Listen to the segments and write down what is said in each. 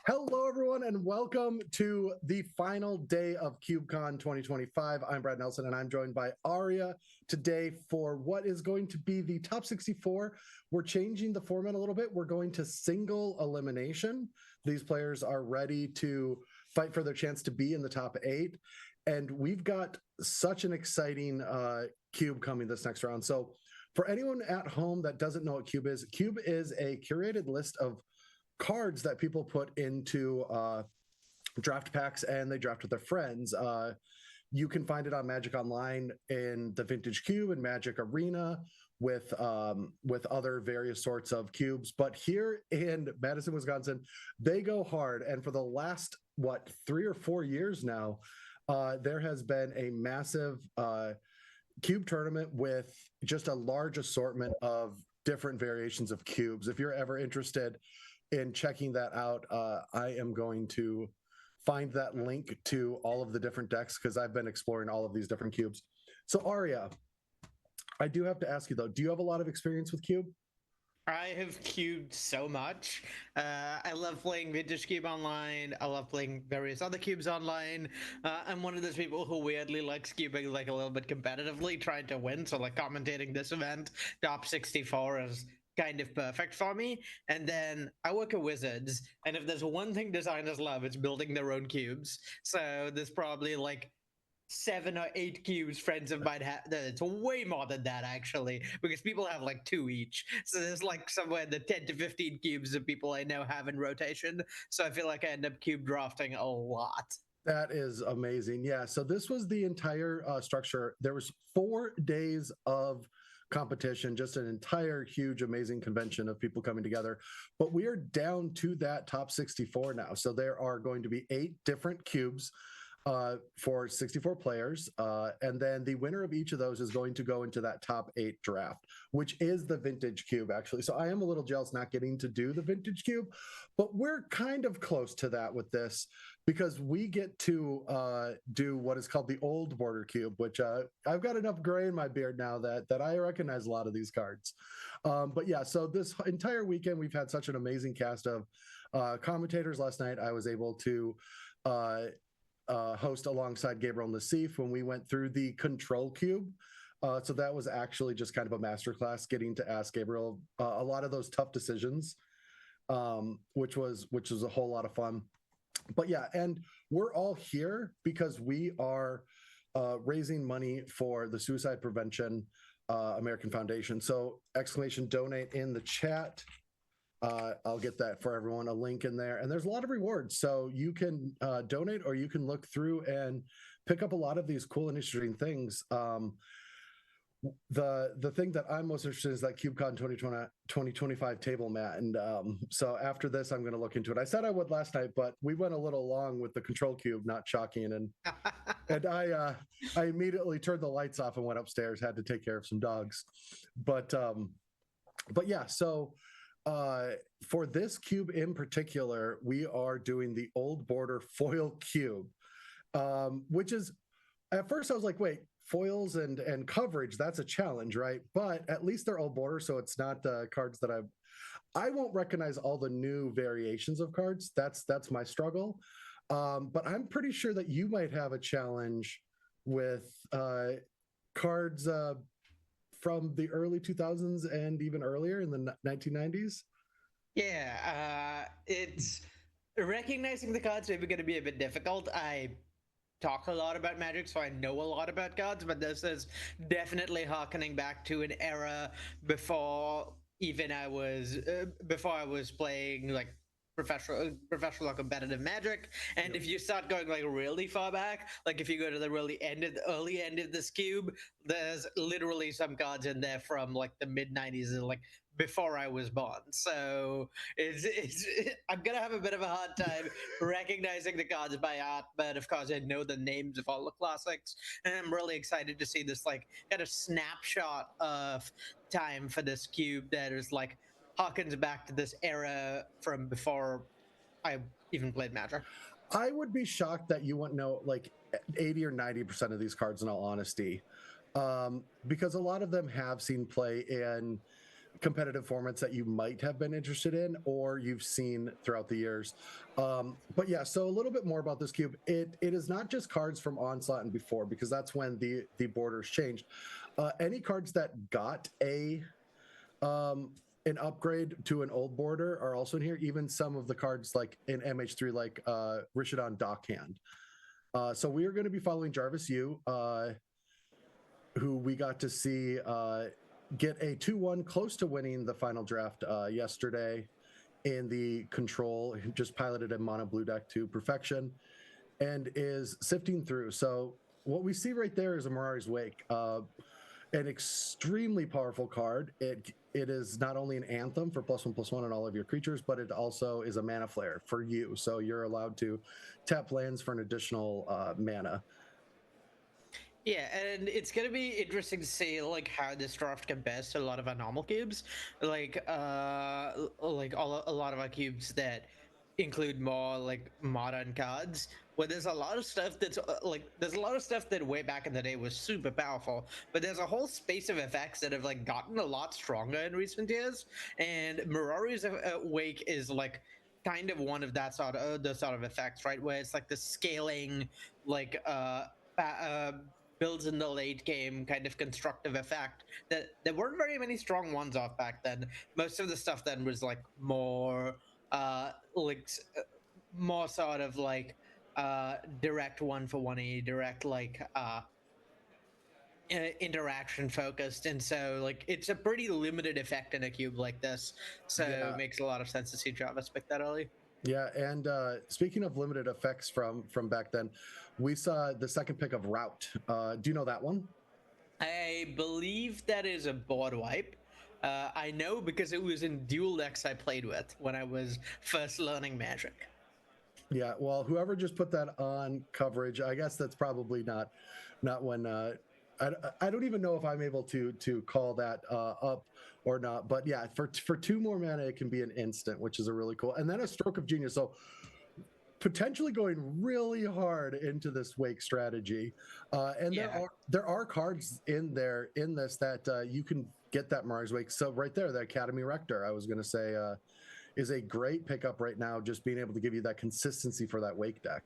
Hello, everyone, and welcome to the final day of CubeCon 2025. I'm Brad Nelson, and I'm joined by Aria today for what is going to be the top 64. We're changing the format a little bit. We're going to single elimination. These players are ready to fight for their chance to be in the top 8. And we've got such an exciting Cube coming this next round. So for anyone at home that doesn't know what Cube is a curated list of cards that people put into draft packs and they draft with their friends. You can find it on Magic Online in the Vintage Cube and Magic Arena with other various sorts of cubes. But here in Madison, Wisconsin, they go hard. And for the last, 3 or 4 years now, there has been a massive cube tournament with just a large assortment of different variations of cubes. If you're ever interested in checking that out, I am going to find that link to all of the different decks because I've been exploring all of these different cubes. So Aria, I do have to ask you though, do you have a lot of experience with Cube? I have cubed so much. I love playing Vintage Cube online. I love playing various other cubes online. I'm one of those people who weirdly likes cubing like a little bit competitively, trying to win. So like commentating this event, top 64 is kind of perfect for me. And then I work at Wizards, and if there's one thing designers love, it's building their own cubes. So there's probably like 7 or 8 cubes friends of mine have. It's way more than that actually, because people have like 2 each. So there's like somewhere in the 10 to 15 cubes that people I know have in rotation. So I feel like I end up cube drafting a lot. That is amazing. Yeah. So this was the entire structure. There was 4 days of competition, just an entire huge, amazing convention of people coming together. But we are down to that top 64 now. So there are going to be 8 different cubes for 64 players. And then the winner of each of those is going to go into that top 8 draft, which is the Vintage Cube, actually. So I am a little jealous not getting to do the Vintage Cube, but we're kind of close to that with this because we get to do what is called the Old Border Cube, which I've got enough gray in my beard now that I recognize a lot of these cards. But yeah, so this entire weekend, we've had such an amazing cast of commentators. Last night, I was able to host alongside Gabriel Nassif when we went through the Control Cube. So that was actually just kind of a masterclass, getting to ask Gabriel a lot of those tough decisions, which was a whole lot of fun. But yeah, and we're all here because we are raising money for the Suicide Prevention American Foundation. So exclamation donate in the chat. I'll get that for everyone, a link in there. And there's a lot of rewards. So you can donate or you can look through and pick up a lot of these cool and interesting things. The thing that I'm most interested in is that CubeCon 2025 table mat. And so after this, I'm going to look into it. I said I would last night, but we went a little long with the Control Cube not chalking. And I immediately turned the lights off and went upstairs, had to take care of some dogs. But yeah, so for this cube in particular, we are doing the Old Border foil cube, which is, at first I was like, wait, foils and coverage, that's a challenge, right? But at least they're Old Border, so it's not cards that I won't recognize all the new variations of cards. That's my struggle. But I'm pretty sure that you might have a challenge with cards from the early 2000s and even earlier in the 1990s? Yeah, it's recognizing the cards maybe going to be a bit difficult. I talk a lot about Magic, so I know a lot about cards, but this is definitely harkening back to an era before even before I was playing like professional or competitive Magic. And Yep. if you start going like really far back, like if you go to the early end of this cube, there's literally some cards in there from like the mid 90s and like before I was born. So it's I'm gonna have a bit of a hard time recognizing the cards by art, but of course I know the names of all the classics, and I'm really excited to see this like kind of snapshot of time for this cube that is like harkens back to this era from before I even played Magic. I would be shocked that you wouldn't know like 80 or 90% of these cards, in all honesty, because a lot of them have seen play in competitive formats that you might have been interested in or you've seen throughout the years. But yeah, so a little bit more about this cube. It is not just cards from Onslaught and before, because that's when the borders changed. Any cards that got an upgrade to an old border are also in here. Even some of the cards like in MH3, like Rishodon Dockhand. So we are going to be following Jarvis Yu, who we got to see get a 2-1 close to winning the final draft yesterday in the control. He just piloted a mono blue deck to perfection and is sifting through. So what we see right there is a Mirari's Wake, an extremely powerful card. It is not only an anthem for +1/+1 on all of your creatures, but it also is a mana flare for you. So you're allowed to tap lands for an additional mana. Yeah, and it's gonna be interesting to see like how this draft compares to a lot of our normal cubes, like a lot of our cubes that include more like modern cards. Where there's a lot of stuff that's there's a lot of stuff that way back in the day was super powerful, but there's a whole space of effects that have like gotten a lot stronger in recent years. And Mirari's Wake is like kind of one of that sort of those sort of effects, right? Where it's like the scaling, like builds in the late game kind of constructive effect that there weren't very many strong ones off back then. Most of the stuff then was like more more sort of like direct one for one direct interaction focused, and so like it's a pretty limited effect in a cube like this, so it makes a lot of sense to see Jarvis pick that early. Yeah, and speaking of limited effects from back then, we saw the second pick of Route. Do you know that one? I believe that is a board wipe. I know because it was in dual decks I played with when I was first learning Magic. Yeah, well, whoever just put that on coverage, I guess that's probably not when I don't even know if I'm able to call that up or not. But yeah, for 2 more mana, it can be an instant, which is a really cool. And then a Stroke of Genius. So potentially going really hard into this Wake strategy. And there are cards in this that you can get that Mirari's Wake. So right there, the Academy Rector, I was going to say, is a great pickup right now, just being able to give you that consistency for that Wake deck.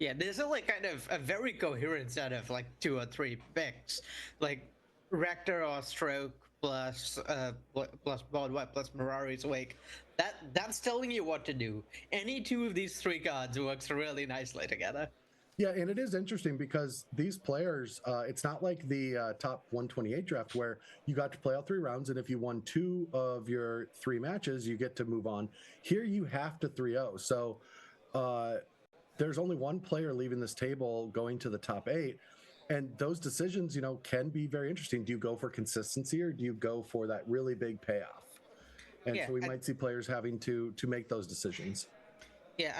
Yeah, there's a like kind of a very coherent set of like 2 or 3 picks, like Rector or Stroke plus Board Wipe plus Mirari's Wake. That's telling you what to do. Any 2 of these 3 cards works really nicely together. Yeah, and it is interesting because these players, it's not like the top 128 draft where you got to play all 3 rounds, and if you won 2 of your 3 matches, you get to move on. Here you have to 3-0. So there's only one player leaving this table going to the top 8. And those decisions, can be very interesting. Do you go for consistency or do you go for that really big payoff? And so we might see players having to make those decisions. Yeah,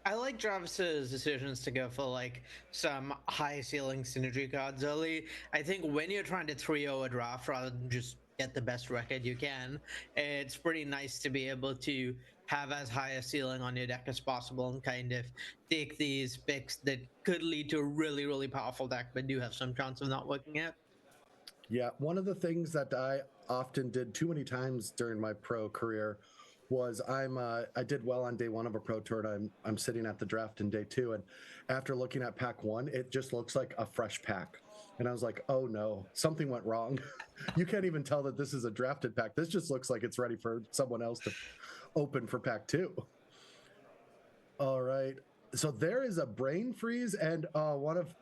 I like Jarvis's decisions to go for like some high ceiling synergy cards early. I think when you're trying to 3-0 a draft rather than just get the best record you can, it's pretty nice to be able to have as high a ceiling on your deck as possible and kind of take these picks that could lead to a really, really powerful deck but do have some chance of not working out. Yeah, one of the things that I often did too many times during my pro career was I did well on day 1 of a pro tour, and I'm sitting at the draft in day 2, and after looking at pack 1, it just looks like a fresh pack, and I was like, oh no, something went wrong. You can't even tell that this is a drafted pack. This just looks like it's ready for someone else to open for pack 2. All right, so there is a Brain Freeze and one of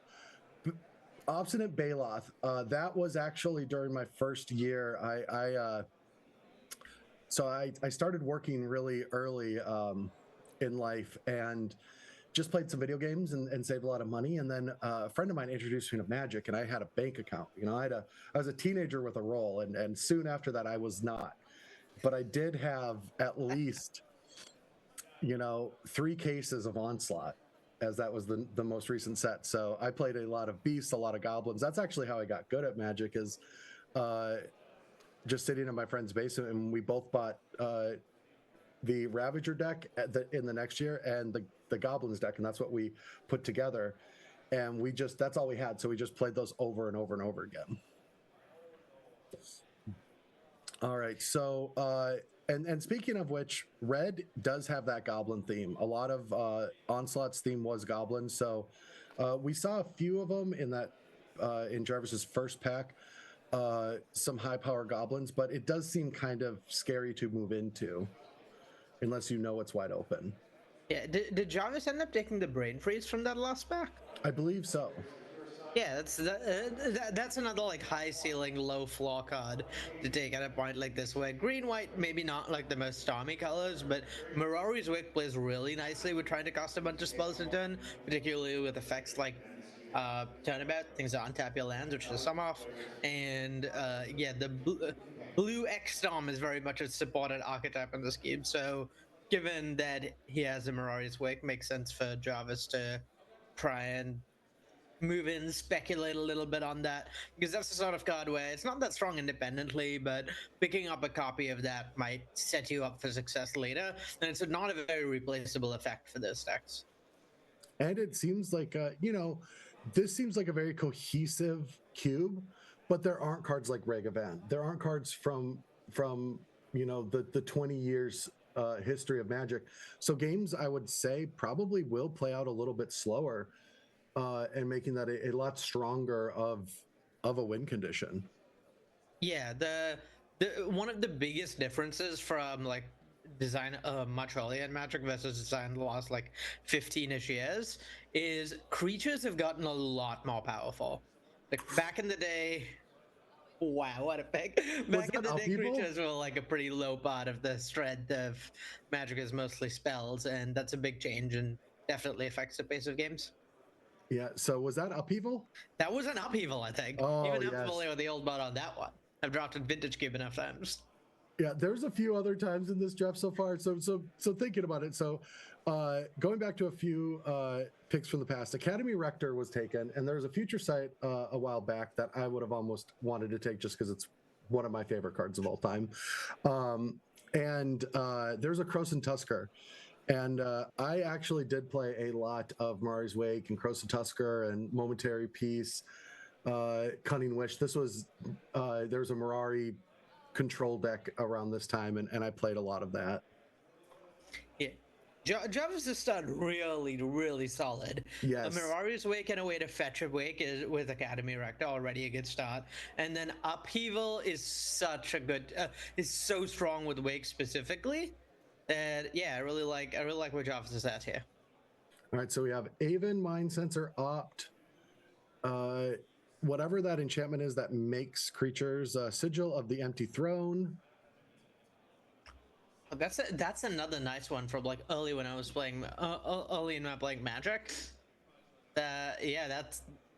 Obstinate Baloth. That was actually during my first year. So I started working really early in life and just played some video games and saved a lot of money. And then a friend of mine introduced me to Magic, and I had a bank account. I was a teenager with a roll, and soon after that I was not. But I did have at least 3 cases of Onslaught, as that was the most recent set. So I played a lot of Beasts, a lot of Goblins. That's actually how I got good at Magic, is just sitting in my friend's basement, and we both bought the Ravager deck in the next year and the Goblins deck, and that's what we put together. And that's all we had. So we just played those over and over and over again. All right. So, and speaking of which, Red does have that goblin theme. A lot of Onslaught's theme was goblin. So, we saw a few of them in that in Jarvis's first pack. Some high power goblins, but it does seem kind of scary to move into unless you know it's wide open. Yeah, did Jarvis end up taking the brain freeze from that last pack? I believe so. Yeah, that's another like high ceiling, low floor card to take at a point like this, where green white maybe not like the most stormy colors, but Mirari's Wick plays really nicely with trying to cast a bunch of spells in turn, particularly with effects like turnabout, things that untap your lands, which is some off, and yeah, the blue X Storm is very much a supported archetype in this game. So given that he has a Mirari's Wick, makes sense for Jarvis to try and move in, speculate a little bit on that, because that's the sort of card where it's not that strong independently, but picking up a copy of that might set you up for success later, and it's not a very replaceable effect for those decks. And it seems like this seems like a very cohesive cube, but there aren't cards like Reg Event. There aren't cards from the 20 years history of Magic. So games, I would say, probably will play out a little bit slower, and making that a lot stronger of a win condition. Yeah, the one of the biggest differences from like design much earlier in Magic versus design the last like 15ish years is creatures have gotten a lot more powerful. Like back in the day, wow, what a pick! Was Back in that the day, upheaval? creatures were like a pretty low part of the strength of Magic is mostly spells, and that's a big change and definitely affects the pace of games. Yeah. So was that upheaval? That was an upheaval, I think. Oh Even I'm yes. familiar with the old mod on that one. I've dropped in Vintage Cube enough times. Yeah, there's a few other times in this draft so far. So thinking about it, so going back to a few picks from the past, Academy Rector was taken, and there was a future site a while back that I would have almost wanted to take just because it's one of my favorite cards of all time. And there's a Croson Tusker. And I actually did play a lot of Mari's Wake and Croson Tusker and Momentary Peace, Cunning Wish. This was there's a Mirari control deck around this time, and I played a lot of that. Yeah. Jarvis has done really, really solid. Yes. Mirari's Wake and a way to fetch a wake is with Academy Rector already a good start. And then Upheaval is such a good, is so strong with Wake specifically. That yeah, I really like where Jarvis is at here. All right, so we have Aven, Mind Sensor, Opt, whatever that enchantment is that makes creatures, Sigil of the Empty Throne. That's another nice one from like early when I was playing early in my playing Magic. Yeah,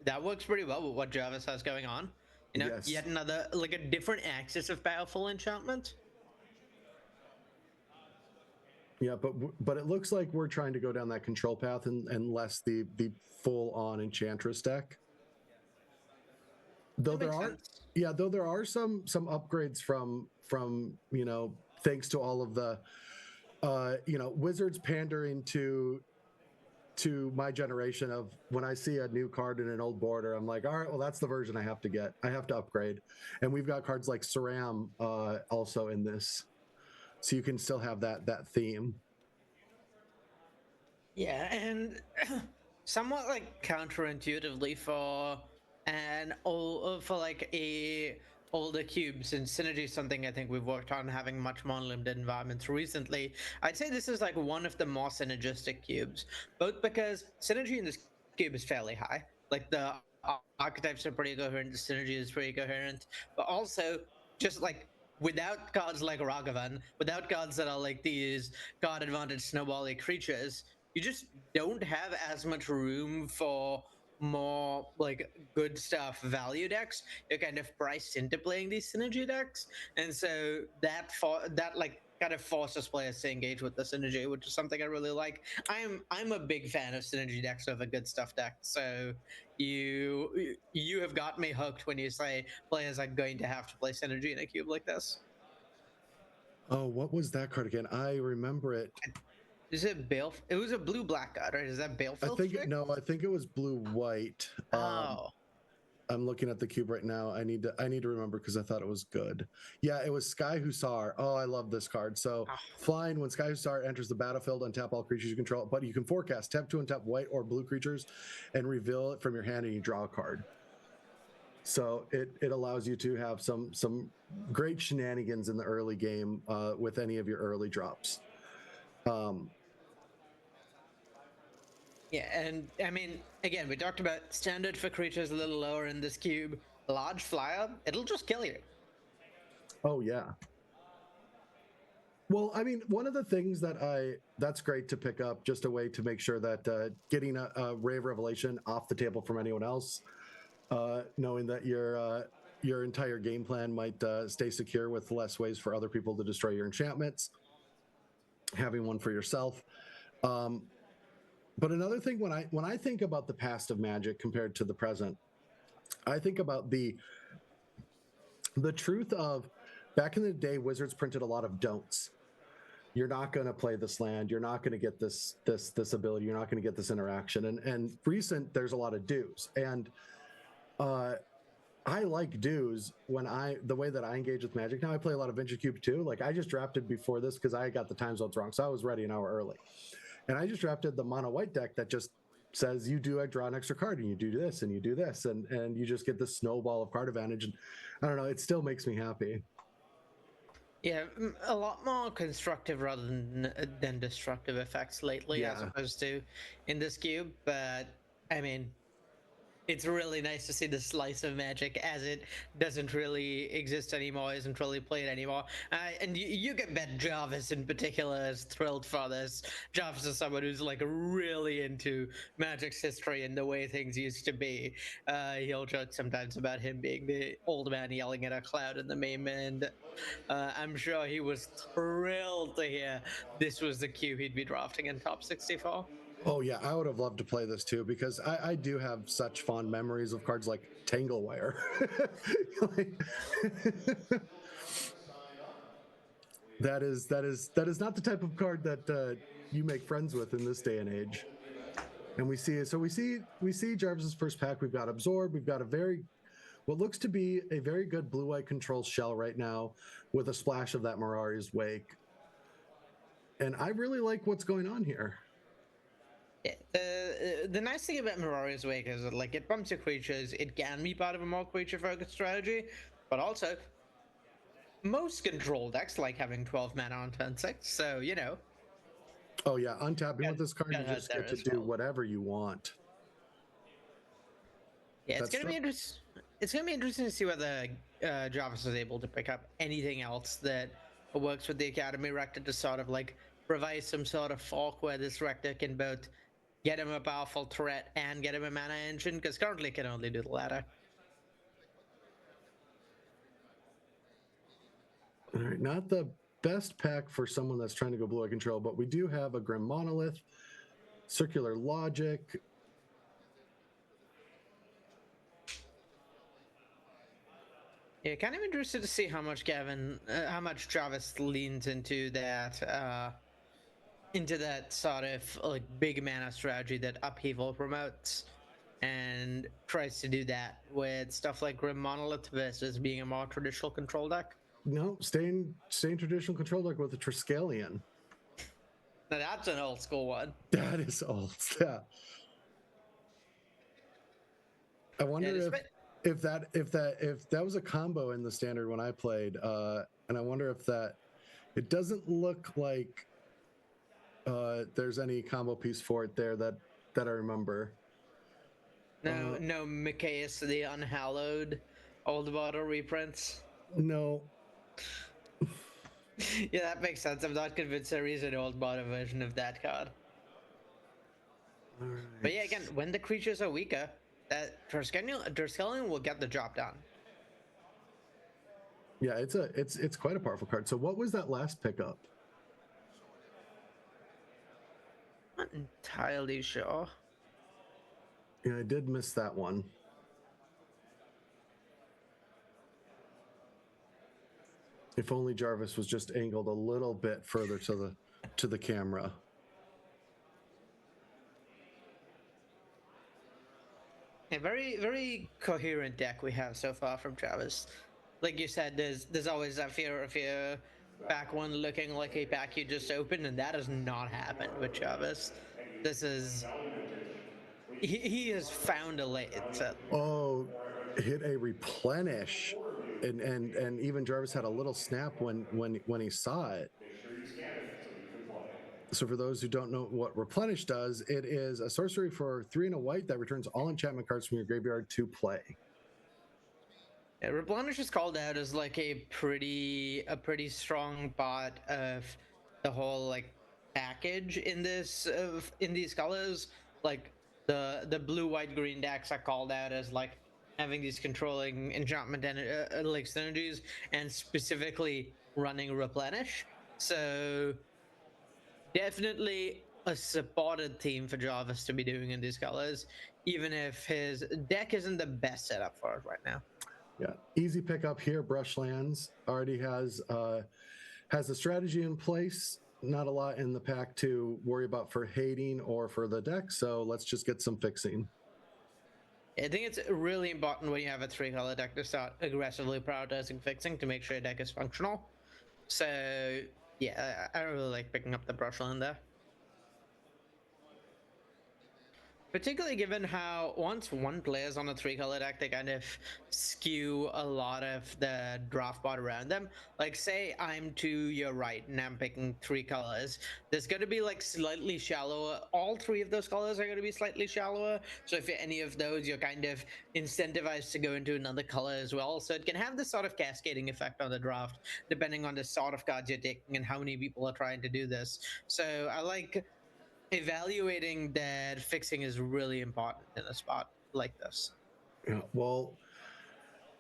that works pretty well with what Jarvis has going on. You know, Yes. yet another like a different axis of powerful enchantment. Yeah, but it looks like we're trying to go down that control path and less the full on Enchantress deck. Though there are Sense. though there are some upgrades from thanks to all of the wizards pandering to my generation of when I see a new card in an old border, I'm like, all right, well, that's the version I have to get. I have to upgrade. And we've got cards like Saram also in this. So you can still have that theme. Yeah, and somewhat like counterintuitively for like a older cubes and synergy is something I think we've worked on having much more limited environments recently. I'd say this is like one of the more synergistic cubes, both because synergy in this cube is fairly high. Like the archetypes are pretty coherent, the synergy is pretty coherent, but also just like without cards like Ragavan, without cards that are like these card advantage snowbally creatures, you just don't have as much room for more like good stuff value decks. You're kind of priced into playing these synergy decks, and so that like kind of forces players to engage with the synergy, which is something I really like. I'm a big fan of synergy decks over good stuff decks. So you have got me hooked when you say players are going to have to play synergy in a cube like this. Oh, what was that card again? I remember it. Is it Bale? It was a blue black card, right? Is that Baleful? I think it was blue white. Oh. I'm looking at the cube right now. I need to remember because I thought it was good. Yeah, it was Sky Hussar. Oh, I love this card. So flying, when Sky Hussar enters the battlefield, untap all creatures you control, but you can forecast, tap to untap white or blue creatures and reveal it from your hand and you draw a card. So it allows you to have some great shenanigans in the early game with any of your early drops. Yeah, and I mean, again, we talked about standard for creatures a little lower in this cube. Large flyer, it'll just kill you. Oh yeah. Well, I mean, one of the things that's great to pick up, just a way to make sure that getting a Ray of Revelation off the table from anyone else, knowing that your entire game plan might stay secure with less ways for other people to destroy your enchantments, having one for yourself. But another thing, when I think about the past of Magic compared to the present, I think about the truth of back in the day, Wizards printed a lot of don'ts. You're not going to play this land. You're not going to get this ability. You're not going to get this interaction. And recent, there's a lot of do's. And I like do's the way that I engage with Magic. Now I play a lot of Vintage Cube too. Like I just drafted before this because I got the time zones wrong, so I was ready an hour early. And I just drafted the mono white deck that just says you draw an extra card and you do this and you do this and you just get this snowball of card advantage. And I don't know, it still makes me happy. Yeah, a lot more constructive rather than destructive effects lately, as opposed to in this cube. But I mean, it's really nice to see the slice of Magic as it doesn't really exist anymore, isn't really played anymore. And you can bet Jarvis in particular is thrilled for this. Jarvis is someone who's like really into Magic's history and the way things used to be. He'll joke sometimes about him being the old man yelling at a cloud in the meme, and I'm sure he was thrilled to hear this was the cube he'd be drafting in top 64. Oh yeah, I would have loved to play this too because I do have such fond memories of cards like Tanglewire. Like, that is not the type of card that you make friends with in this day and age. And we see Jarvis's first pack. We've got Absorb. We've got what looks to be a very good blue-white control shell right now with a splash of that Mirari's Wake. And I really like what's going on here. The nice thing about Mirari's Wake is that like it bumps your creatures, it can be part of a more creature-focused strategy, but also most control decks like having 12 mana on turn 6, so you know. Oh yeah, untapping with this card, you just get to do whatever you want. Yeah, it's gonna be interesting. It's gonna be interesting to see whether Jarvis is able to pick up anything else that works with the Academy Rector to sort of like provide some sort of fork where this Rector can both get him a powerful threat and get him a mana engine, because currently it can only do the latter. All right, not the best pack for someone that's trying to go blue-eye control, but we do have a Grim Monolith, Circular Logic. Yeah, kind of interested to see how much Jarvis leans into that sort of like big mana strategy that Upheaval promotes, and tries to do that with stuff like Grim Monolith versus being a more traditional control deck. No, staying traditional control deck with the Triskelion. Now that's an old school one. That is old. Yeah. I wonder if that was a combo in the standard when I played, and I wonder if it doesn't look like there's any combo piece for it there that I remember. No Micaeus the Unhallowed old bottle reprints. No. Yeah, that makes sense. I'm not convinced there is an old bottle version of that card. All right. But yeah, again, when the creatures are weaker, that Triskelion will get the job done. Yeah, it's quite a powerful card. So what was that last pickup? Not entirely sure. Yeah, I did miss that one. If only Jarvis was just angled a little bit further to the camera. A very coherent deck we have so far from Travis. Like you said, there's always that fear of your back one looking like a pack you just opened, and that has not happened with Travis. This is he has found a lane. Oh, hit a replenish, and even Jarvis had a little snap when he saw it. So for those who don't know what replenish does, it is a sorcery for 3 and a white that returns all enchantment cards from your graveyard to play. Yeah, replenish is called out as like a pretty strong part of the whole like package in this in these colors. Like the blue white green decks are called out as like having these controlling enchantment and like synergies, and specifically running replenish. So definitely a supported team for Jarvis to be doing in these colors, even if his deck isn't the best setup for it right now. Yeah, easy pickup here. Brushlands already has a strategy in place. Not a lot in the pack to worry about for hating or for the deck, so let's just get some fixing. I think it's really important when you have a 3-color deck to start aggressively prioritizing fixing to make sure your deck is functional. So yeah, I really like picking up the Brushland there. Particularly given how once one player's on a 3-color deck, they kind of skew a lot of the draft board around them. Like, say I'm to your right and I'm picking 3 colors. There's going to be like slightly shallower. All 3 of those colors are going to be slightly shallower. So if you're any of those, you're kind of incentivized to go into another color as well. So it can have this sort of cascading effect on the draft, depending on the sort of cards you're taking and how many people are trying to do this. So I like evaluating that fixing is really important in a spot like this. Yeah, well,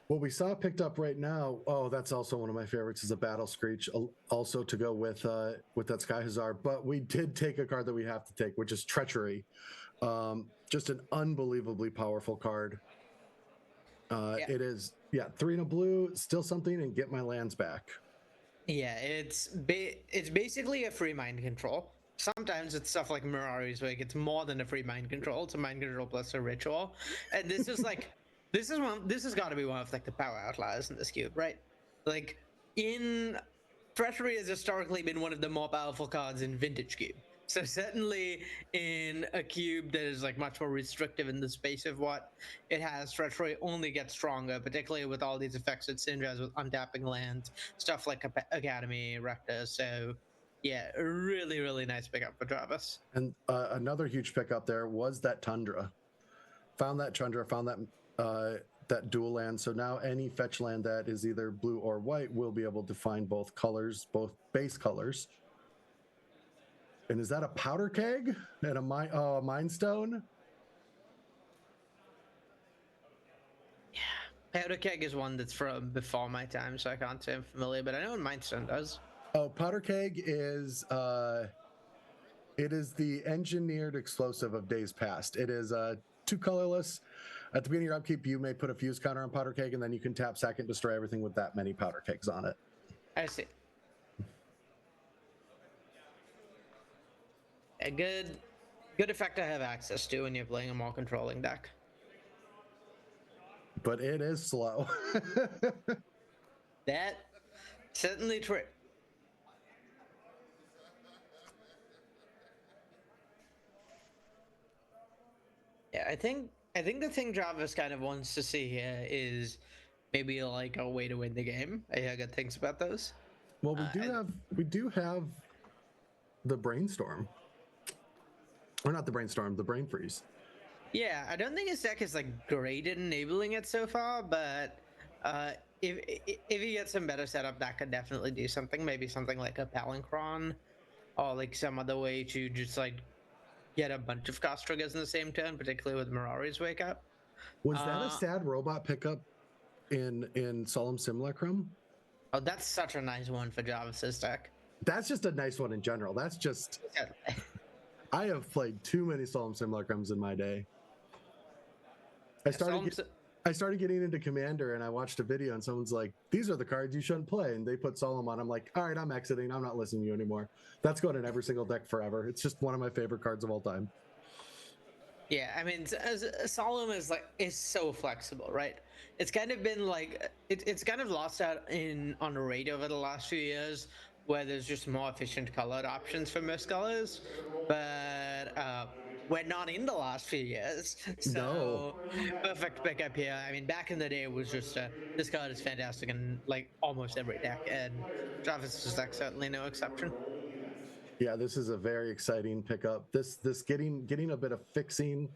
what we saw picked up right now, oh, that's also one of my favorites, is a Battle Screech, also to go with that Sky Hazard. But we did take a card that we have to take, which is Treachery. Just an unbelievably powerful card. Yeah. It is, 3 and a blue, still something, and get my lands back. Yeah, it's basically a free mind control. Sometimes it's stuff like Mirari's Wake. It's more than a free mind control. It's a mind control plus a ritual. And this is like this has got to be one of like the power outliers in this cube, right? Like in Treachery has historically been one of the more powerful cards in Vintage Cube. So certainly in a cube that is like much more restrictive in the space of what it has, Treachery only gets stronger, particularly with all these effects it synergizes with untapping lands, stuff like Academy, Rector. So yeah, really nice pickup for Travis. And another huge pickup there was that Tundra. Found that Tundra, found that dual land. So now any fetch land that is either blue or white will be able to find both colors, both base colors. And is that a powder keg and a Mind Stone? Yeah, powder keg is one that's from before my time, so I can't say I'm familiar, but I know what Mind Stone does. Oh, powder keg is it is the engineered explosive of days past. It is 2 colorless. At the beginning of your upkeep, you may put a fuse counter on powder keg, and then you can tap sack and destroy everything with that many powder kegs on it. I see. A good effect to have access to when you're playing a more controlling deck. But it is slow. That certainly true. Yeah, I think the thing Jarvis kind of wants to see here is maybe like a way to win the game. I hear good things about those. Well, we do have the Brainstorm. Or not the Brainstorm, the Brain Freeze. Yeah, I don't think his deck is like great at enabling it so far, but if he gets some better setup, that could definitely do something. Maybe something like a Palinchron, or like some other way to just like get a bunch of cost triggers in the same turn, particularly with Mirari's Wake Up. Was that a sad robot pickup in Solemn Simulacrum? Oh, that's such a nice one for Jarvis's deck. That's just a nice one in general. That's just I have played too many Solemn Simulacrums in my day. I started getting into Commander, and I watched a video, and someone's like, "These are the cards you shouldn't play," and they put Solemn on. I'm like, "All right, I'm exiting. I'm not listening to you anymore." That's going in every single deck forever. It's just one of my favorite cards of all time. Yeah, I mean, Solemn is so flexible, right? It's kind of been like it's kind of lost out in on rate over the last few years, where there's just more efficient colored options for most colors, but we're not in the last few years, No. so perfect pickup here. I mean, back in the day, it was just this card is fantastic in like almost every deck, and Travis is like certainly no exception. Yeah, this is a very exciting pickup. This getting a bit of fixing,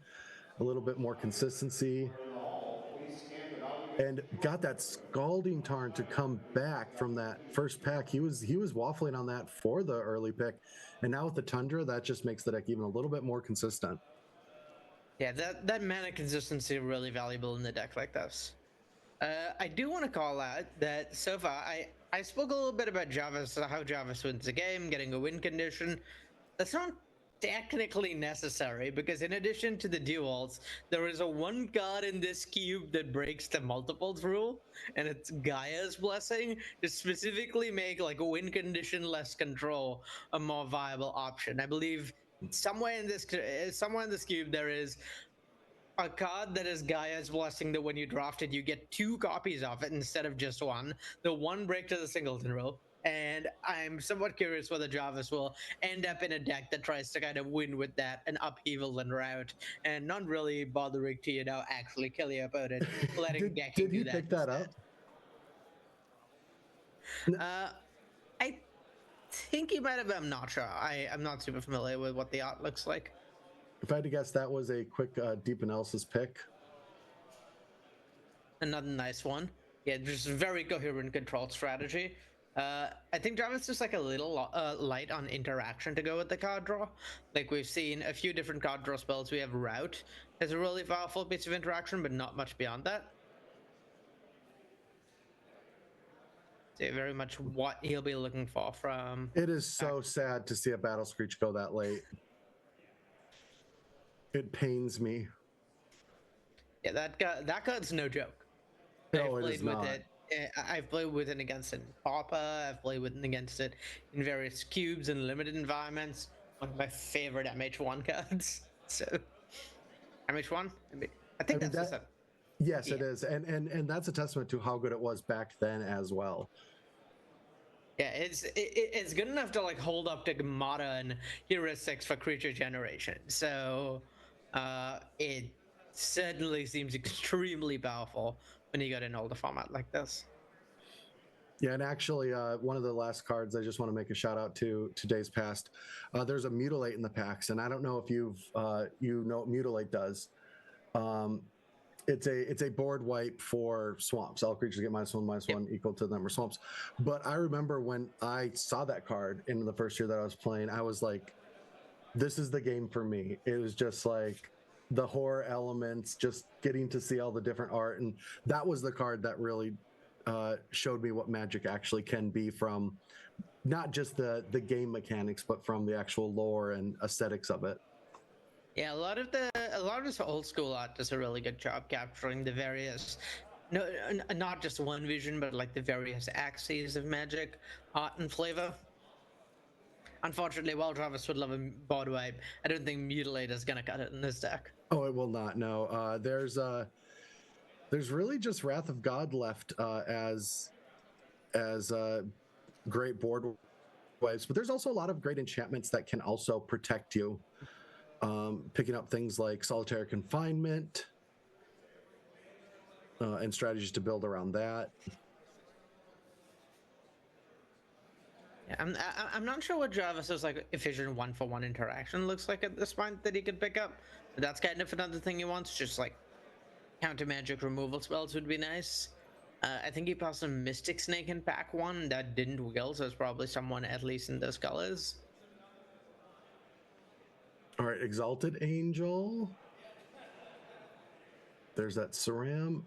a little bit more consistency, and got that Scalding Tarn to come back from that first pack. He was waffling on that for the early pick, and now with the Tundra, that just makes the deck even a little bit more consistent. Yeah, that mana consistency really valuable in the deck like this. I do want to call out that so far I spoke a little bit about Jarvis, how Jarvis wins the game, getting a win condition. That's not technically necessary because in addition to the duels, there is a one card in this cube that breaks the multiples rule, and it's Gaia's Blessing to specifically make like a win condition less control a more viable option. I believe somewhere in this cube there is a card that is Gaia's Blessing that when you draft it, you get two copies of it instead of just one. The one break to the singleton rule. And I'm somewhat curious whether Jarvis will end up in a deck that tries to kind of win with that and upheaval and route and not really bothering to, actually kill your opponent, letting Did decking he do that pick that instead. up? Uh, I think he might have, I'm not sure. I'm not super familiar with what the art looks like. If I had to guess, that was a quick deep analysis pick. Another nice one. Yeah, just very coherent control strategy. I think Jarvis is like a little light on interaction to go with the card draw. Like we've seen a few different card draw spells. We have Route as a really powerful piece of interaction, but not much beyond that. So very much what he'll be looking for from. It is so sad to see a Battle Screech go that late. It pains me. Yeah, that card's no joke. No, it is not. I've played with it against it in Pauper. I've played with it against it in various cubes and limited environments. One of my favorite MH1 cards. So MH1, I think that's the set. Yes, yeah. It is, and that's a testament to how good it was back then as well. Yeah, it's good enough to like hold up to modern heuristics for creature generation. So it certainly seems extremely powerful when you get an older format like this. Yeah, and actually, one of the last cards I just want to make a shout out to Days Past. There's a Mutilate in the packs, and I don't know if you know what Mutilate does. It's a board wipe for swamps. All creatures get -1/-1 equal to the number of swamps. But I remember when I saw that card in the first year that I was playing, I was like, this is the game for me. It was just like the horror elements, just getting to see all the different art. And that was the card that really showed me what Magic actually can be, from not just the game mechanics, but from the actual lore and aesthetics of it. Yeah, a lot of this old school art does a really good job capturing the various, no, not just one vision, but like the various axes of Magic art and flavor. Unfortunately, while Travis would love a board wipe, I don't think Mutilate is gonna cut it in this deck. Oh, it will not. No, there's really just Wrath of God left as great board wipes, but there's also a lot of great enchantments that can also protect you. Picking up things like Solitary Confinement and strategies to build around that. Yeah, I'm not sure what Jarvis's like efficient 1-for-1 interaction looks like at this point that he could pick up. But that's kind of another thing he wants. Just like counter magic removal spells would be nice. I think he passed a Mystic Snake in pack 1 that didn't wheel, so it's probably someone at least in those colors. All right, Exalted Angel. There's that Saram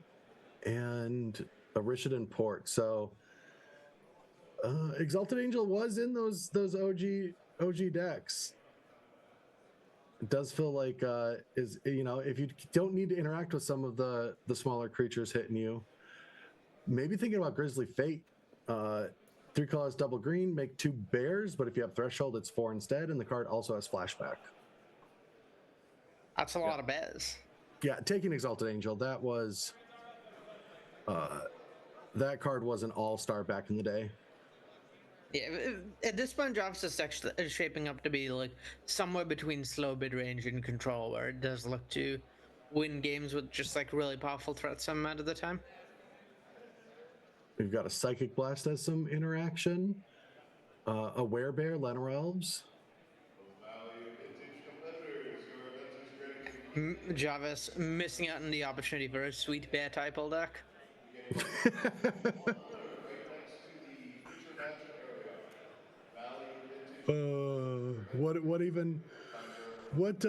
and a Rishadan Port. So Exalted Angel was in those OG decks. It does feel like if you don't need to interact with some of the smaller creatures hitting you, maybe thinking about Grizzly Fate. 3 colors, double green, make 2 bears, but if you have Threshold, it's 4 instead, and the card also has flashback. That's a lot of bears. Yeah, taking Exalted Angel, that was that card was an all-star back in the day. Yeah, at this point, Jarvis is actually shaping up to be like somewhere between slow mid range and control, where it does look to win games with just like really powerful threats some amount of the time. We've got a Psychic Blast as some interaction, a Werebear, Llanowar Elves. Jarvis missing out on the opportunity for a sweet bear type all deck. What even what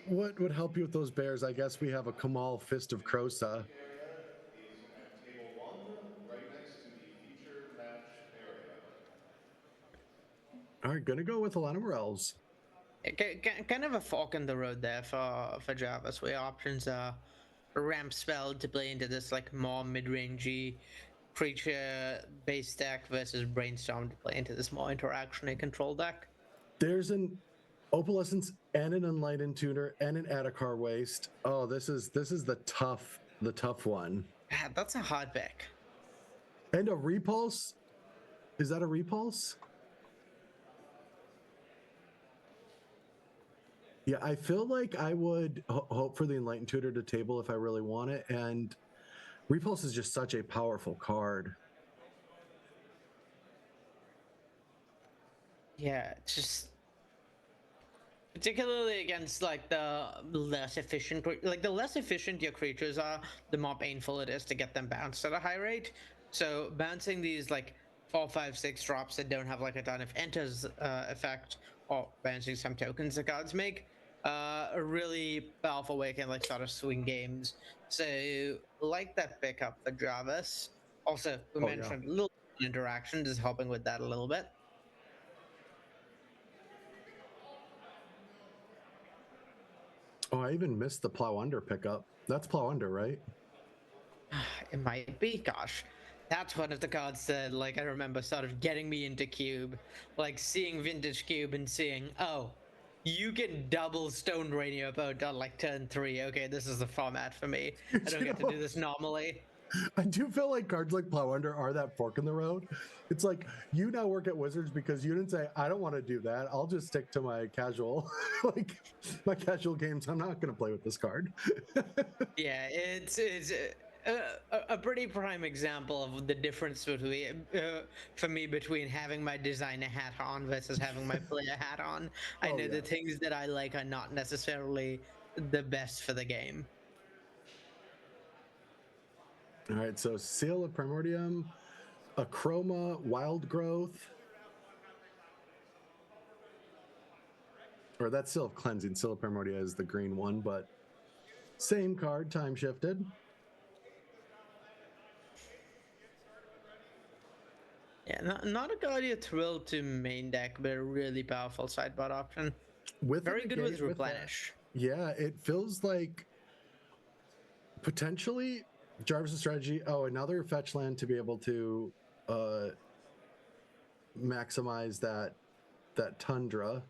would help you with those bears? I guess we have a Kamal Fist of Krosa. All right, gonna go with a Llanowar Elves. Kind of a fork in the road there for Jarvis, where options are ramp spell to play into this like more mid-rangey creature base deck versus brainstorm to play into this more interactiony control deck. There's an Opalescence and an Enlightened Tutor and an Adakar Waste. Oh, this is the tough one. That's a hard pick. And a Repulse. Is that a Repulse? Yeah, I feel like I would hope for the Enlightened Tutor to table if I really want it, and Repulse is just such a powerful card. Yeah, it's just particularly against like the less efficient, like the less efficient your creatures are, the more painful it is to get them bounced at a high rate. So bouncing these like 4, 5, 6 drops that don't have like a ton of enters effect, or bouncing some tokens the cards make, a really powerful way can like sort of swing games. So like that pickup for Jarvis. Also, we mentioned a little interaction is helping with that a little bit. Oh, I even missed the Plow Under pickup. That's Plow Under, right? It might be. Gosh, that's one of the cards that, like, I remember sort of getting me into Cube, like seeing Vintage Cube and seeing, oh, you can double Stone Rain your opponent on like turn 3. Okay, this is the format for me. I don't get to do this normally. I do feel like cards like Plow Under are that fork in the road. It's like, you now work at Wizards because you didn't say, I don't want to do that. I'll just stick to my casual, like my casual games. I'm not going to play with this card. Yeah, it's a pretty prime example of the difference between for me between having my designer hat on versus having my player hat on. I know the things that I like are not necessarily the best for the game. All right, so Seal of Primordium, Achroma, Wild Growth. Or that's Seal of Cleansing. Seal of Primordia is the green one, but same card, time shifted. Yeah, not a card you're thrilled to main deck, but a really powerful sideboard option. Very good with Replenish. Yeah, it feels like potentially Jarvis' strategy. Oh, another fetch land to be able to maximize that Tundra.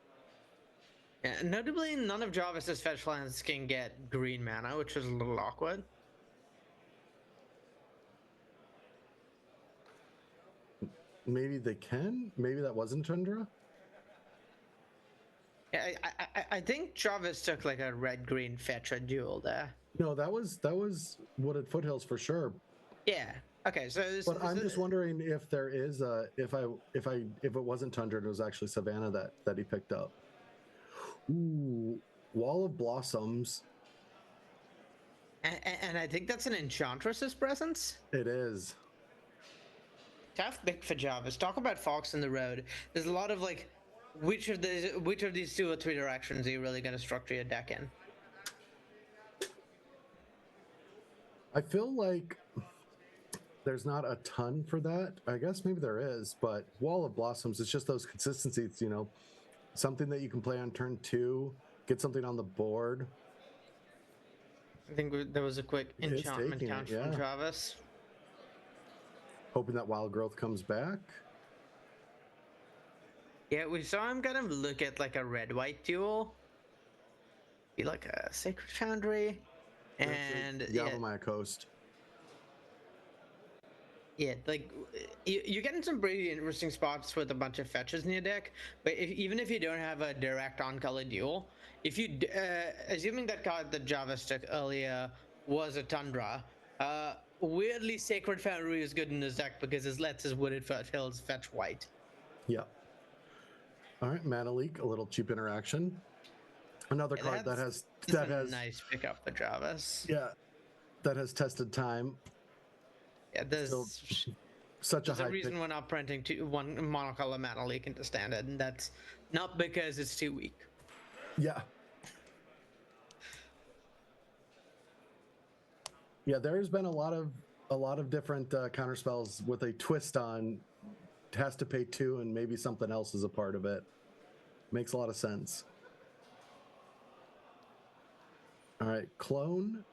Yeah, notably, none of Jarvis's fetch lands can get green mana, which is a little awkward. Maybe they can. Maybe that wasn't Tundra. Yeah, I think Jarvis took like a red-green fetcher duel there. No, that was Wooded Foothills for sure. Yeah. Okay. But I'm just wondering if there is if it wasn't Tundra, it was actually Savannah that he picked up. Ooh, Wall of Blossoms. And I think that's an Enchantress's presence. It is. Tough pick for Jarvis. Talk about Fox in the road. There's a lot of like, which of these 2 or 3 directions are you really going to structure your deck in? I feel like there's not a ton for that. I guess maybe there is, but Wall of Blossoms, it's just those consistencies, you know, something that you can play on turn 2, get something on the board. I think there was a quick enchantment count from Jarvis. Hoping that Wild Growth comes back. Yeah, we saw him kind of look at like a red-white duel. be like a Sacred Foundry, and yeah, Yavimaya Coast. yeah, like you get in some pretty interesting spots with a bunch of fetches in your deck. But even if you don't have a direct on-color duel, if you assuming that card that Jarvis took earlier was a Tundra, weirdly Sacred Foundry is good in his deck because it lets his Wooded Foothills fetch white. Yeah. All right, Mana Leak, a little cheap interaction. Another card that has nice pickup for Jarvis. Yeah, that has tested time. Yeah, there's such a reason we're not printing one monocolor Mana Leak into standard, and that's not because it's too weak. Yeah. Yeah, there's been a lot of different counter spells with a twist on has to pay 2 and maybe something else is a part of it. Makes a lot of sense. All right, Clone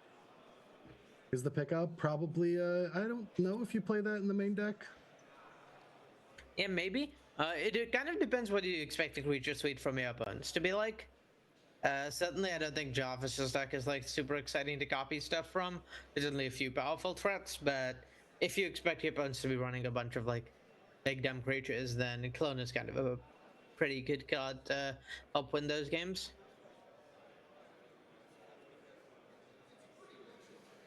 is the pickup. Probably, I don't know if you play that in the main deck. Yeah, maybe. It kind of depends what you expect the creature suite from your opponents to be like. Certainly, I don't think Jarvis's deck is like super exciting to copy stuff from. There's only a few powerful threats, but if you expect your opponents to be running a bunch of like big dumb creatures, then Clone is kind of a pretty good card to help win those games.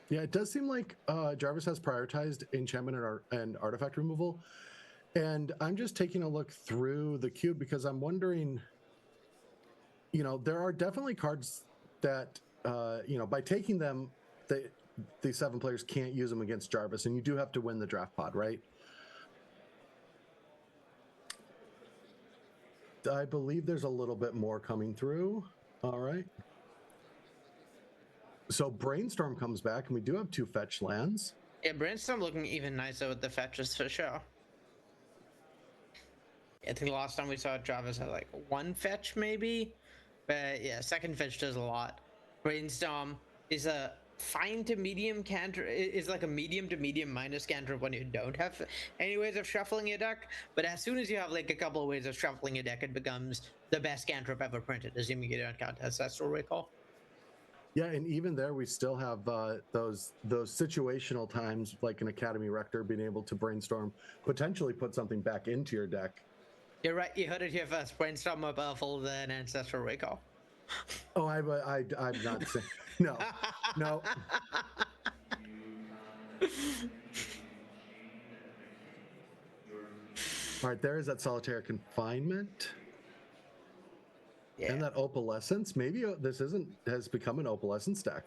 Yeah, it does seem like Jarvis has prioritized enchantment and artifact removal. And I'm just taking a look through the cube because I'm wondering, there are definitely cards that, by taking them, the 7 players can't use them against Jarvis, and you do have to win the draft pod, right? I believe there's a little bit more coming through. All right. So Brainstorm comes back, and we do have 2 fetch lands. Yeah, Brainstorm looking even nicer with the fetches for sure. I think the last time we saw Jarvis had like 1 fetch maybe, but yeah, 2nd fetch does a lot. Brainstorm is a fine to medium cantrip, is like a medium to medium minus cantrip when you don't have any ways of shuffling your deck. But as soon as you have like a couple of ways of shuffling your deck, it becomes the best cantrip ever printed, assuming you don't count Ancestral Recall. Yeah, and even there, we still have those situational times, like an Academy Rector being able to brainstorm, potentially put something back into your deck. You're right. You heard it here first. Brainstorm more powerful than Ancestral Recall. Oh, I'm not saying no. All right, there is that Solitary Confinement. Yeah. And that Opalescence. Maybe this has become an Opalescence deck.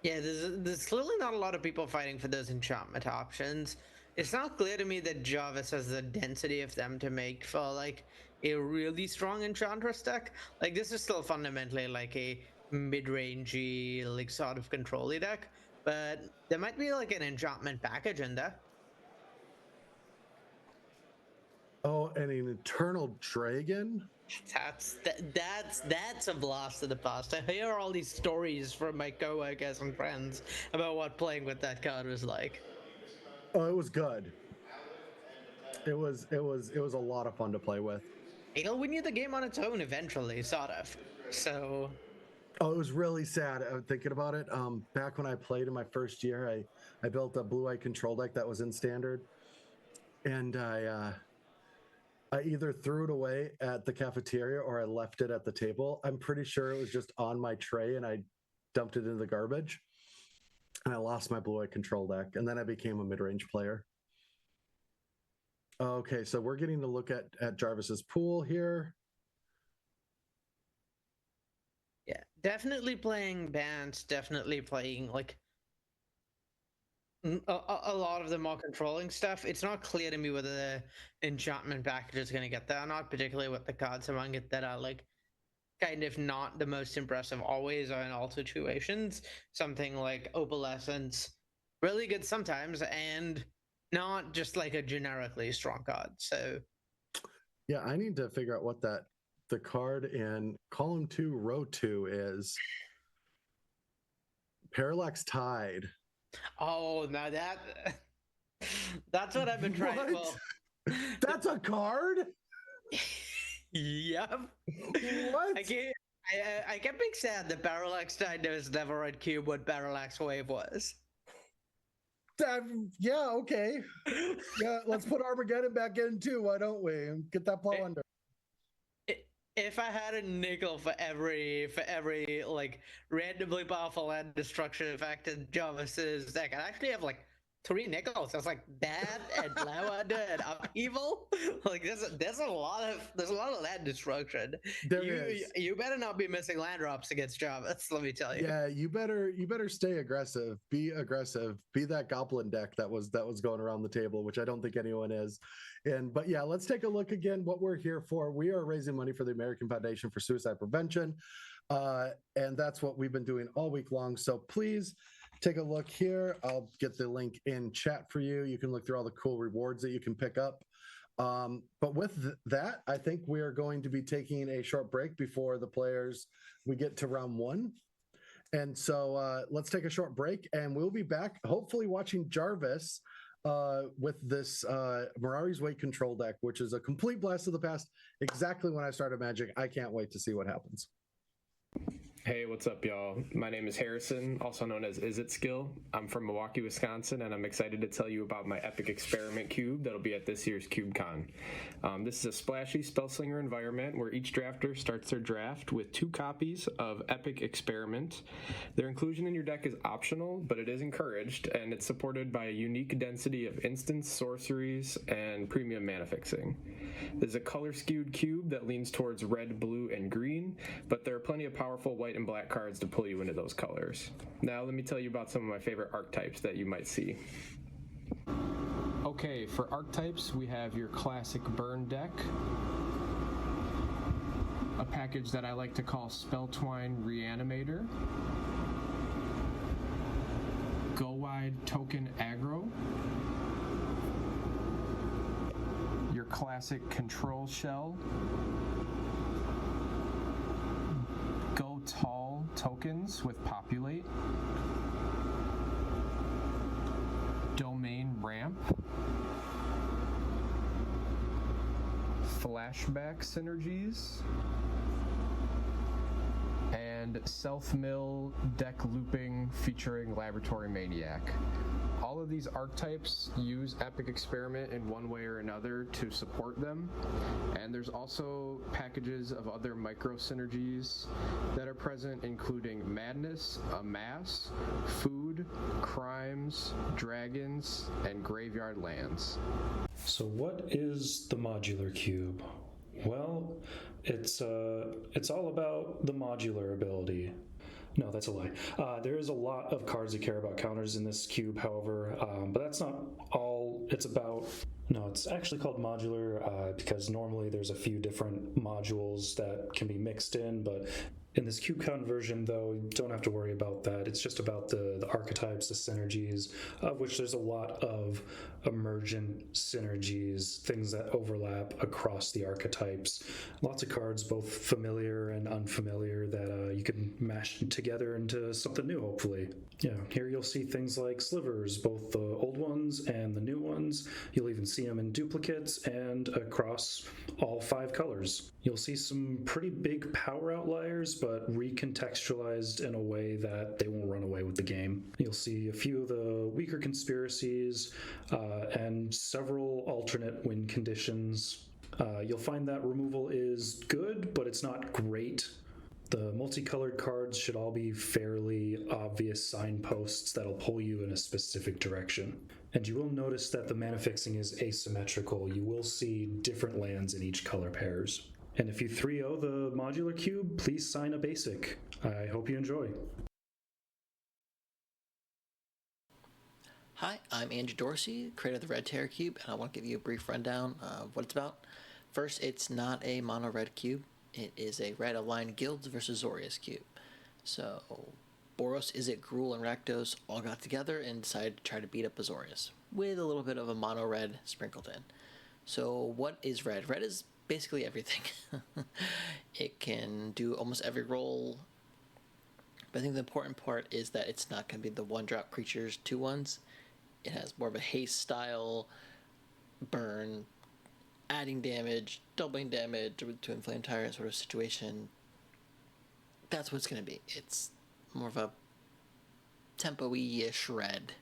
Yeah, there's clearly not a lot of people fighting for those enchantment options. It's not clear to me that Jarvis has the density of them to make for like a really strong Enchantress deck. Like this is still fundamentally like a mid-rangey, like sort of control-y deck, but there might be like an enchantment package in there. Oh, and an Eternal Dragon. That's a blast of the past. I hear all these stories from my coworkers and friends about what playing with that card was like. Oh, it was good. It was a lot of fun to play with. It'll win you the game on its own eventually, sort of. So. Oh, it was really sad. I was thinking about it. Back when I played in my first year, I built a blue-eye control deck that was in standard, and I either threw it away at the cafeteria or I left it at the table. I'm pretty sure it was just on my tray and I dumped it into the garbage. And I lost my blue-eye control deck, and then I became a mid-range player. Okay, so we're getting to look at Jarvis's pool here. Yeah, definitely playing bans, definitely playing like a lot of the more controlling stuff. It's not clear to me whether the enchantment package is going to get that or not, particularly with the cards among it that are like kind of not the most impressive always or in all situations. Something like Opalescence, really good sometimes, and not just like a generically strong card. So yeah, I need to figure out what the card in column 2, row 2 is. Parallax Tide. Oh, now that's what I've been trying. Well, that's a card. Yep. What? I I kept being sad that Parallax Dinos never read Cube what Parallax Wave was. Yeah, okay. Yeah, let's put Armageddon back in too. Why don't we? And get that plow under. If I had a nickel for every like randomly powerful land destruction effect in Jarvis's deck, I'd actually have like 3 nickels. That's like that and Lawanda and Upheaval. Like there's a lot of land destruction. You better not be missing land drops against Jarvis, let me tell you. Yeah, you better stay aggressive. Be aggressive. Be that goblin deck that was going around the table, which I don't think anyone is. But yeah, let's take a look again what we're here for. We are raising money for the American Foundation for Suicide Prevention. And that's what we've been doing all week long. So please take a look here. I'll get the link in chat for you. You can look through all the cool rewards that you can pick up. But with that, I think we are going to be taking a short break before we get to round 1. And so let's take a short break, and we'll be back hopefully watching Jarvis with this Mirari's Weight Control deck, which is a complete blast of the past, exactly when I started Magic. I can't wait to see what happens. Hey, what's up, y'all? My name is Harrison, also known as Is It Skill. I'm from Milwaukee, Wisconsin, and I'm excited to tell you about my Epic Experiment Cube that'll be at this year's CubeCon. This is a splashy Spellslinger environment where each drafter starts their draft with 2 copies of Epic Experiment. Their inclusion in your deck is optional, but it is encouraged, and it's supported by a unique density of instants, sorceries, and premium mana fixing. There's a color-skewed cube that leans towards red, blue, and green, but there are plenty of powerful white and black cards to pull you into those colors. Now let me tell you about some of my favorite archetypes that you might see. Okay, for archetypes, we have your classic burn deck, a package that I like to call Spelltwine Reanimator, Go Wide Token Aggro, your classic Control Shell, Go Tall tokens with Populate, Domain Ramp, Flashback Synergies, and Self-Mill Deck Looping featuring Laboratory Maniac. All of these archetypes use Epic Experiment in one way or another to support them, and there's also packages of other micro synergies that are present, including Madness, Amass, Food, Crimes, Dragons, and Graveyard Lands. So what is the modular cube? Well, it's all about the modular ability. No, that's a lie. There is a lot of cards that care about counters in this cube, however, but that's not all it's about. No, it's actually called modular because normally there's a few different modules that can be mixed in, but in this CubeCon version, though, you don't have to worry about that. It's just about the archetypes, the synergies, of which there's a lot of emergent synergies, things that overlap across the archetypes. Lots of cards, both familiar and unfamiliar, that you can mash together into something new, hopefully. Yeah, here you'll see things like slivers, both the old ones and the new ones. You'll even see them in duplicates and across all 5 colors. You'll see some pretty big power outliers, but recontextualized in a way that they won't run away with the game. You'll see a few of the weaker conspiracies and several alternate win conditions. You'll find that removal is good, but it's not great. The multicolored cards should all be fairly obvious signposts that'll pull you in a specific direction. And you will notice that the mana fixing is asymmetrical. You will see different lands in each color pairs. And if you 3-0 the modular cube, please sign a basic. I hope you enjoy. Hi, I'm Andrew Dorsey, creator of the Red Terror Cube, and I want to give you a brief rundown of what it's about. First, it's not a mono red cube. It is a red aligned guilds versus Zorius cube. So, Boros, Izzet, Gruul, and Rakdos all got together and decided to try to beat up Azorius, with a little bit of a mono red sprinkled in. So, what is red? Red is basically everything. It can do almost every role, but I think the important part is that it's not going to be the 1-drop creatures 2/1s. It has more of a haste style, burn, adding damage, doubling damage to inflame tyrant sort of situation. that's what it's going to be. It's more of a tempo-y-ish red.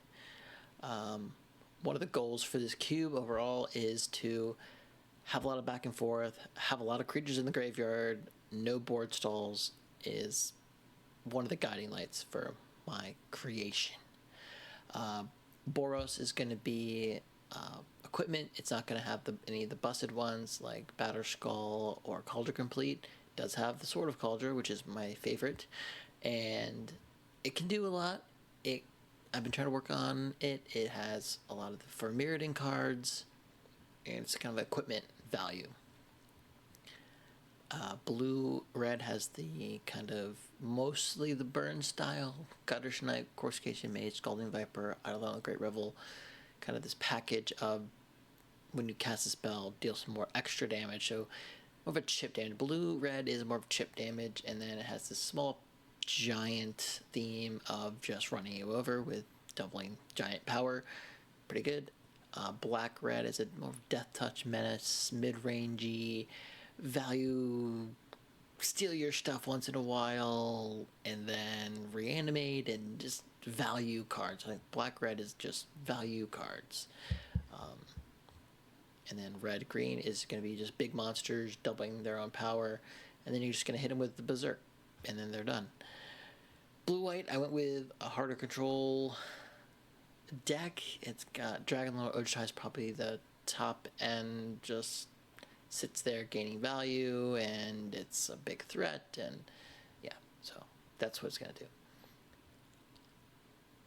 One of the goals for this cube overall is to have a lot of back and forth, have a lot of creatures in the graveyard, no board stalls is one of the guiding lights for my creation. Boros is going to be equipment. It's not going to have any of the busted ones like Batter Skull or Cauldron Complete. It does have the Sword of Cauldron, which is my favorite, and it can do a lot. I've been trying to work on it. It has a lot of the for Mirrodin cards, and it's kind of equipment value. Blue-red has the kind of mostly the burn style, Gutter Snipe, Coruscation Mage, Scalding Viper, Eidolon, Great Revel, kind of this package of when you cast a spell, deal some more extra damage, so more of a chip damage. Blue-red is more of chip damage, and then it has this small giant theme of just running you over with doubling giant power. Pretty good. Black-red is a more death touch menace, mid-rangey, value, steal your stuff once in a while, and then reanimate, and just value cards. I think black-red is just value cards. And then red-green is going to be just big monsters doubling their own power, and then you're just going to hit them with the Berserk, and then they're done. Blue-white, I went with a harder control deck. It's got Dragonlord Ojai is probably the top end, just sits there gaining value, and it's a big threat, and yeah, so that's what it's going to do.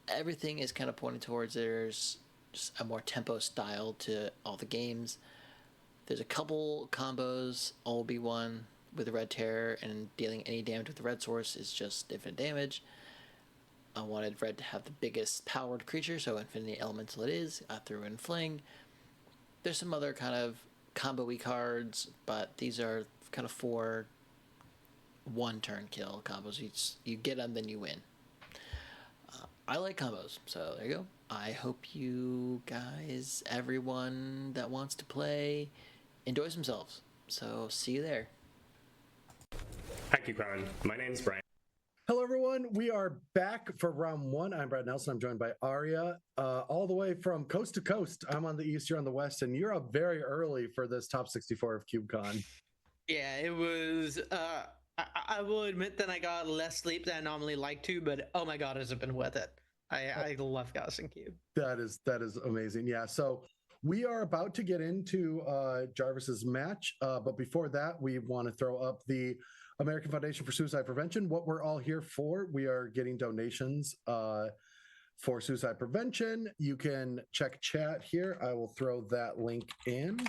Everything is kind of pointing towards there's just a more tempo style to all the games. There's a couple combos, all be one with the Red Terror, and dealing any damage with the red source is just infinite damage. I wanted red to have the biggest powered creature, so Infinity Elemental it is. I threw in Fling. There's some other kind of combo-y cards, but these are kind of 4 one-turn kill combos. You get them, then you win. I like combos, so there you go. I hope you guys, everyone that wants to play, enjoys themselves. So see you there. Hi, CubeCon. My name's Brian. Hello, everyone. We are back for round 1. I'm Brad Nelson. I'm joined by Arya, all the way from coast to coast. I'm on the east, you're on the west, and you're up very early for this top 64 of CubeCon. Yeah, it was. I will admit that I got less sleep than I normally like to, but oh my god, has it been worth it? I love Gaussian Cube. That is amazing. Yeah. So we are about to get into Jarvis's match, but before that, we want to throw up the American Foundation for Suicide Prevention. What we're all here for, we are getting donations for suicide prevention. You can check chat here. I will throw that link in.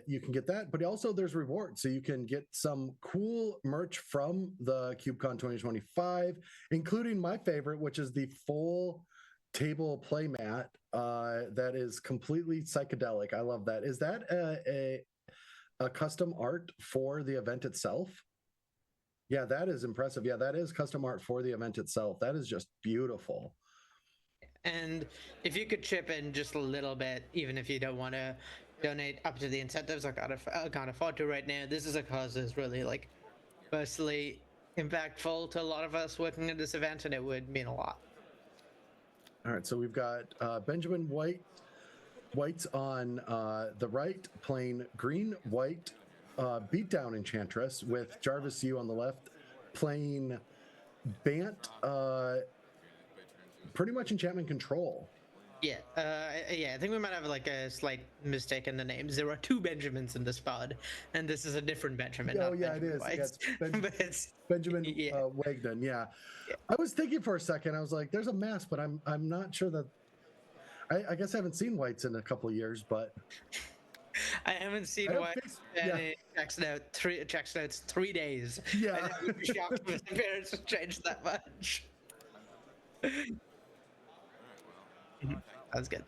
You can get that, but also there's rewards. So you can get some cool merch from the CubeCon 2025, including my favorite, which is the full table playmat that is completely psychedelic. I love that. Is that a custom art for the event itself? Yeah, that is impressive. Yeah, that is custom art for the event itself. That is just beautiful. And if you could chip in just a little bit, even if you don't want to donate up to the incentives I can't afford to right now, this is a cause that's really like personally impactful to a lot of us working in this event, and it would mean a lot. All right, so we've got Benjamin White's on the right, playing green-white beatdown enchantress, with Jarvis Yu on the left playing Bant, pretty much enchantment control. Yeah, I think we might have like a slight mistake in the names. There are 2 Benjamins in this pod, and this is a different Benjamin. Oh yeah, Benjamin it is. Yeah, it's Benjamin Wagner. Yeah. I was thinking for a second. I was like, "There's a mask," but I'm not sure that. I guess I haven't seen Whites in a couple of years, but I haven't seen Whites. It checks notes 3 days. Yeah, I would be shocked if the parents have changed that much. That's good.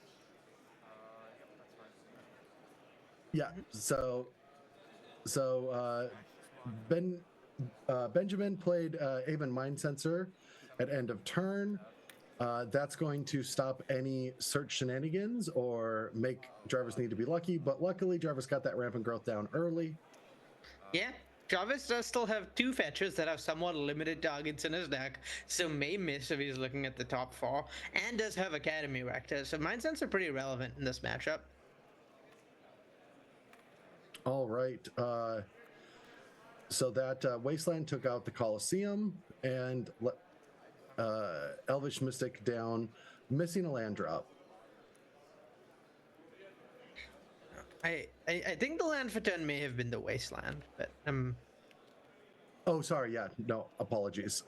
Yeah. So Benjamin played Avon Mind Sensor at end of turn. That's going to stop any search shenanigans or make Jarvis need to be lucky. But luckily, Jarvis got that rampant growth down early. Yeah, Jarvis does still have 2 fetches that have somewhat limited targets in his deck, so may miss if he's looking at the top 4, and does have Academy Rector, so Mind Sense are pretty relevant in this matchup. All right. So that Wasteland took out the Colosseum and Elvish Mystic down, missing a land drop. I think the land for turn may have been the Wasteland, but Oh, sorry. Yeah. No, apologies.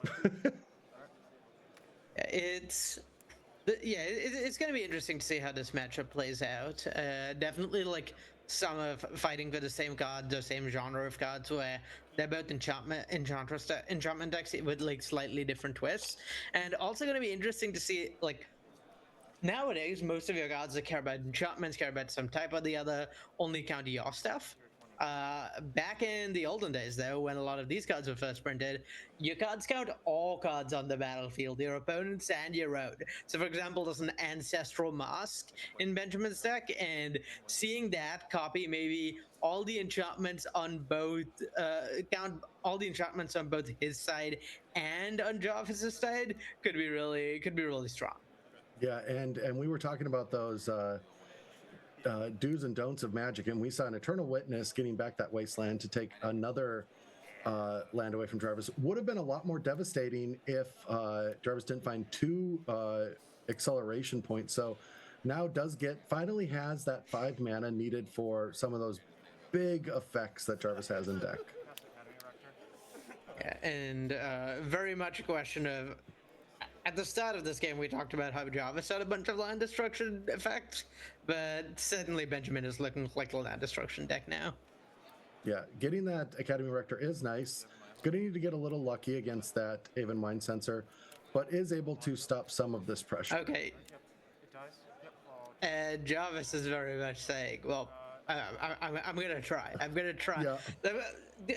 it's going to be interesting to see how this matchup plays out. Definitely like some of fighting for the same cards or same genre of cards where they're both enchantment decks with like slightly different twists, and also going to be interesting to see like. Nowadays, most of your cards that care about enchantments, care about some type or the other, only counter your stuff. Back in the olden days, though, when a lot of these cards were first printed, your cards count all cards on the battlefield, your opponents and your own. So, for example, there's an Ancestral Mask in Benjamin's deck, and seeing that copy maybe all the enchantments on both, count all the enchantments on both his side and on Jarvis's side could be really strong. Yeah, and we were talking about those do's and don'ts of Magic, and we saw an Eternal Witness getting back that Wasteland to take another land away from Jarvis. Would have been a lot more devastating if Jarvis didn't find 2 acceleration points. So now finally has that 5 mana needed for some of those big effects that Jarvis has in deck. Yeah, and very much a question of. At the start of this game, we talked about how Jarvis had a bunch of land destruction effects, but certainly Benjamin is looking like a land destruction deck now. Yeah, getting that Academy Rector is nice. Gonna need to get a little lucky against that Aven Mind Sensor, but is able to stop some of this pressure. Okay. Jarvis is very much saying, well, I'm gonna try. I'm gonna try. Yeah.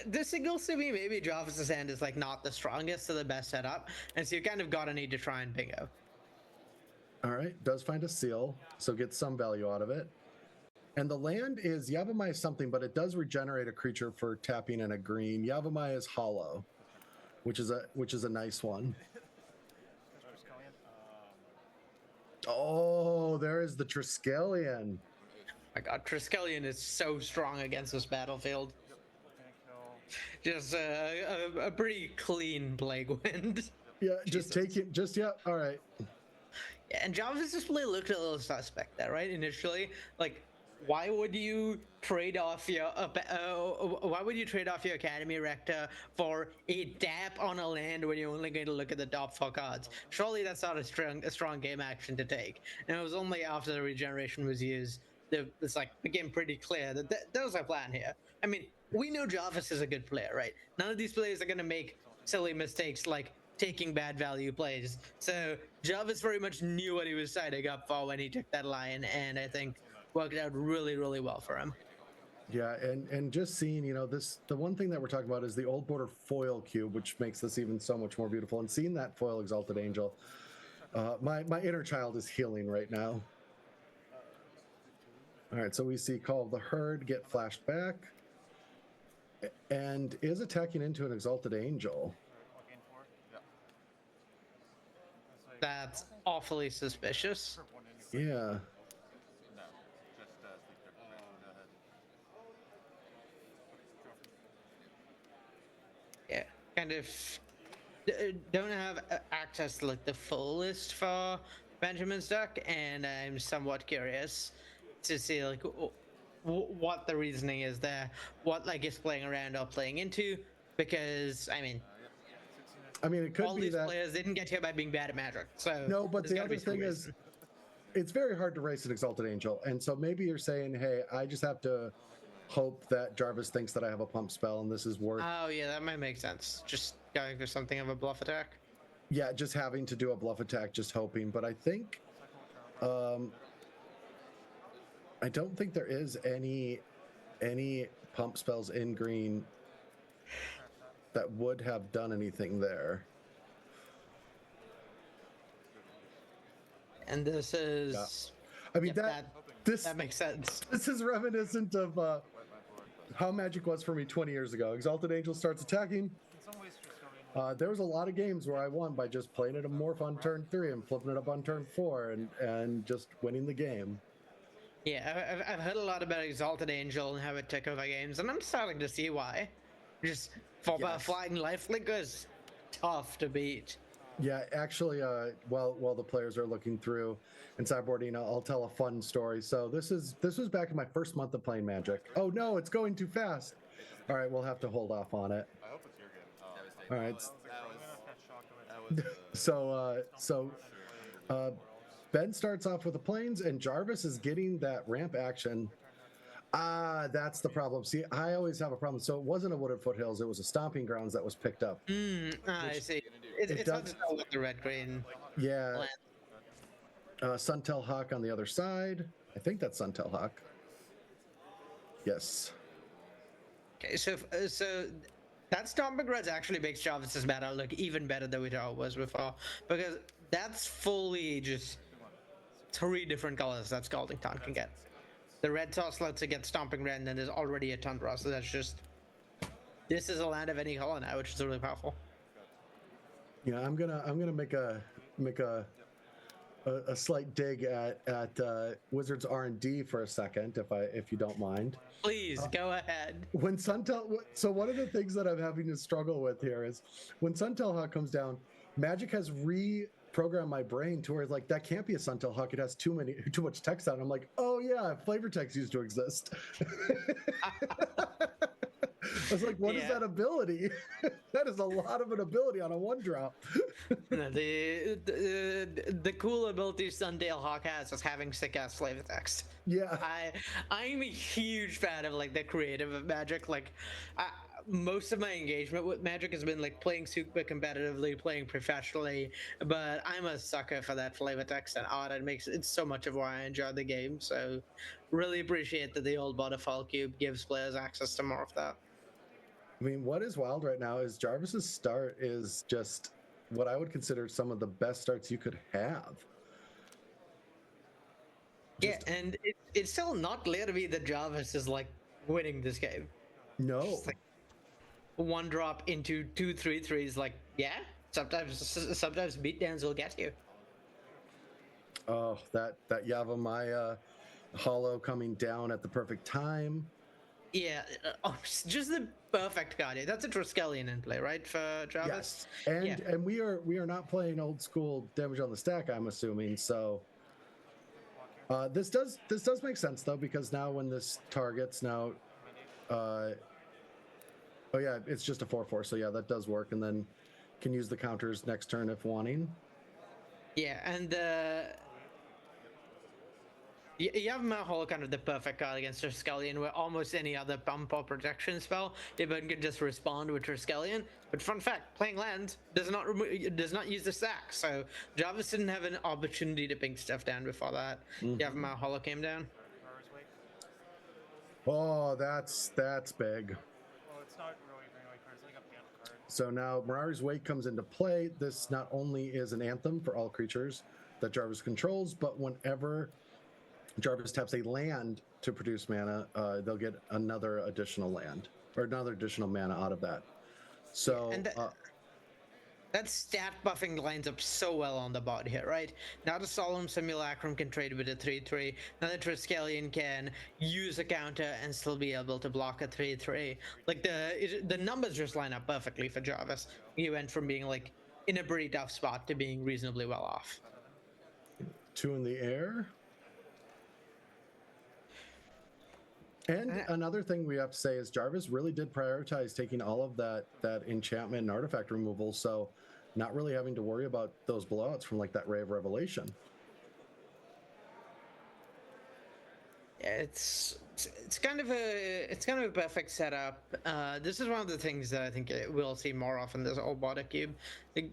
This signals to me maybe Jarvis's hand is like not the strongest or the best setup, and so you kind of gotta need to try and bingo. All right, does find a seal, so gets some value out of it. And the land is Yavimaya something, but it does regenerate a creature for tapping in a green. Yavimaya is hollow, which is a nice one. Oh, there is the Triskelion. My God, Triskelion is so strong against this battlefield. Just a pretty clean Plague Wind. Yeah, just take it. All right. Yeah, and Jarvis' display looked a little suspect there, right? Initially, like, why would you trade off your Academy Rector for a tap on a land when you're only going to look at the top 4 cards? Surely that's not a strong game action to take. And it was only after the regeneration was used that it's like became pretty clear that there was a plan here. I mean, we know Jarvis is a good player, right? None of these players are going to make silly mistakes like taking bad value plays. So Jarvis very much knew what he was signing up for when he took that line, and I think worked out really, really well for him. Yeah, and just seeing, the one thing that we're talking about is the old border foil cube, which makes this even so much more beautiful. And seeing that foil Exalted Angel, my inner child is healing right now. All right, so we see Call of the Herd get flashed back and is attacking into an Exalted Angel. That's awfully suspicious. Yeah. Yeah, kind of don't have access to like the full list for Benjamin's deck, and I'm somewhat curious to see like what the reasoning is there, what like is playing around or playing into, because I mean, it could all be these that players didn't get here by being bad at Magic. So no, but the other thing is, it's very hard to race an Exalted Angel, and so maybe you're saying, hey, I just have to hope that Jarvis thinks that I have a pump spell and this is worth. Oh yeah, that might make sense. Just going for something of a bluff attack. Yeah, just having to do a bluff attack, just hoping. But I think, I don't think there is any pump spells in green that would have done anything there. And this is. Yeah. I mean, that makes sense. This is reminiscent of how Magic was for me 20 years ago. Exalted Angel starts attacking. There was a lot of games where I won by just playing it a morph on turn 3 and flipping it up on turn 4 and just winning the game. Yeah, I've heard a lot about Exalted Angel and how it took over games, and I'm starting to see why. Just for Yes. Flying Lifelink is tough to beat. Yeah, actually, while the players are looking through and sideboarding, I'll tell a fun story. So this was back in my first month of playing Magic. Oh no, it's going too fast. All right, we'll have to hold off on it. I hope it's your game. All right. Ben starts off with the planes, and Jarvis is getting that ramp action. That's the problem. See, I always have a problem. So it wasn't a Wooded Foothills; it was a Stomping Grounds that was picked up. I see. It's hard to tell with the red green. Yeah. Suntel Hawk on the other side. I think that's Suntel Hawk. Yes. Okay, so that Stomping Grounds actually makes Jarvis's meta look even better than we thought it was before, because that's fully just 3 different colors that Scalding Taunt can get. The red toss lets it get Stomping Ground, and then there's already a Tundra, so that's just, this is a land of any color now, which is really powerful. Yeah, I'm gonna make a slight dig at Wizards R&D for a second, if you don't mind. Please go ahead. When Suntel, so one of the things that I'm having to struggle with here is when Suntel Hawk comes down, Magic has reprogrammed my brain to where it's like, that can't be a Suntel Hawk. It has too much text on it. I'm like, oh yeah, flavor text used to exist. I was like, what is that ability? That is a lot of an ability on a 1-drop. The cool ability Suntail Hawk has is having sick ass flavor text. Yeah. I'm a huge fan of like the creative of Magic. Like, most of my engagement with Magic has been like playing super competitively, playing professionally, but I'm a sucker for that flavor text and art. It's so much of why I enjoy the game. So really appreciate that the old Waterfall Cube gives players access to more of that. I mean, what is wild right now is Jarvis's start is just what I would consider some of the best starts you could have. Yeah, and it's still not clear to me that Jarvis is like winning this game. No. Just, like, 1-drop into 2/3/3s, like, yeah, sometimes beatdowns will get you. Oh, that Yavimaya hollow coming down at the perfect time. Yeah, just the perfect card. That's a Triskelion in play, right, for Jarvis? Yes, and we are not playing old school damage on the stack, I'm assuming. So this does make sense though, because now when this targets now, oh yeah, it's just a 4/4. So yeah, that does work, and then can use the counters next turn if wanting. Yeah, and you have Mahol, kind of the perfect card against Triskelion, where almost any other bump or protection spell, Ibn can just respond with Triskelion. But fun fact, playing land does not use the stack, so Jarvis didn't have an opportunity to ping stuff down before that. You have Mahol came down. Oh, that's big. Well, it's not really very like cards, like a pan card. So now Mirari's Wake comes into play. This not only is an anthem for all creatures that Jarvis controls, but whenever Jarvis taps a land to produce mana, they'll get another additional land or another additional mana out of that. So that stat buffing lines up so well on the board here, right? Now the Solemn Simulacrum can trade with a 3/3. Now the Triskelion can use a counter and still be able to block a 3/3. Like the numbers just line up perfectly for Jarvis. He went from being like in a pretty tough spot to being reasonably well off. 2 in the air. And another thing we have to say is Jarvis really did prioritize taking all of that enchantment and artifact removal, so not really having to worry about those blowouts from like that Ray of Revelation. Yeah, it's kind of a perfect setup. This is one of the things that I think we'll see more often. This old Water Cube, in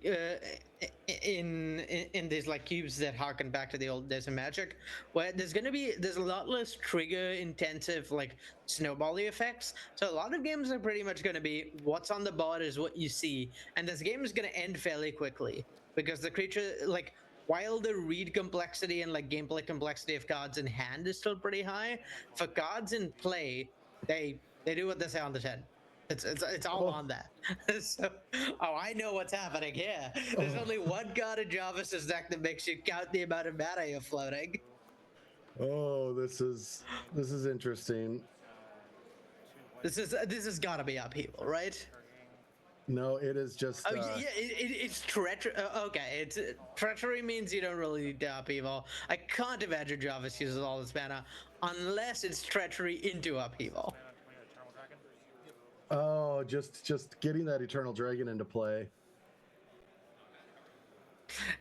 these like cubes that harken back to the old days of Magic, where there's a lot less trigger intensive like snowbally effects. So a lot of games are pretty much going to be what's on the board is what you see, and this game is going to end fairly quickly because the creature like. While the read complexity and like gameplay complexity of cards in hand is still pretty high, for cards in play, they They do what they say on the tin. It's all on that. So, I know what's happening here. There's only one card in Jarvis's deck that makes you count the amount of mana you're floating. Oh, this is interesting. This has got to be upheaval, right? No, it is just. Oh yeah, it's treachery. Okay, it's treachery means you don't really need the upheaval. I can't imagine Jarvis uses all this mana unless it's treachery into upheaval. Oh, just getting that Eternal Dragon into play.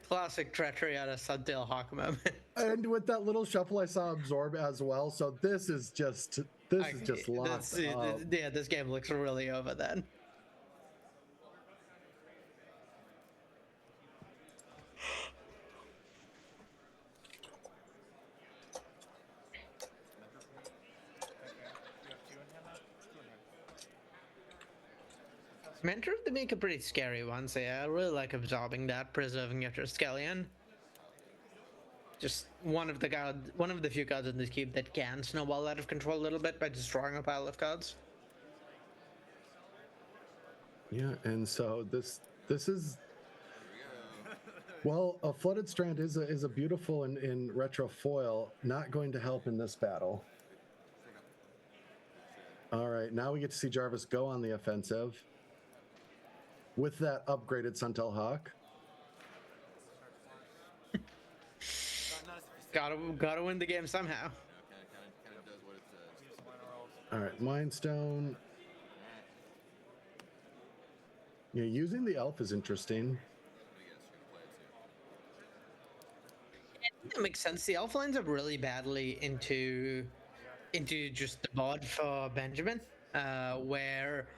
Classic treachery out of Suntail Hawk moment. And with that little shuffle, I saw Absorb as well. So this is just locked up. Yeah, this game looks really over then. Mentor of the make a pretty scary one, so yeah, I really like absorbing that, preserving your Triskelion. Just one of the few cards in this cube that can snowball out of control a little bit by destroying a pile of cards. Yeah, and so this is, well, a Flooded Strand is a beautiful in retro foil, not going to help in this battle. All right, now we get to see Jarvis go on the offensive with that upgraded Suntail Hawk. Gotta win the game somehow. All right, Mind Stone. Yeah, using the elf is interesting. That makes sense. The elf lines up really badly into just the board for Benjamin, where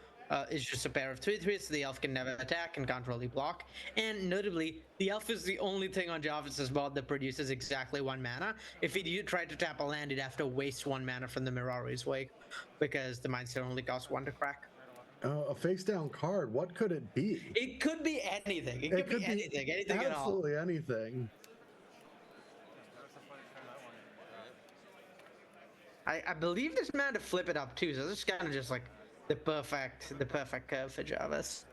it's just a pair of 3/3s, so the elf can never attack and can't really block. And notably, the elf is the only thing on Jarvis's board that produces exactly 1 mana. If he tried to tap a land, he'd have to waste 1 mana from the Mirari's Wake, because the Mind Stone only costs 1 to crack. A face down card. What could it be? It could be anything. It could be anything at all. Absolutely anything. I believe there's man to flip it up too, so this is kind of just like the perfect curve for Jarvis.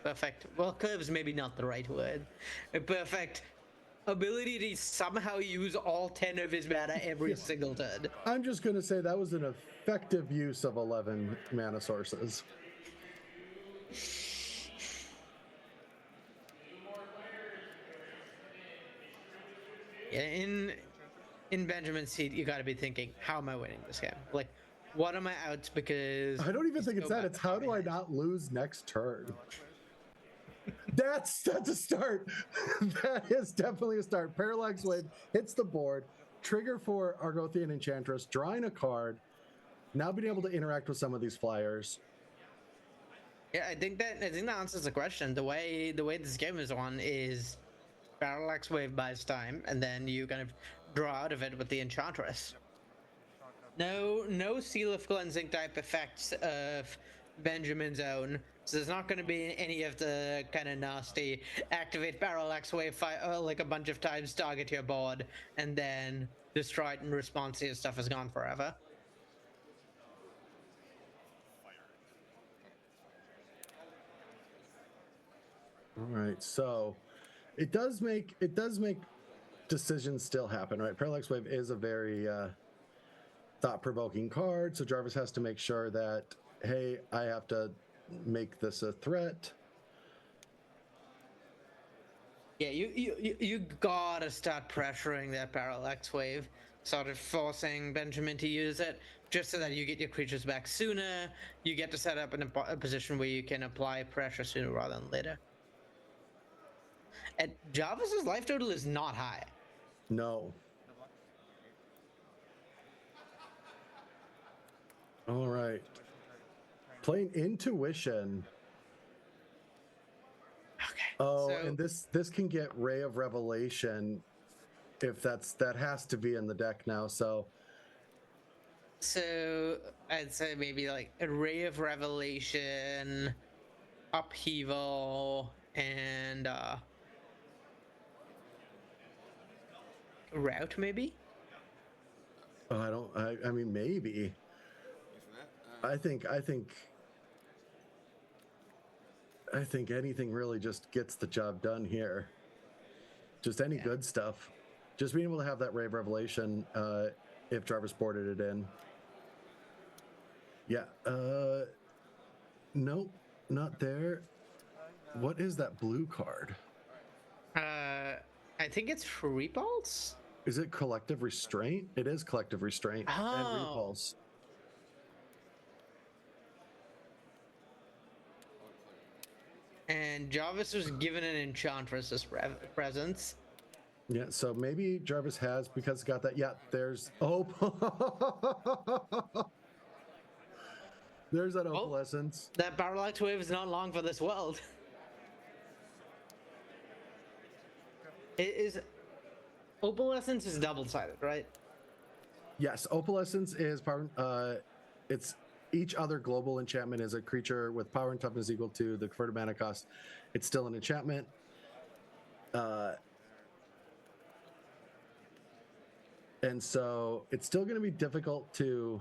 Perfect. Well, curve is maybe not the right word. A perfect ability to somehow use all 10 of his mana every single turn. I'm just going to say that was an effective use of 11 mana sources. Yeah, in Benjamin's seat, you got to be thinking, how am I winning this game? Like, what are my outs? Because I don't even think it's that. It's how do I not lose next turn? That's a start. That is definitely a start. Parallax Wave hits the board, trigger for Argothian Enchantress, drawing a card, now being able to interact with some of these flyers. Yeah, I think that answers the question. The way this game is on is Parallax Wave buys time, and then you kind of draw out of it with the Enchantress. No Seal of Cleansing type effects of Benjamin's own. So there's not going to be any of the kind of nasty activate Parallax Wave like a bunch of times, target your board, and then destroy it in response to your stuff is gone forever. All right, so it does make decisions still happen, right? Parallax Wave is a very thought-provoking card, so Jarvis has to make sure that, hey, I have to make this a threat. Yeah, you gotta start pressuring that Parallax Wave, sort of forcing Benjamin to use it, just so that you get your creatures back sooner. You get to set up in a position where you can apply pressure sooner rather than later. And Jarvis's life total is not high. No. All right. Playing Intuition. Okay. Oh, so, and this can get Ray of Revelation if that has to be in the deck now. So I'd say maybe like a Ray of Revelation, Upheaval, and Route maybe. I mean maybe. I think anything really just gets the job done here. Just any good stuff. Just being able to have that Ray of Revelation, if Jarvis boarded it in. Yeah. Nope, not there. What is that blue card? I think it's Repulse. Is it Collective Restraint? It is Collective Restraint and Repulse. And Jarvis was given an Enchantress's presence. Yeah, so maybe Jarvis has, because it's got that. Yeah, there's there's that Opalescence. That Parallax Wave is not long for this world. It is. Opalescence is double-sided, right? Yes, Opalescence is power. It's each other global enchantment is a creature with power and toughness equal to the converted mana cost. It's still an enchantment. And so it's still going to be difficult to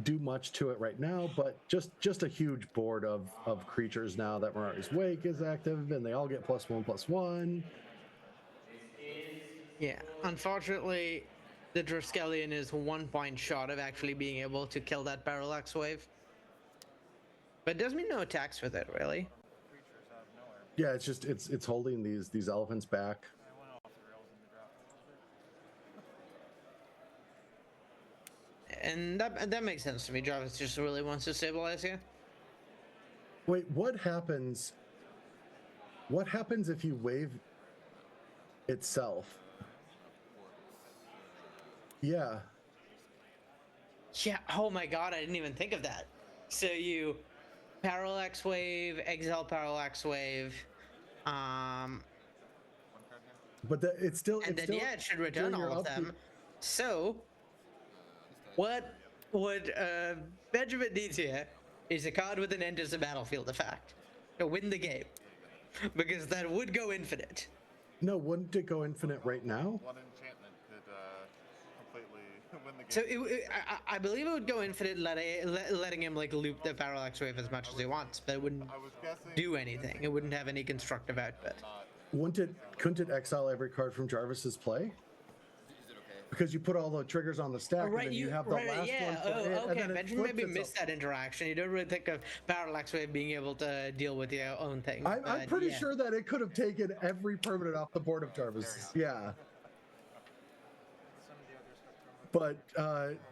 do much to it right now, but just a huge board of creatures now that Mirari's Wake is active, and they all get +1/+1. Yeah, unfortunately, the Draskelion is 1 point short of actually being able to kill that Parallax Wave. But it does mean no attacks with it, really. Yeah, it's just it's holding these elephants back. And that makes sense to me. Jarvis just really wants to stabilize here. Wait, what happens? What happens if you wave itself? Yeah. Yeah. Oh my God, I didn't even think of that. So you Parallax Wave, exile Parallax Wave, But it's still. and it's then still, it should return during your all of them. upkeep. So what Benjamin needs here is a card with an enters the battlefield effect to win the game, because that would go infinite. No, wouldn't it go infinite right now? One enchantment could completely win the So game. I believe it would go infinite, letting him like loop the Parallax Wave as much as he wants, but it wouldn't do anything. It wouldn't have any constructive output. Couldn't it exile every card from Jarvis's play? Because you put all the triggers on the stack, and then you have the last yeah. one. Okay. Benjamin maybe itself. missed that interaction. You don't really think of Parallax Wave being able to deal with your own thing. I'm pretty sure that it could have taken every permanent off the board of Jarvis. Yeah. But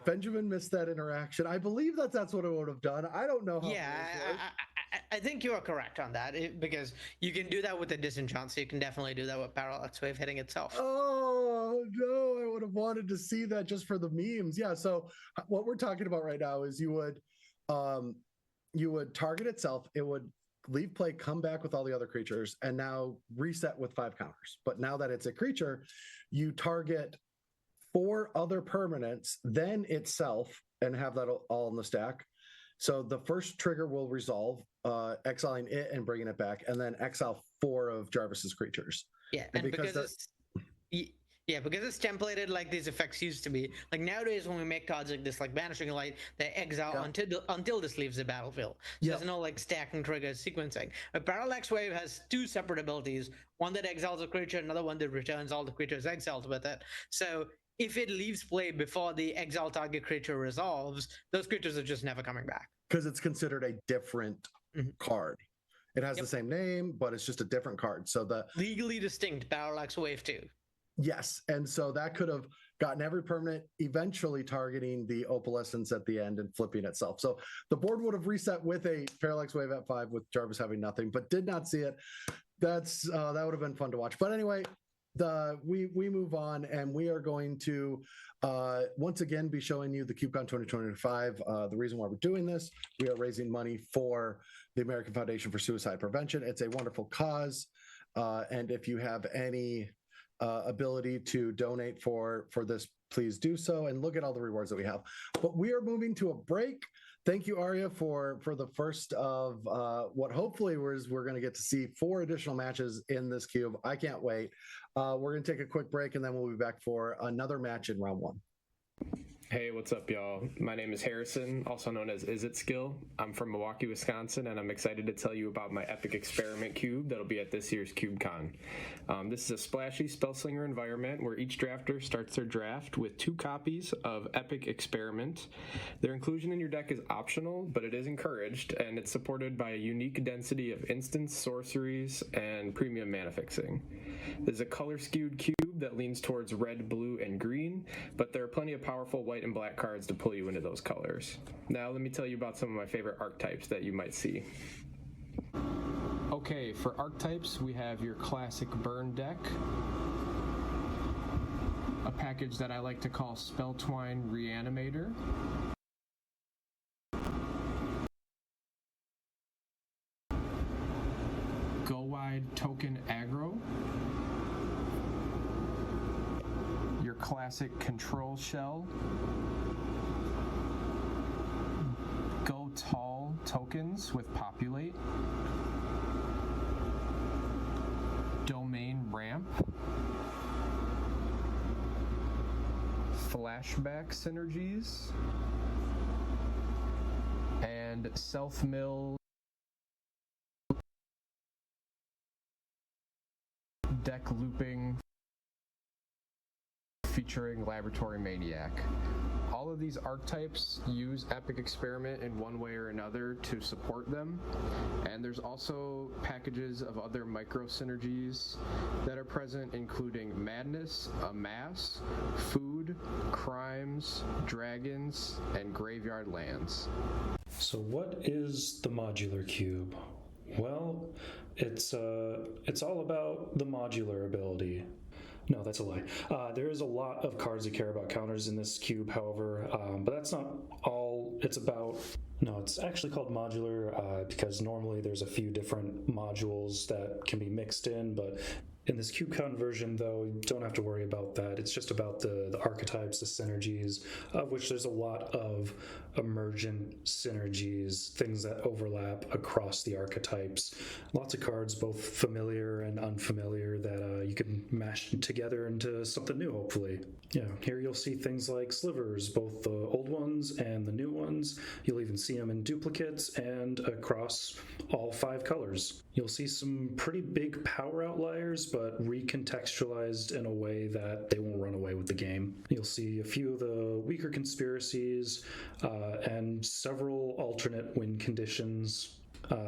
Benjamin missed that interaction. I believe that's what it would have done. I don't know how. Yeah, I think you are correct on that, because you can do that with the disenchant, so you can definitely do that with Parallax Wave hitting itself. Oh no, I would have wanted to see that just for the memes. Yeah, so what we're talking about right now is you would target itself, it would leave play, come back with all the other creatures, and now reset with 5 counters. But now that it's a creature, you target 4 other permanents, then itself, and have that all in the stack. So the first trigger will resolve, exiling it and bringing it back, and then exile 4 of Jarvis's creatures. Yeah, and because it's templated like these effects used to be. Like nowadays, when we make cards like this, like Banishing Light, they exile until this leaves the battlefield. So there's no like stacking triggers sequencing. A Parallax Wave has 2 separate abilities: one that exiles a creature, another one that returns all the creatures exiled with it. So if it leaves play before the exile target creature resolves, those creatures are just never coming back. Because it's considered a different card. It has the same name, but it's just a different card. So the legally distinct Parallax Wave 2. Yes, and so that could have gotten every permanent, eventually targeting the Opalescence at the end and flipping itself. So the board would have reset with a Parallax Wave at 5 with Jarvis having nothing, but did not see it. That would have been fun to watch. But anyway, we move on, and we are going to once again be showing you the CubeCon 2025. The reason why we're doing this, we are raising money for the American Foundation for Suicide Prevention. It's a wonderful cause, and if you have any ability to donate for this, please do so, and look at all the rewards that we have. But we are moving to a break. Thank you, Arya, for the first of what hopefully we're going to get to see 4 additional matches in this cube. I can't wait. We're going to take a quick break, and then we'll be back for another match in round 1. Hey, what's up, y'all? My name is Harrison, also known as Is It Skill. I'm from Milwaukee, Wisconsin, and I'm excited to tell you about my epic experiment cube that'll be at this year's CubeCon. This is a splashy Spellslinger environment where each drafter starts their draft with 2 copies of Epic Experiment. Their inclusion in your deck is optional, but it is encouraged, and it's supported by a unique density of instants, sorceries, and premium mana fixing. There's a color-skewed cube that leans towards red, blue, and green, but there are plenty of powerful white and black cards to pull you into those colors. Now let me tell you about some of my favorite archetypes that you might see. Okay, for archetypes, we have your classic burn deck, a package that I like to call Spelltwine Reanimator, Go Wide Token Aggro, your classic Control Shell, Go Tall Tokens with Populate, Domain Ramp, Flashback Synergies, and Self-Mill deck looping featuring Laboratory Maniac. All of these archetypes use Epic Experiment in one way or another to support them, and there's also packages of other micro synergies that are present, including Madness, Amass, Food, Crimes, Dragons, and Graveyard Lands. So what is the modular cube? Well, it's all about the modular ability. No, that's a lie. There is a lot of cards that care about counters in this cube, however, but that's not all it's about. No, it's actually called modular because normally there's a few different modules that can be mixed in, but in this CubeCon version, though, you don't have to worry about that. It's just about the archetypes, the synergies, of which there's a lot of emergent synergies, things that overlap across the archetypes. Lots of cards, both familiar and unfamiliar, that you can mash together into something new, hopefully. Yeah, here you'll see things like slivers, both the old ones and the new ones. You'll even see them in duplicates and across all 5 colors. You'll see some pretty big power outliers, but recontextualized in a way that they won't run away with the game. You'll see a few of the weaker conspiracies and several alternate win conditions.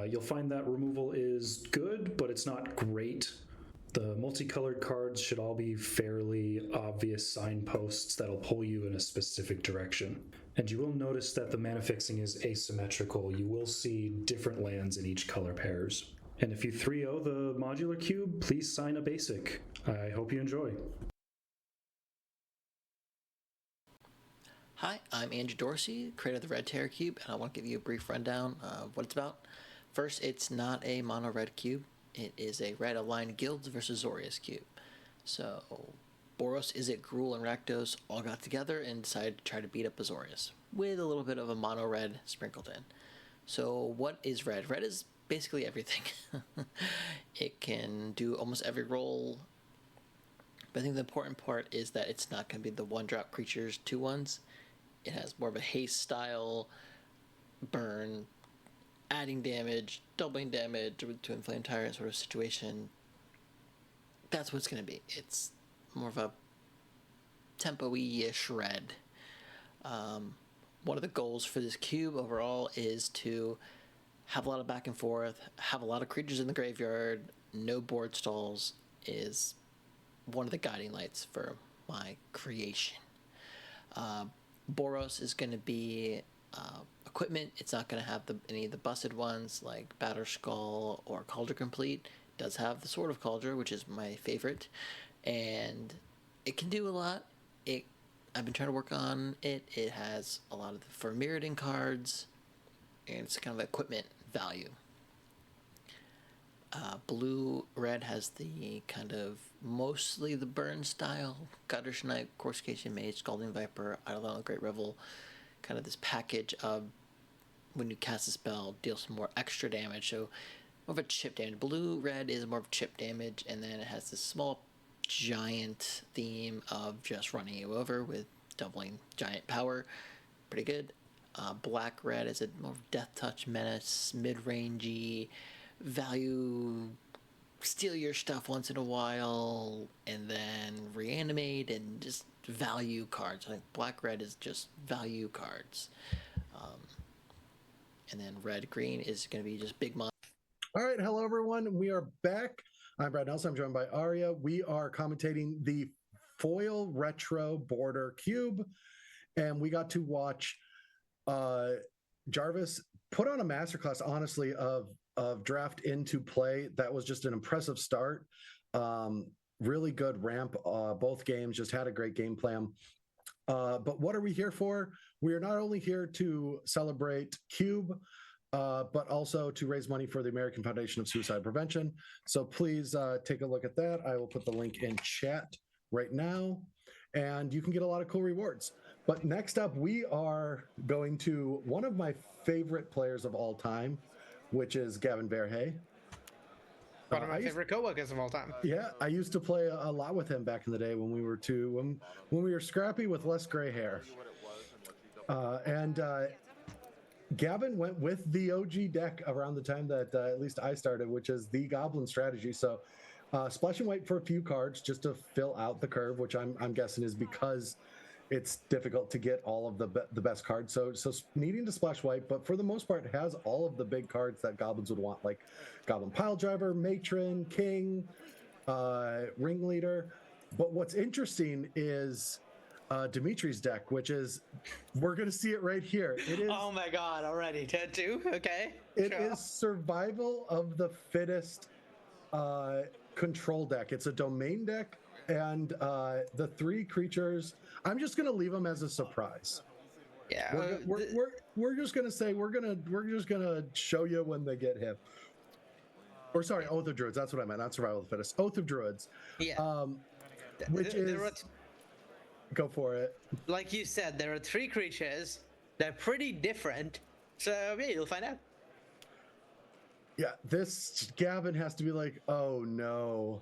You'll find that removal is good, but it's not great. The multicolored cards should all be fairly obvious signposts that'll pull you in a specific direction. And you will notice that the mana fixing is asymmetrical. You will see different lands in each color pairs. And if you 3-0 the modular cube, please sign a basic. I hope you enjoy. Hi, I'm Andrew Dorsey, creator of the Red Terror Cube, and I want to give you a brief rundown of what it's about. First, it's not a mono red cube. It is a red aligned guilds versus Zorius cube. So, Boros, Izzet, Gruul, and Rakdos all got together and decided to try to beat up Azorius, with a little bit of a mono red sprinkled in. So, what is red? Red is basically everything. It can do almost every role, but I think the important part is that it's not going to be the 1-drop creatures 2/1s. It has more of a haste style, burn, adding damage, doubling damage to inflame tyrant sort of situation. That's what it's going to be. It's more of a tempo-y-ish red. One of the goals for this cube overall is to have a lot of back and forth, have a lot of creatures in the graveyard, no board stalls is one of the guiding lights for my creation. Boros is going to be equipment. It's not going to have any of the busted ones like Batter Skull or Cauldron Complete. It does have the Sword of Cauldron, which is my favorite, and it can do a lot. I've been trying to work on it. It has a lot of the for Mirrodin cards, and it's kind of equipment value. Blue-red has the kind of mostly the burn style, Gutter Snipe, Coruscation Mage, Scalding Viper, Eidolon, Great Revel, kind of this package of when you cast a spell, deal some more extra damage, so more of a chip damage. Blue-red is more of chip damage, and then it has this small giant theme of just running you over with doubling giant power. Pretty good. Black red is a more death touch menace, mid rangey, value, steal your stuff once in a while, and then reanimate and just value cards. I think black red is just value cards. And then red green is going to be just big monsters. All right, hello everyone. We are back. I'm Brad Nelson. I'm joined by Arya. We are commentating the foil retro border cube, and we got to watch Jarvis put on a masterclass, honestly, of draft into play. That was just an impressive start. Really good ramp. Both games just had a great game plan. But what are we here for? We are not only here to celebrate Cube, but also to raise money for the American Foundation of Suicide Prevention. So please take a look at that. I will put the link in chat right now, and you can get a lot of cool rewards. But next up, we are going to one of my favorite players of all time, which is Gavin Verhey. One of my favorite coworkers of all time. Yeah, I used to play a lot with him back in the day when we were when we were scrappy with less gray hair. Gavin went with the OG deck around the time that at least I started, which is the Goblin strategy. So splash and white for a few cards just to fill out the curve, which I'm guessing is because it's difficult to get all of the best cards. So needing to splash white, but for the most part has all of the big cards that Goblins would want, like Goblin Piledriver, Matron, King, Ringleader. But what's interesting is Dimitri's deck, which is, we're going to see it right here. It is. Oh my god, already. Tattoo? Okay. It is survival of the fittest control deck. It's a domain deck, and the 3 creatures, I'm just going to leave them as a surprise. Yeah. We're just going to say we're just going to show you when they get hit. Or sorry, Oath of Druids. That's what I meant. Not Survival of the Fittest. Oath of Druids. Yeah. Which is. Go for it. Like you said, there are 3 creatures. They're pretty different. So yeah, you'll find out. Yeah, this Gavin has to be like, oh no.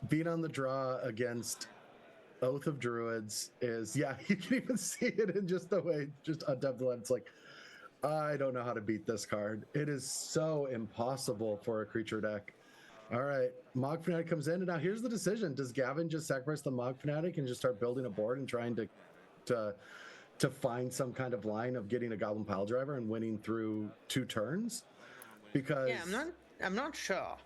Being on the draw against Oath of Druids is, yeah, you can even see it in just the way, just a depth of it's like, I don't know how to beat this card. It is so impossible for a creature deck. All right, Mog Fanatic comes in, and now here's the decision. Does Gavin just sacrifice the Mog Fanatic and just start building a board and trying to find some kind of line of getting a Goblin Piledriver and winning through 2 turns? Because yeah, I'm not sure.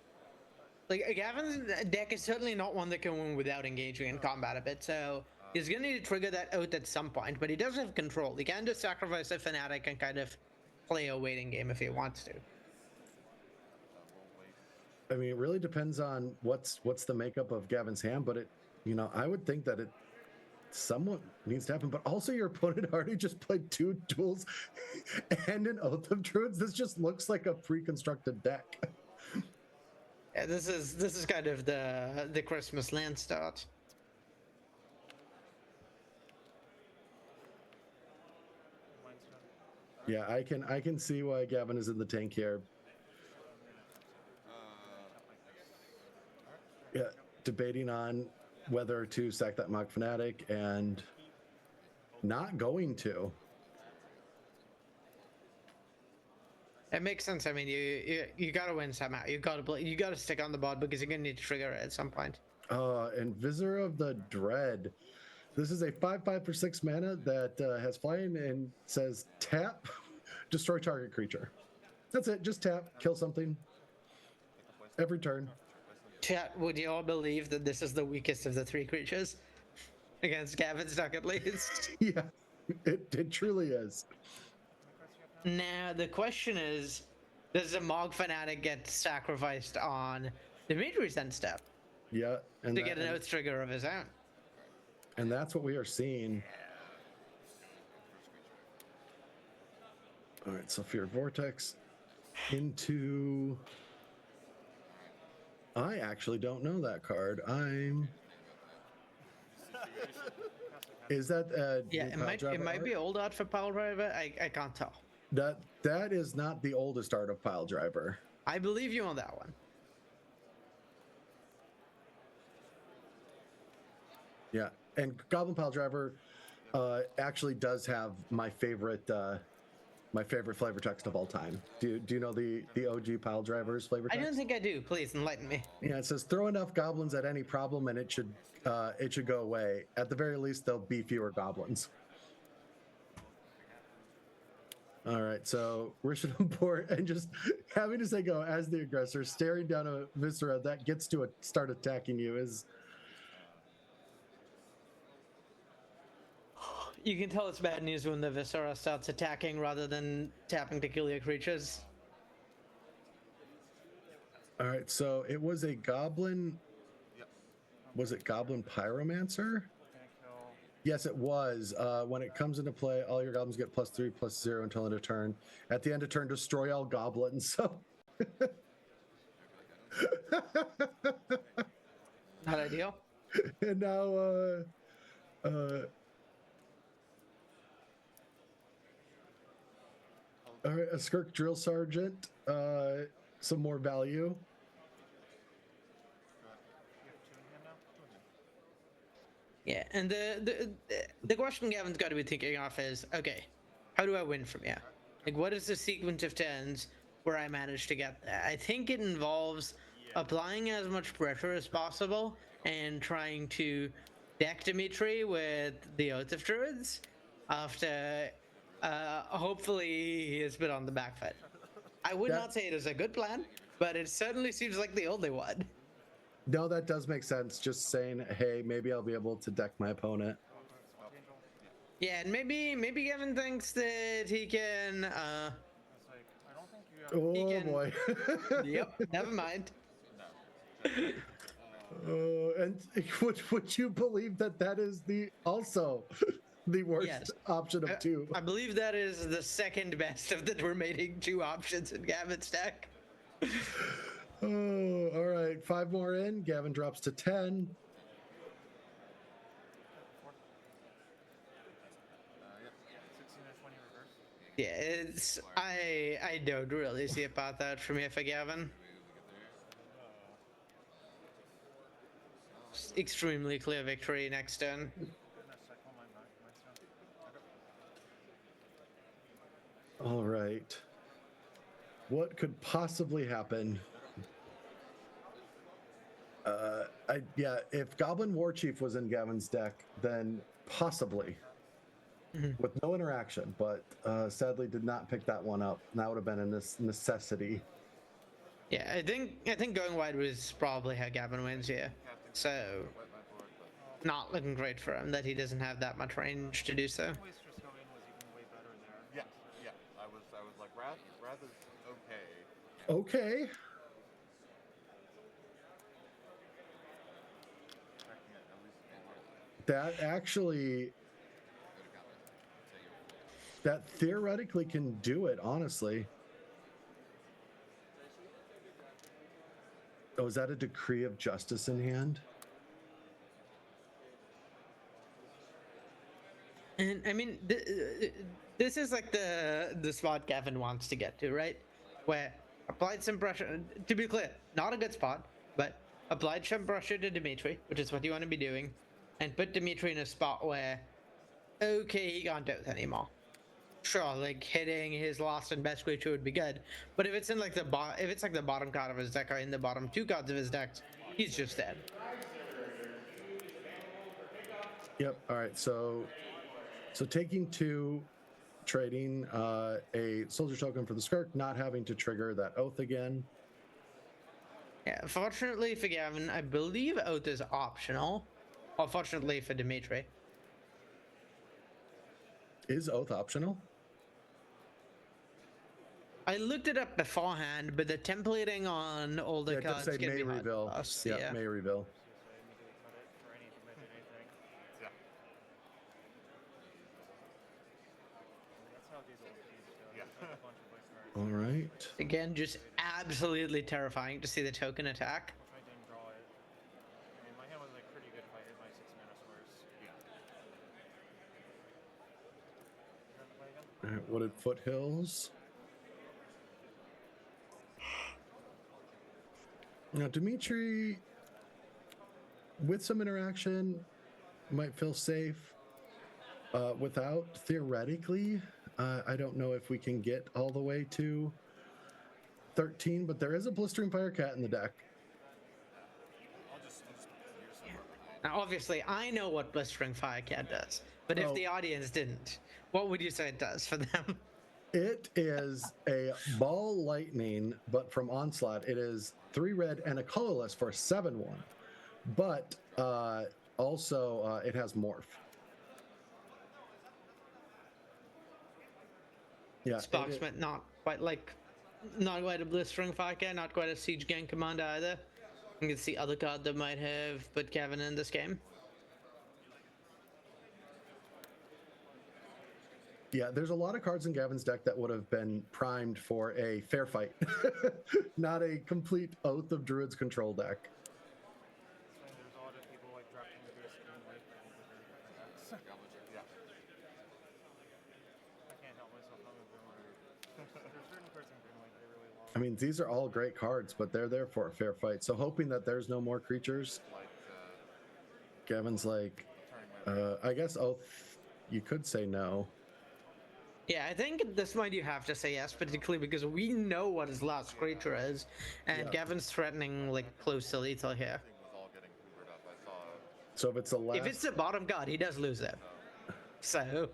Like, Gavin's deck is certainly not one that can win without engaging in combat a bit, so he's gonna need to trigger that out at some point, but he does have control. He can just sacrifice a Fanatic and kind of play a waiting game if he wants to. I mean, it really depends on what's the makeup of Gavin's hand, but I would think that it somewhat needs to happen. But also, your opponent already just played 2 duels and an Oath of Druids. This just looks like a pre-constructed deck. Yeah, this is kind of the Christmas land start. Yeah, I can see why Gavin is in the tank here. Yeah, debating on whether to sack that Mog Fanatic and not going to. It makes sense. I mean, you gotta win somehow. You gotta stick on the board because you're gonna need to trigger it at some point. And Visitor of the Dread. This is a 5/5 for 6 mana that has flying and says tap, destroy target creature. That's it. Just tap, kill something every turn. Chat, would you all believe that this is the weakest of the 3 creatures against Gavin's deck at least? Yeah, it truly is. Now the question is, does the Mog Fanatic get sacrificed on Dimitri's end step? Yeah, and to get an Oath trigger of his own. And that's what we are seeing. All right, so Fear Vortex into. I actually don't know that card. Is that yeah? It might be old art for Piledriver. I can't tell. That is not the oldest art of Piledriver. I believe you on that one. Yeah, and Goblin Piledriver, actually does have my favorite flavor text of all time. Do you know the OG Pile Drivers flavor I text? don't think I do. Please enlighten me. Yeah, it says throw enough goblins at any problem and it should go away. At the very least, there'll be fewer goblins. All right, so Rishinaport and just having to say go as the aggressor, staring down a Viscera that gets to start attacking you is. You can tell it's bad news when the Viscera starts attacking rather than tapping to kill your creatures. All right, so it was a goblin. Was it Goblin Pyromancer? Yes, it was. When it comes into play, all your goblins get +3/+0 until end of turn. At the end of turn, destroy all goblins. So. Not ideal. And now, all right, a Skirk Drill Sergeant, some more value. Yeah, and the question Gavin's got to be thinking of is, okay, how do I win from here? Like, what is the sequence of turns where I manage to get there? I think it involves applying as much pressure as possible and trying to deck Dimitri with the Oath of Druids after hopefully he has been on the back foot. I would not say it is a good plan, but it certainly seems like the only one. No, that does make sense. Just saying, hey, maybe I'll be able to deck my opponent. Yeah, and maybe Gavin thinks that he can. Oh boy. Yep. Never mind. And would you believe that is also the worst option of two? I believe that is the second best of the remaining two options in Gavin's deck. Oh, all right. 5 more in. Gavin drops to 10. Yeah, it's I don't really see about that for me for Gavin. Extremely clear victory next turn. All right. What could possibly happen? If Goblin War Chief was in Gavin's deck, then possibly with no interaction, but sadly did not pick that one up. That would have been a necessity. Yeah, I think going wide was probably how Gavin wins here. So not looking great for him that he doesn't have that much range to do so. Yeah, yeah. I was like, rather okay. Okay. That theoretically can do it, honestly. Oh, is that a Decree of Justice in hand? And I mean, this is like the spot Gavin wants to get to, right? Where applied some pressure. To be clear, not a good spot, but applied some pressure to Dimitri, which is what you want to be doing, and put Dimitri in a spot where, okay, he can't do it anymore. Sure, like hitting his last and best creature would be good, but if it's in like the bottom card of his deck or in the bottom 2 cards of his deck, he's just dead. Yep. All right. So taking 2, trading a soldier token for the Skirk, not having to trigger that oath again. Yeah, fortunately for Gavin, I believe oath is optional. Or fortunately for Dimitri. Is oath optional? I looked it up beforehand, but the templating on all the cards say can may be hard reveal. to pass. Yeah, may reveal. All right. Again, just absolutely terrifying to see the token attack. I didn't draw it. I mean, my hand was like pretty good if I hit my 6 mana source. All right, Wooded Foothills. Now, Dimitri, with some interaction, might feel safe. Without theoretically, I don't know if we can get all the way to 13, but there is a Blistering Fire Cat in the deck. Now, obviously, I know what Blistering Firecat does, but if Oh. the audience didn't, what would you say it does for them? It is a Ball Lightning, but from Onslaught. It is 3 red and a colorless for 7/1. But also, it has Morph. Yeah, Sparksmith, not quite a Blistering Firecat, not quite a Siege Gang Commander either. I think it's the other card that might have put Gavin in this game. Yeah, there's a lot of cards in Gavin's deck that would have been primed for a fair fight, not a complete Oath of Druids control deck. There's a lot of people like drafting the base and like yeah. I can't help myself. I'm a boomer. There's certain cards in green white I really love. I mean, these are all great cards, but they're there for a fair fight. So hoping that there's no more creatures. Gavin's like, I guess Oath, you could say no. Yeah, I think this might you have to say yes, particularly because we know what his last creature is, and Yeah. Gavin's threatening like close to lethal here. So if it's the last, If it's the bottom card, he does lose it. So,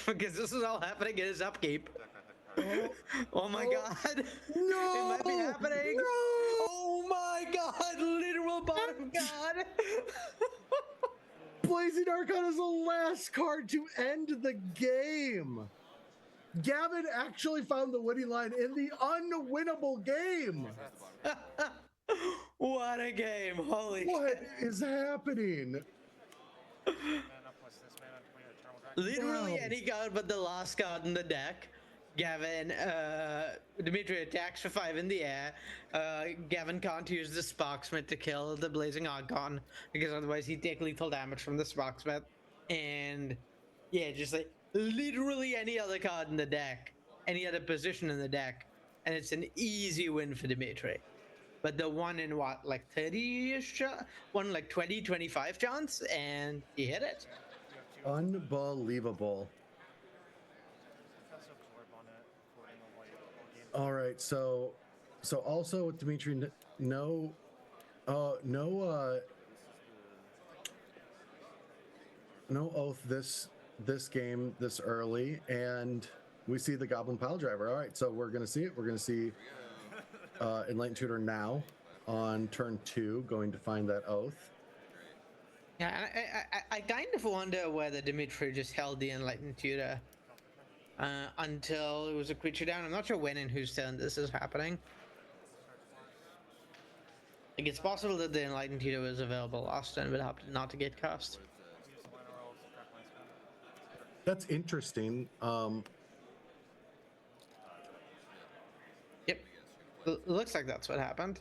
because this is all happening in his upkeep. Oh my god! no, It might be happening. No! Oh my god! Literal bottom god. Blazing Archon is the last card to end the game. Gavin actually found the winning line in the unwinnable game. What a game! Holy What shit! is happening? Mana plus this mana to play Eternal Dragon. Literally Wow. any card but the last card in the deck. Gavin, Dimitri attacks for 5 in the air. Gavin can't use the Sparksmith to kill the Blazing Archon because otherwise he'd take lethal damage from the Sparksmith. And yeah, just like literally any other card in the deck, any other position in the deck, and it's an easy win for Dimitri. But the one in what, like 30-ish, one like 20, 25 chance, and he hit it. Unbelievable. I feel so glorb on it for in the white all game. All right, so also with Dimitri, no Oath this game this early, and we see the Goblin Pile Driver. All right, so we're gonna see it. We're gonna see Enlightened Tutor now on turn 2, going to find that Oath. Yeah, I kind of wonder whether Dimitri just held the Enlightened Tutor until it was a creature down. I'm not sure when and whose turn this is happening. Like, it's possible that the Enlightened Tutor was available last turn, but opted not to get cast. Use the Liner Rolls to crack my spell. That's interesting. Yep. Looks like that's what happened.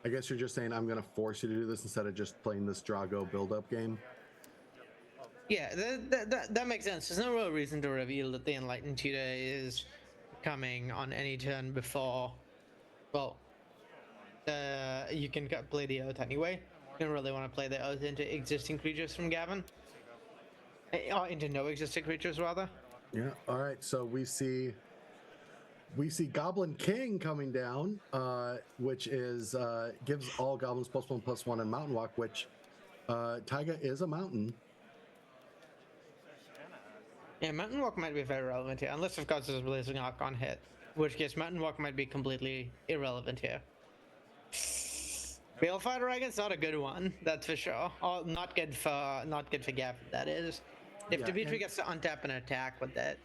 I guess you're just saying I'm gonna force you to do this instead of just playing this Drago build-up game. Yeah, that makes sense. There's no real reason to reveal that the Enlightened Tutor is coming on any turn before. Well, you can play the Oath anyway. You don't really want to play the Oath into existing creatures from Gavin. Or into no existing creatures, rather. Yeah. All right. So we see Goblin King coming down, which is gives all goblins +1/+1 and Mountain Walk, which Taiga is a mountain. Yeah, Mountain Walk might be very relevant here, unless of course there's a Blazing Archon hit, in which case Mountain Walk might be completely irrelevant here. Balefire Dragon's not a good one, that's for sure. Oh, not good for Gavin, that is. If Yeah, Dimitri and- gets to untap and attack with that,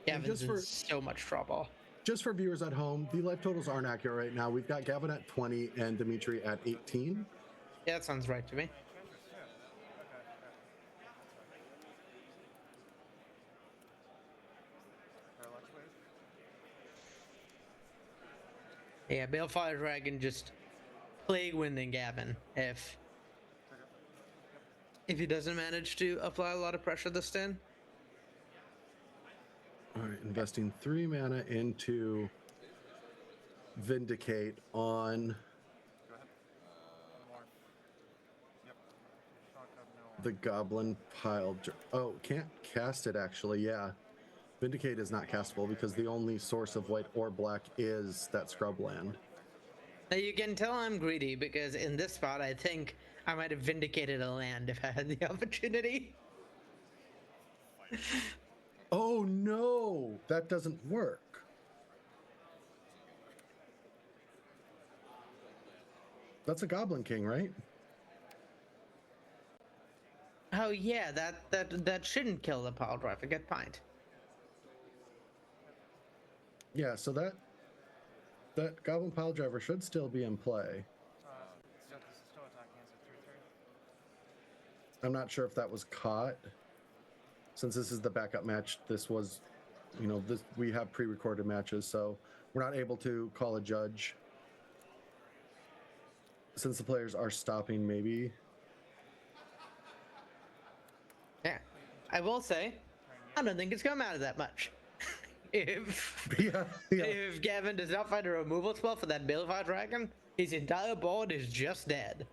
Gavin's in so much trouble. Just for viewers at home, the life totals aren't accurate right now. We've got Gavin at 20 and Dimitri at 18. Yeah, that sounds right to me. Parallax wave. Yeah, Balefire Dragon just plague winding Gavin if he doesn't manage to apply a lot of pressure this turn. All right, investing 3 mana into Vindicate on More. Yep. Shock up, no. The Goblin Pile. Oh, can't cast it actually. Yeah. Vindicate is not castable because the only source of white or black is that scrub land. Now you can tell I'm greedy because in this spot I think I might have vindicated a land if I had the opportunity. Oh no, that doesn't work. That's a Goblin King, right? Oh yeah, that shouldn't kill the pile driver. Get pint. Yeah, so that Goblin Pile Driver should still be in play. Still attacking as a 3/3. I'm not sure if that was caught. Since this is the backup match, this was, we have pre-recorded matches, so we're not able to call a judge. Since the players are stopping, maybe. Yeah, I will say, I don't think it's gonna matter that much. If Yeah. if Gavin does not find a removal spell for that Balefire Dragon, his entire board is just dead.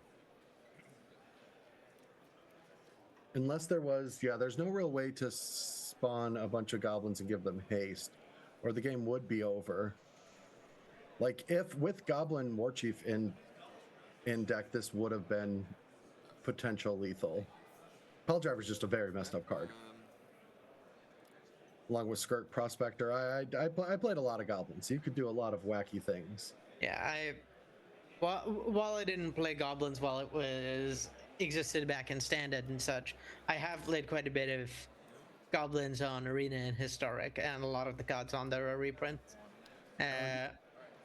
Unless there was, there's no real way to spawn a bunch of goblins and give them haste, or the game would be over. Like, if with Goblin Warchief in deck, this would have been potential lethal. Pile Driver is just a very messed up card. Along with Skirk Prospector, I played a lot of goblins, so you could do a lot of wacky things. Yeah, while I didn't play goblins while it was existed back in standard and such, I have played quite a bit of goblins on arena and historic, and a lot of the cards on there are reprints.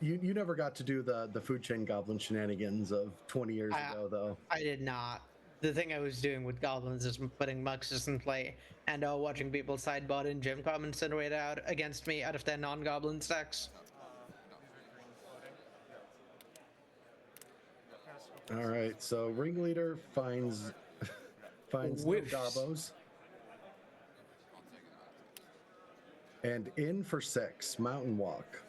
You never got to do the food chain goblin shenanigans of 20 years ago, though. I did not. The thing I was doing with goblins is putting Muxus in play and watching people sideboard and Gemcom incinerate out against me out of their non-goblin stacks. All right, so Ringleader finds no Whiffs. Dabos. And in for 6, Mountain Walk.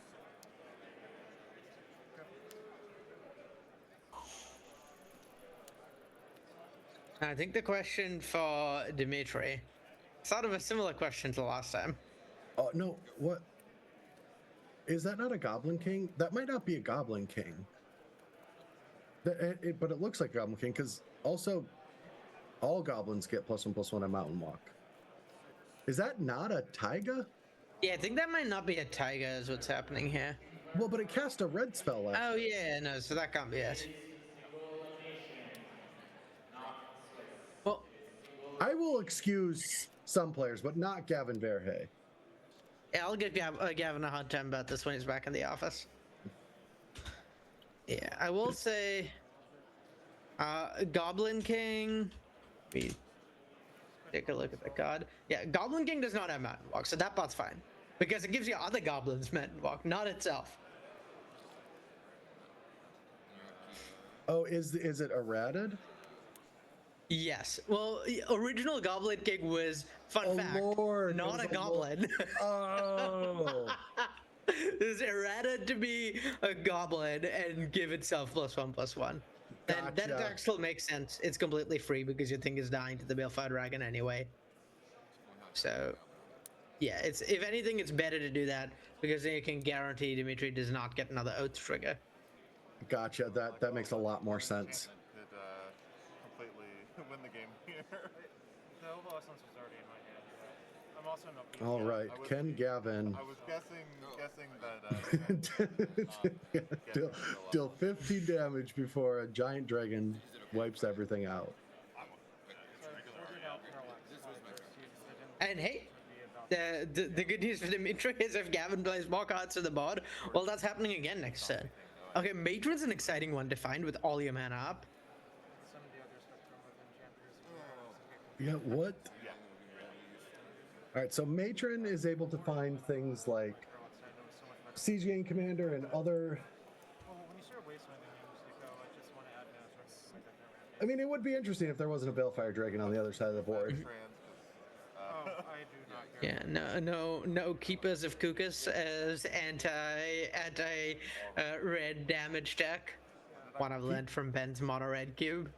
I think the question for Dimitri, sort of a similar question to last time. Oh, no, what? Is that not a Goblin King? That might not be a Goblin King. But it looks like a Goblin King, because also all goblins get +1/+1 on Mountain Walk. Is that not a Taiga? Yeah, I think that might not be a Taiga is what's happening here. Well, but it cast a red spell last. Oh yeah, no, so that can't be it. Well, I will excuse some players, but not Gavin Verhey. yeah, I'll give Gavin a hard time about this when he's back in the office. Yeah, I will say, Goblin King. Let me take a look at the card. Yeah, Goblin King does not have Mountain Walk, so that part's fine. Because it gives you other goblins Mountain Walk, not itself. Oh, is it errated? Yes. Well, original Goblin King was, fun fact, Lord, not a goblin. Oh. It was errata to be a goblin and give itself +1/+1. And that Gotcha. attack still makes sense. It's completely free because your thing is dying to the Balefire Dragon anyway. So, yeah, if anything, it's better to do that because then you can guarantee Dimitri does not get another Oath trigger. Gotcha. That makes a lot more sense. Did completely win the game here. The Oval Essence was already in my hand. But I'm also not being All right, I was- Ken Gavin. I was guessing that. Deal 15 damage before a giant dragon wipes everything out. And hey, the good news for Dimitri is if Gavin plays more cards to the board, well, that's happening again next turn. Okay, Matron's an exciting one to find with all your mana up. Some of the other spectrum of enchanters. Yeah, what? All right, so Matron is able to find things like Siege Gang Commander and other. Well, when you start wastewinding, you just go, I just want to add mana to like that. I mean, it would be interesting if there wasn't a Balefire Dragon on the other side of the board. Oh, I do not care. Yeah, no Keepers of Kukas as anti red damage deck. One I've learned from Ben's mono red cube.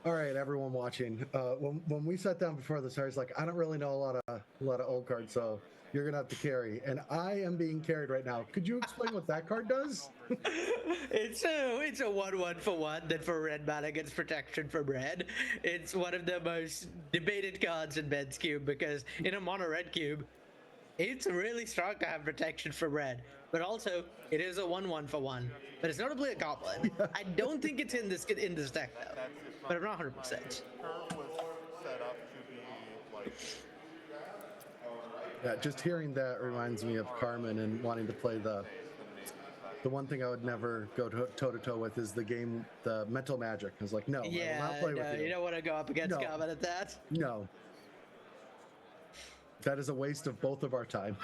All right, everyone watching. When we sat down before the start, it's like I don't really know a lot of old cards, so you're gonna have to carry. And I am being carried right now. Could you explain what that card does? It's a 1/1 for one that for red mana gets protection from red. It's one of the most debated cards in Ben's cube because in a mono red cube, it's really strong to have protection from red. But also, it is a 1/1 for one. But it's notably a goblin. I don't think it's in this deck though. But I'm not 100%. Curve was set up to be like Yeah, just hearing that reminds me of Carmen and wanting to play the one thing I would never go toe to toe with is the mental magic. I was like, no, I will not play with you. You don't want to go up against No. Carmen at that. No. That is a waste of both of our time.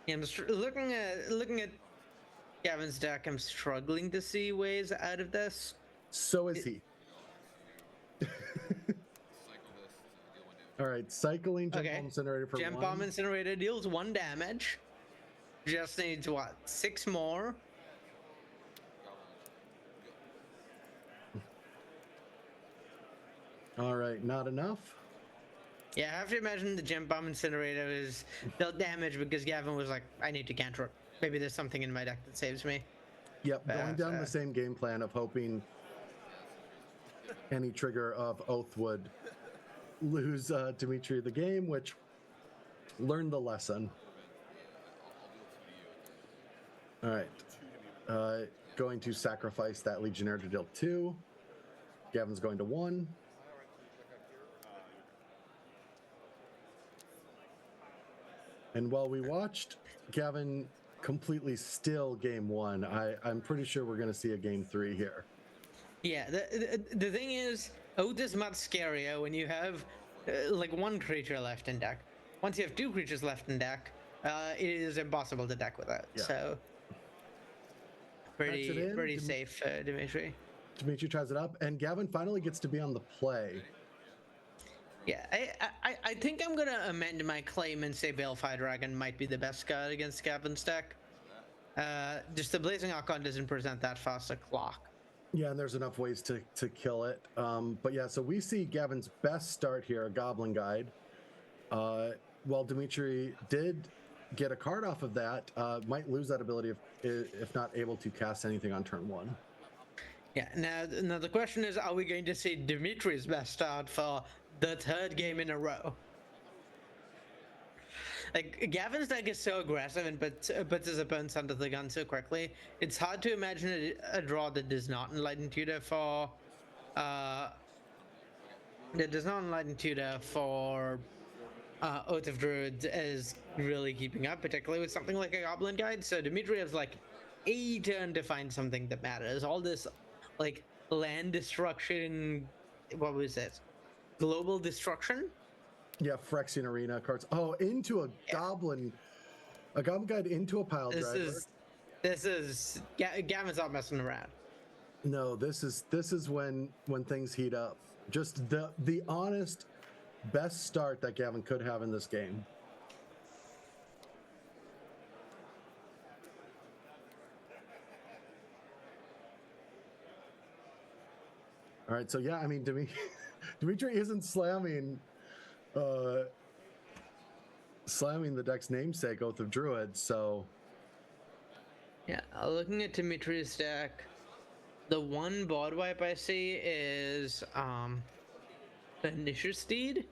Yeah, I'm looking at Gavin's deck. I'm struggling to see ways out of this. So is he. All right, cycling Gem Bomb Incinerator for Gem one. Bomb Incinerator deals 1 damage. Just needs what? 6 more. All right, not enough. Yeah, I have to imagine the Gem Bomb Incinerator is dealt damage because Gavin was like, I need to cantrip. Maybe there's something in my deck that saves me. Yep, going down the same game plan of hoping any trigger of Oath would lose Dimitri the game, which learned the lesson. All right, going to sacrifice that Legionnaire to deal 2. Gavin's going to 1. And while we watched Gavin completely still game 1, I'm pretty sure we're going to see a game 3 here. Yeah, the thing is, Oath is much scarier when you have like 1 creature left in deck. Once you have 2 creatures left in deck, it is impossible to deck without. Yeah. So pretty safe, Dimitri. Dimitri tries it up, and Gavin finally gets to be on the play. Yeah, I think I'm gonna amend my claim and say Balefire Dragon might be the best card against Gavin's deck. Just the Blazing Archon doesn't present that fast a clock. Yeah, and there's enough ways to kill it. But yeah, so we see Gavin's best start here, a Goblin Guide. While Dimitri did get a card off of that, might lose that ability if not able to cast anything on turn 1. Yeah, now the question is, are we going to see Dimitri's best start for the 3rd game in a row? Like, Gavin's deck is so aggressive and puts his opponents under the gun so quickly. It's hard to imagine a draw that does not Enlighten Tutor for Oath of Druids is really keeping up, particularly with something like a Goblin Guide. So Dimitri has like a turn to find something that matters. All this like land destruction, what was it? Global destruction? Yeah, Phyrexian Arena cards. Oh, into a Goblin Guide into a pile driver. Gavin's not messing around. No, this is when things heat up. Just the honest best start that Gavin could have in this game. All right, so yeah, I mean, Dimitri isn't slamming the deck's namesake, Oath of Druids, so... Yeah, looking at Dimitri's deck, the one board wipe I see is Initial Steed.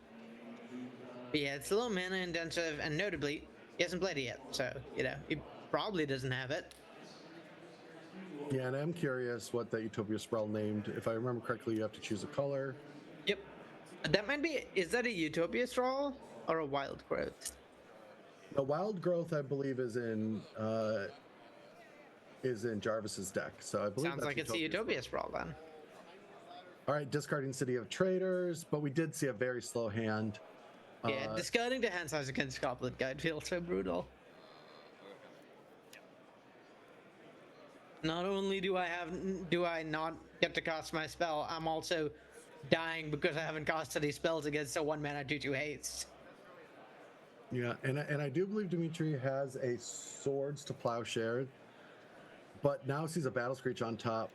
But yeah, it's a little mana intensive, and notably, he hasn't played it yet, so, you know, he probably doesn't have it. Yeah, and I'm curious what that Utopia Sprawl named. If I remember correctly, you have to choose a color. Yep. That might be, is that a Utopia Straw or a Wild Growth? The Wild Growth, I believe, is in Jarvis's deck. So I believe Sounds like it's a Utopia Sprawl then. All right, discarding City of Traders, but we did see a very slow hand. Yeah, discarding the hand size against Goblin Guide feels so brutal. Not only do I not get to cast my spell, I'm also dying because I haven't cast any spells against a 1-mana 2/2 haste. Yeah, and I do believe Dimitri has a Swords to Plowshare, but now sees a Battle Screech on top.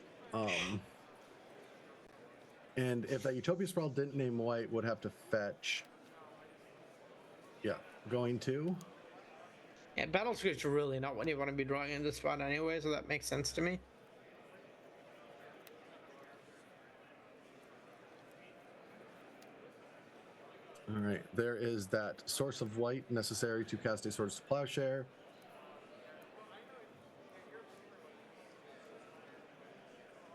And if that Utopia Sprawl didn't name white, would have to fetch. Yeah, going to. Yeah, Battle Screech really not what you want to be drawing in this spot anyway, so that makes sense to me. All right, there is that source of white necessary to cast a Swords to Plowshare.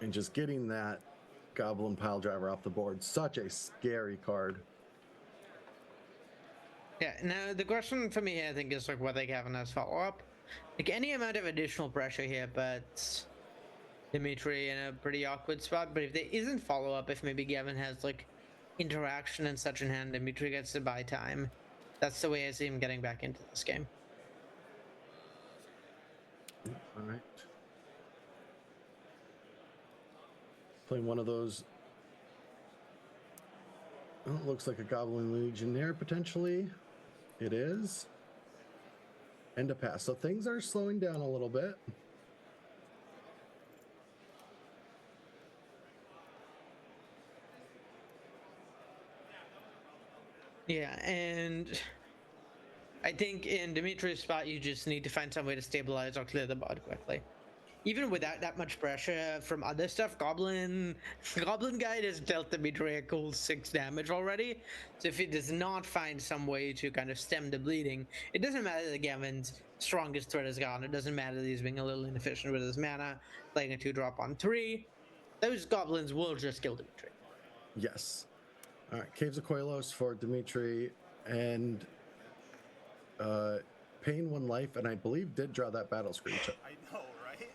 And just getting that Goblin Pile Driver off the board, such a scary card. Yeah, now the question for me, I think, is like whether Gavin has follow-up. Like any amount of additional pressure here, but Dimitri in a pretty awkward spot. But if there isn't follow-up, if maybe Gavin has like interaction and such in hand, Dimitri gets to buy time. That's the way I see him getting back into this game. All right. Playing one of those. Oh, looks like a Goblin Legionnaire potentially. It is. And a pass. So things are slowing down a little bit. Yeah, and I think in Dimitri's spot, you just need to find some way to stabilize or clear the board quickly. Even without that much pressure from other stuff, Goblin Guide has dealt Dimitri a cool 6 damage already. So if he does not find some way to kind of stem the bleeding, it doesn't matter that Gavin's strongest threat is gone. It doesn't matter that he's being a little inefficient with his mana, playing a 2-drop on 3. Those goblins will just kill Dimitri. Yes. All right, Caves of Koilos for Dimitri, and Pain 1 life, and I believe did draw that Battle Screech. I know, right?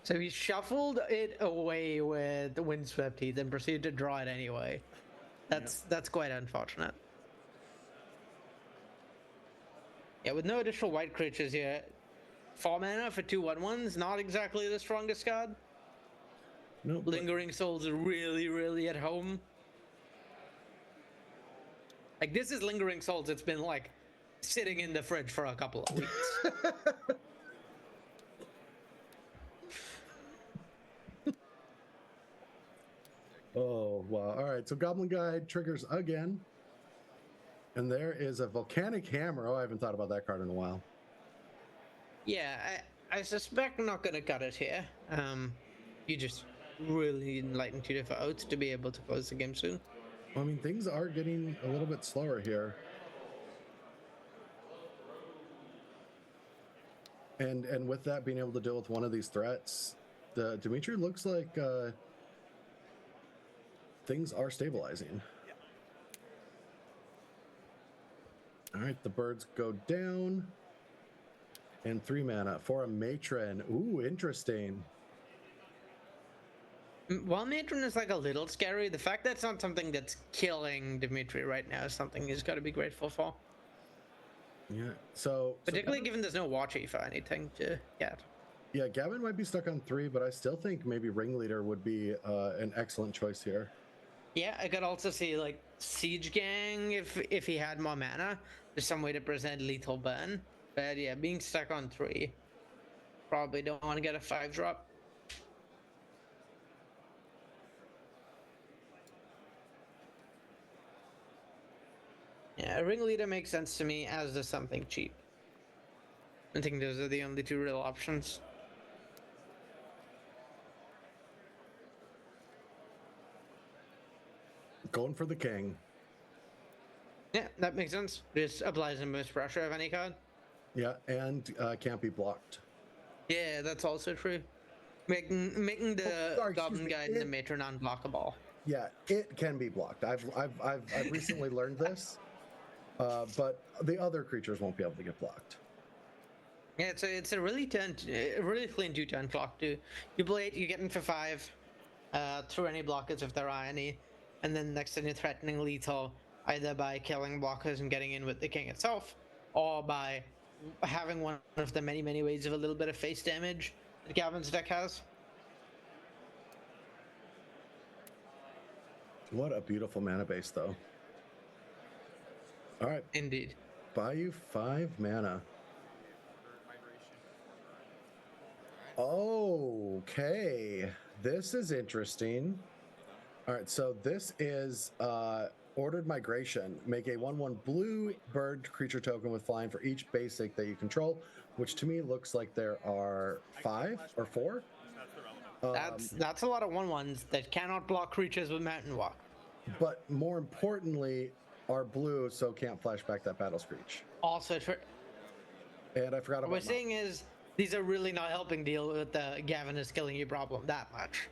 So he shuffled it away with the Windswept Teeth and proceeded to draw it anyway. That's quite unfortunate. Yeah, with no additional white creatures here, 4 mana for 2/1/1s, not exactly the strongest card. No, Lingering Souls are really, really at home. Like, this is Lingering Souls. It's been, like, sitting in the fridge for a couple of weeks. Oh, wow. All right, so Goblin Guide triggers again. And there is a Volcanic Hammer. Oh, I haven't thought about that card in a while. Yeah, I suspect I'm not going to cut it here. You just really enlightened two different outs to be able to close the game soon. I mean, things are getting a little bit slower here. And with that, being able to deal with one of these threats, Dimitri looks like things are stabilizing. Yeah. All right, the birds go down. And 3 mana for a Matron. Ooh, interesting. While Matron is like a little scary, the fact that it's not something that's killing Dimitri right now is something he's got to be grateful for. Yeah, so Particularly given there's no Watchy for anything to get. Yeah, Gavin might be stuck on 3, but I still think maybe Ringleader would be an excellent choice here. Yeah, I could also see like Siege Gang if he had more mana. There's some way to present lethal burn. But yeah, being stuck on 3. Probably don't want to get a 5-drop. Yeah, a Ringleader makes sense to me, as does something cheap. I think those are the only 2 real options. Going for the king. Yeah, that makes sense. Just applies the most pressure of any card. Yeah, and can't be blocked. Yeah, that's also true. Making the Goblin Guide and the Matron unblockable. Yeah, it can be blocked. I've recently learned this, but the other creatures won't be able to get blocked. Yeah, it's a really clean 2-turn clock too. You play it, you get in for 5, through any blockers if there are any, and then next turn you're threatening lethal either by killing blockers and getting in with the king itself, or by having one of the many ways of a little bit of face damage that Gavin's deck has. What a beautiful mana base, though. All right, Indeed. buy you 5 mana. Okay, this is interesting. All right, so this is ordered migration. Make a 1/1 blue bird creature token with flying for each basic that you control, which to me looks like there are 5 or 4. That's a lot of 1/1s that cannot block creatures with Mountain Walk. But more importantly, are blue, so can't flash back that battle screech. Also, And I forgot what about we're saying is these are really not helping deal with the Gavin is killing you problem that much.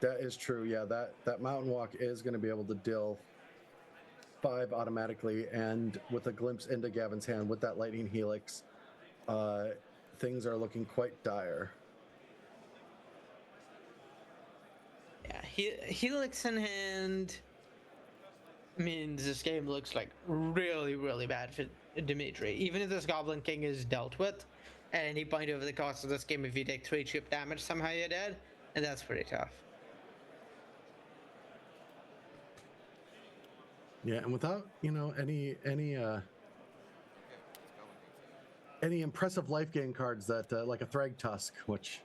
That is true. Yeah, that Mountain Walk is going to be able to deal 5 automatically, and with a glimpse into Gavin's hand with that Lightning Helix, things are looking quite dire. Yeah, Helix in hand means this game looks like really, really bad for Dimitri. Even if this Goblin King is dealt with at any point over the course of this game, if you take 3 chip damage, somehow you're dead, and that's pretty tough. Yeah, and without any impressive life gain cards that like a Thrag Tusk, which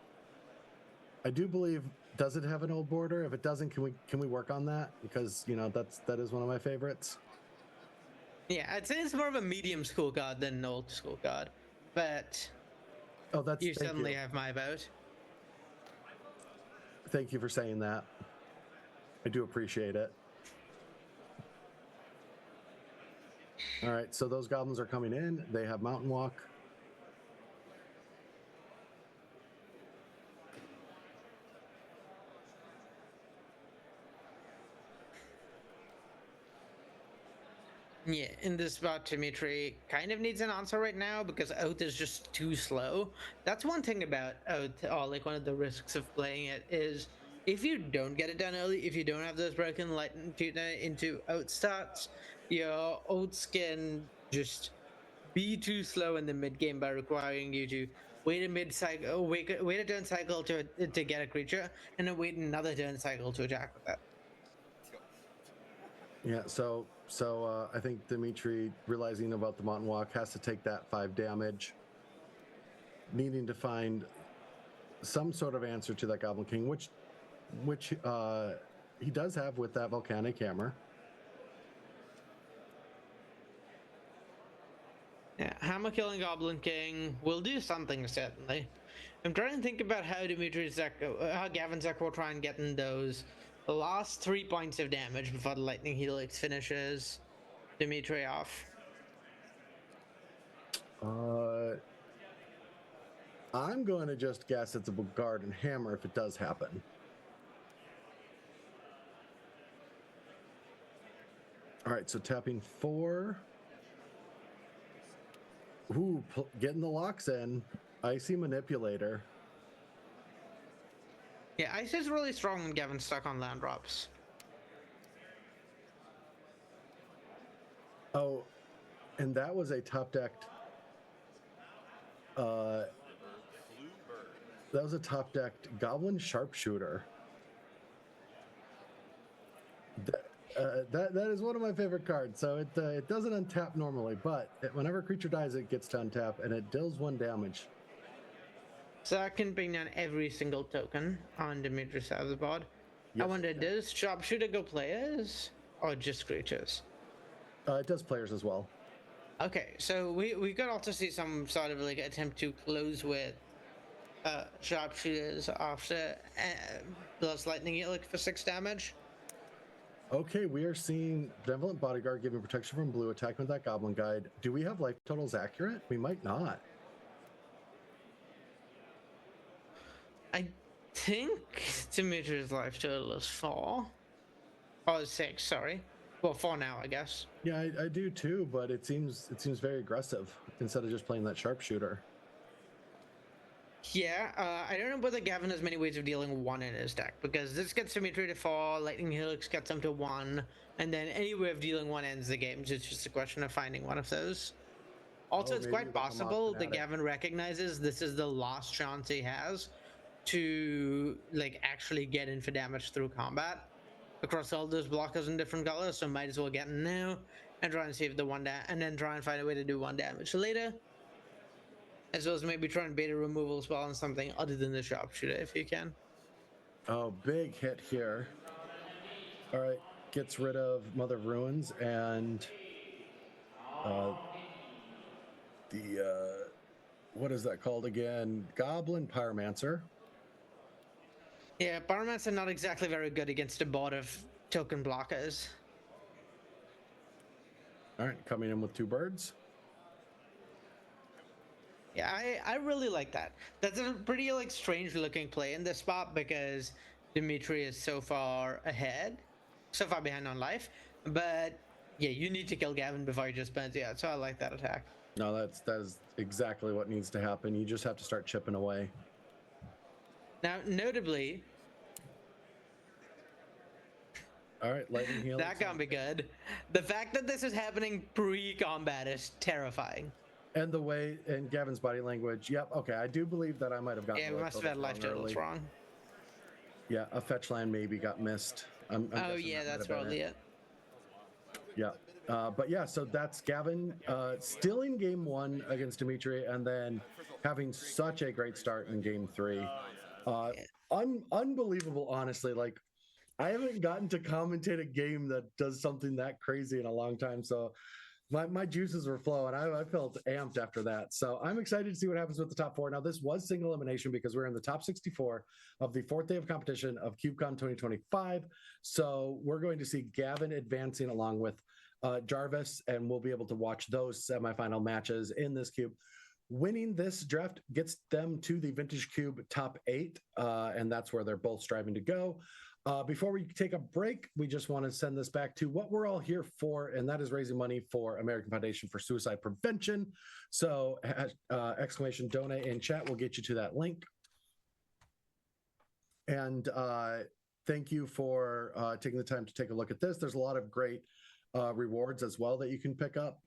I do believe, does it have an old border? If it doesn't, can we work on that? Because that is one of my favorites. Yeah, I'd say it's more of a medium school god than an old school god, but you certainly have my vote. Thank you for saying that. I do appreciate it. All right, so those goblins are coming in. They have Mountain Walk. Yeah, in this spot, Dimitri kind of needs an answer right now because Oath is just too slow. That's one thing about Oath, or like one of the risks of playing it, is if you don't get it done early, if you don't have those broken Lightning Tutor into Oath starts, your Oaths can just be too slow in the mid game by requiring you to wait a mid cycle, wait a turn cycle to get a creature, and then wait another turn cycle to attack with that. Yeah, so I think Dimitri, realizing about the Mountain Walk, has to take that 5 damage, needing to find some sort of answer to that Goblin King, which he does have with that Volcanic Hammer. Yeah, Hammer killing Goblin King will do something, certainly. I'm trying to think about how how Gavin Zek will try and get in those last 3 points of damage before the Lightning Helix finishes Dimitri off. I'm going to just guess it's a Garden Hammer if it does happen. All right, so tapping 4. Ooh, getting the locks in. Icy Manipulator. Yeah, Ice is really strong when Gavin's stuck on land drops. Oh, and that was a top decked. That was a top decked Goblin Sharpshooter. That is one of my favorite cards. So it doesn't untap normally, but whenever a creature dies, it gets to untap, and it deals 1 damage. So that can bring down every single token on Dimitri's side of the board. Yes, I wonder, does Sharpshooter go players or just creatures? It does players as well. Okay, so we could also see some sort of like attempt to close with Sharpshooters after Blast Lightning Helix for 6 damage. Okay, we are seeing Benevolent Bodyguard giving protection from blue, attacking with that Goblin Guide. Do we have life totals accurate? We might not. I think Dimitri's life total is 4. Or 6, sorry. Well, 4 now, I guess. Yeah, I do too, but it seems very aggressive instead of just playing that Sharpshooter. Yeah, I don't know whether Gavin has many ways of dealing 1 in his deck, because this gets Dimitri to 4, Lightning Helix gets him to 1, and then any way of dealing 1 ends the game. So it's just a question of finding one of those. Also, it's quite possible that Gavin recognizes this is the last chance he has to like actually get in for damage through combat, across all those blockers in different colors, so might as well get in now and try and save the and then try and find a way to do 1 damage later. As well as maybe try and bait a removal spell on something other than the sharpshooter if you can. Oh, big hit here. All right, gets rid of Mother of Ruins and what is that called again? Goblin Pyromancer. Yeah, Pyromancer are not exactly very good against a board of token blockers. All right, coming in with 2 birds. Yeah, I really like that. That's a pretty like strange looking play in this spot because Dimitri is so far behind on life. But yeah, you need to kill Gavin before he just burns you out. So I like that attack. No, that is exactly what needs to happen. You just have to start chipping away. Now, notably, all right, lightning heal. that can't be good. The fact that this is happening pre-combat is terrifying. And the way, and Gavin's body language. Yep. Okay, I do believe that I might have gotten. Yeah, we must have had life totals wrong. Yeah, a fetch land maybe got missed. I'm oh yeah, that's probably it. Yeah. But yeah, so that's Gavin still in game 1 against Dimitri, and then having such a great start in game 3. Unbelievable, honestly. Like, I haven't gotten to commentate a game that does something that crazy in a long time. So my juices were flowing. I felt amped after that. So I'm excited to see what happens with the top 4. Now, this was single elimination because we're in the top 64 of the 4th day of competition of CubeCon 2025. So we're going to see Gavin advancing along with Jarvis, and we'll be able to watch those semifinal matches in this cube. Winning this draft gets them to the Vintage Cube top 8, and that's where they're both striving to go. Before we take a break, we just want to send this back to what we're all here for, and that is raising money for American Foundation for Suicide Prevention. So exclamation donate in chat will get you to that link. And thank you for taking the time to take a look at this. There's a lot of great rewards as well that you can pick up.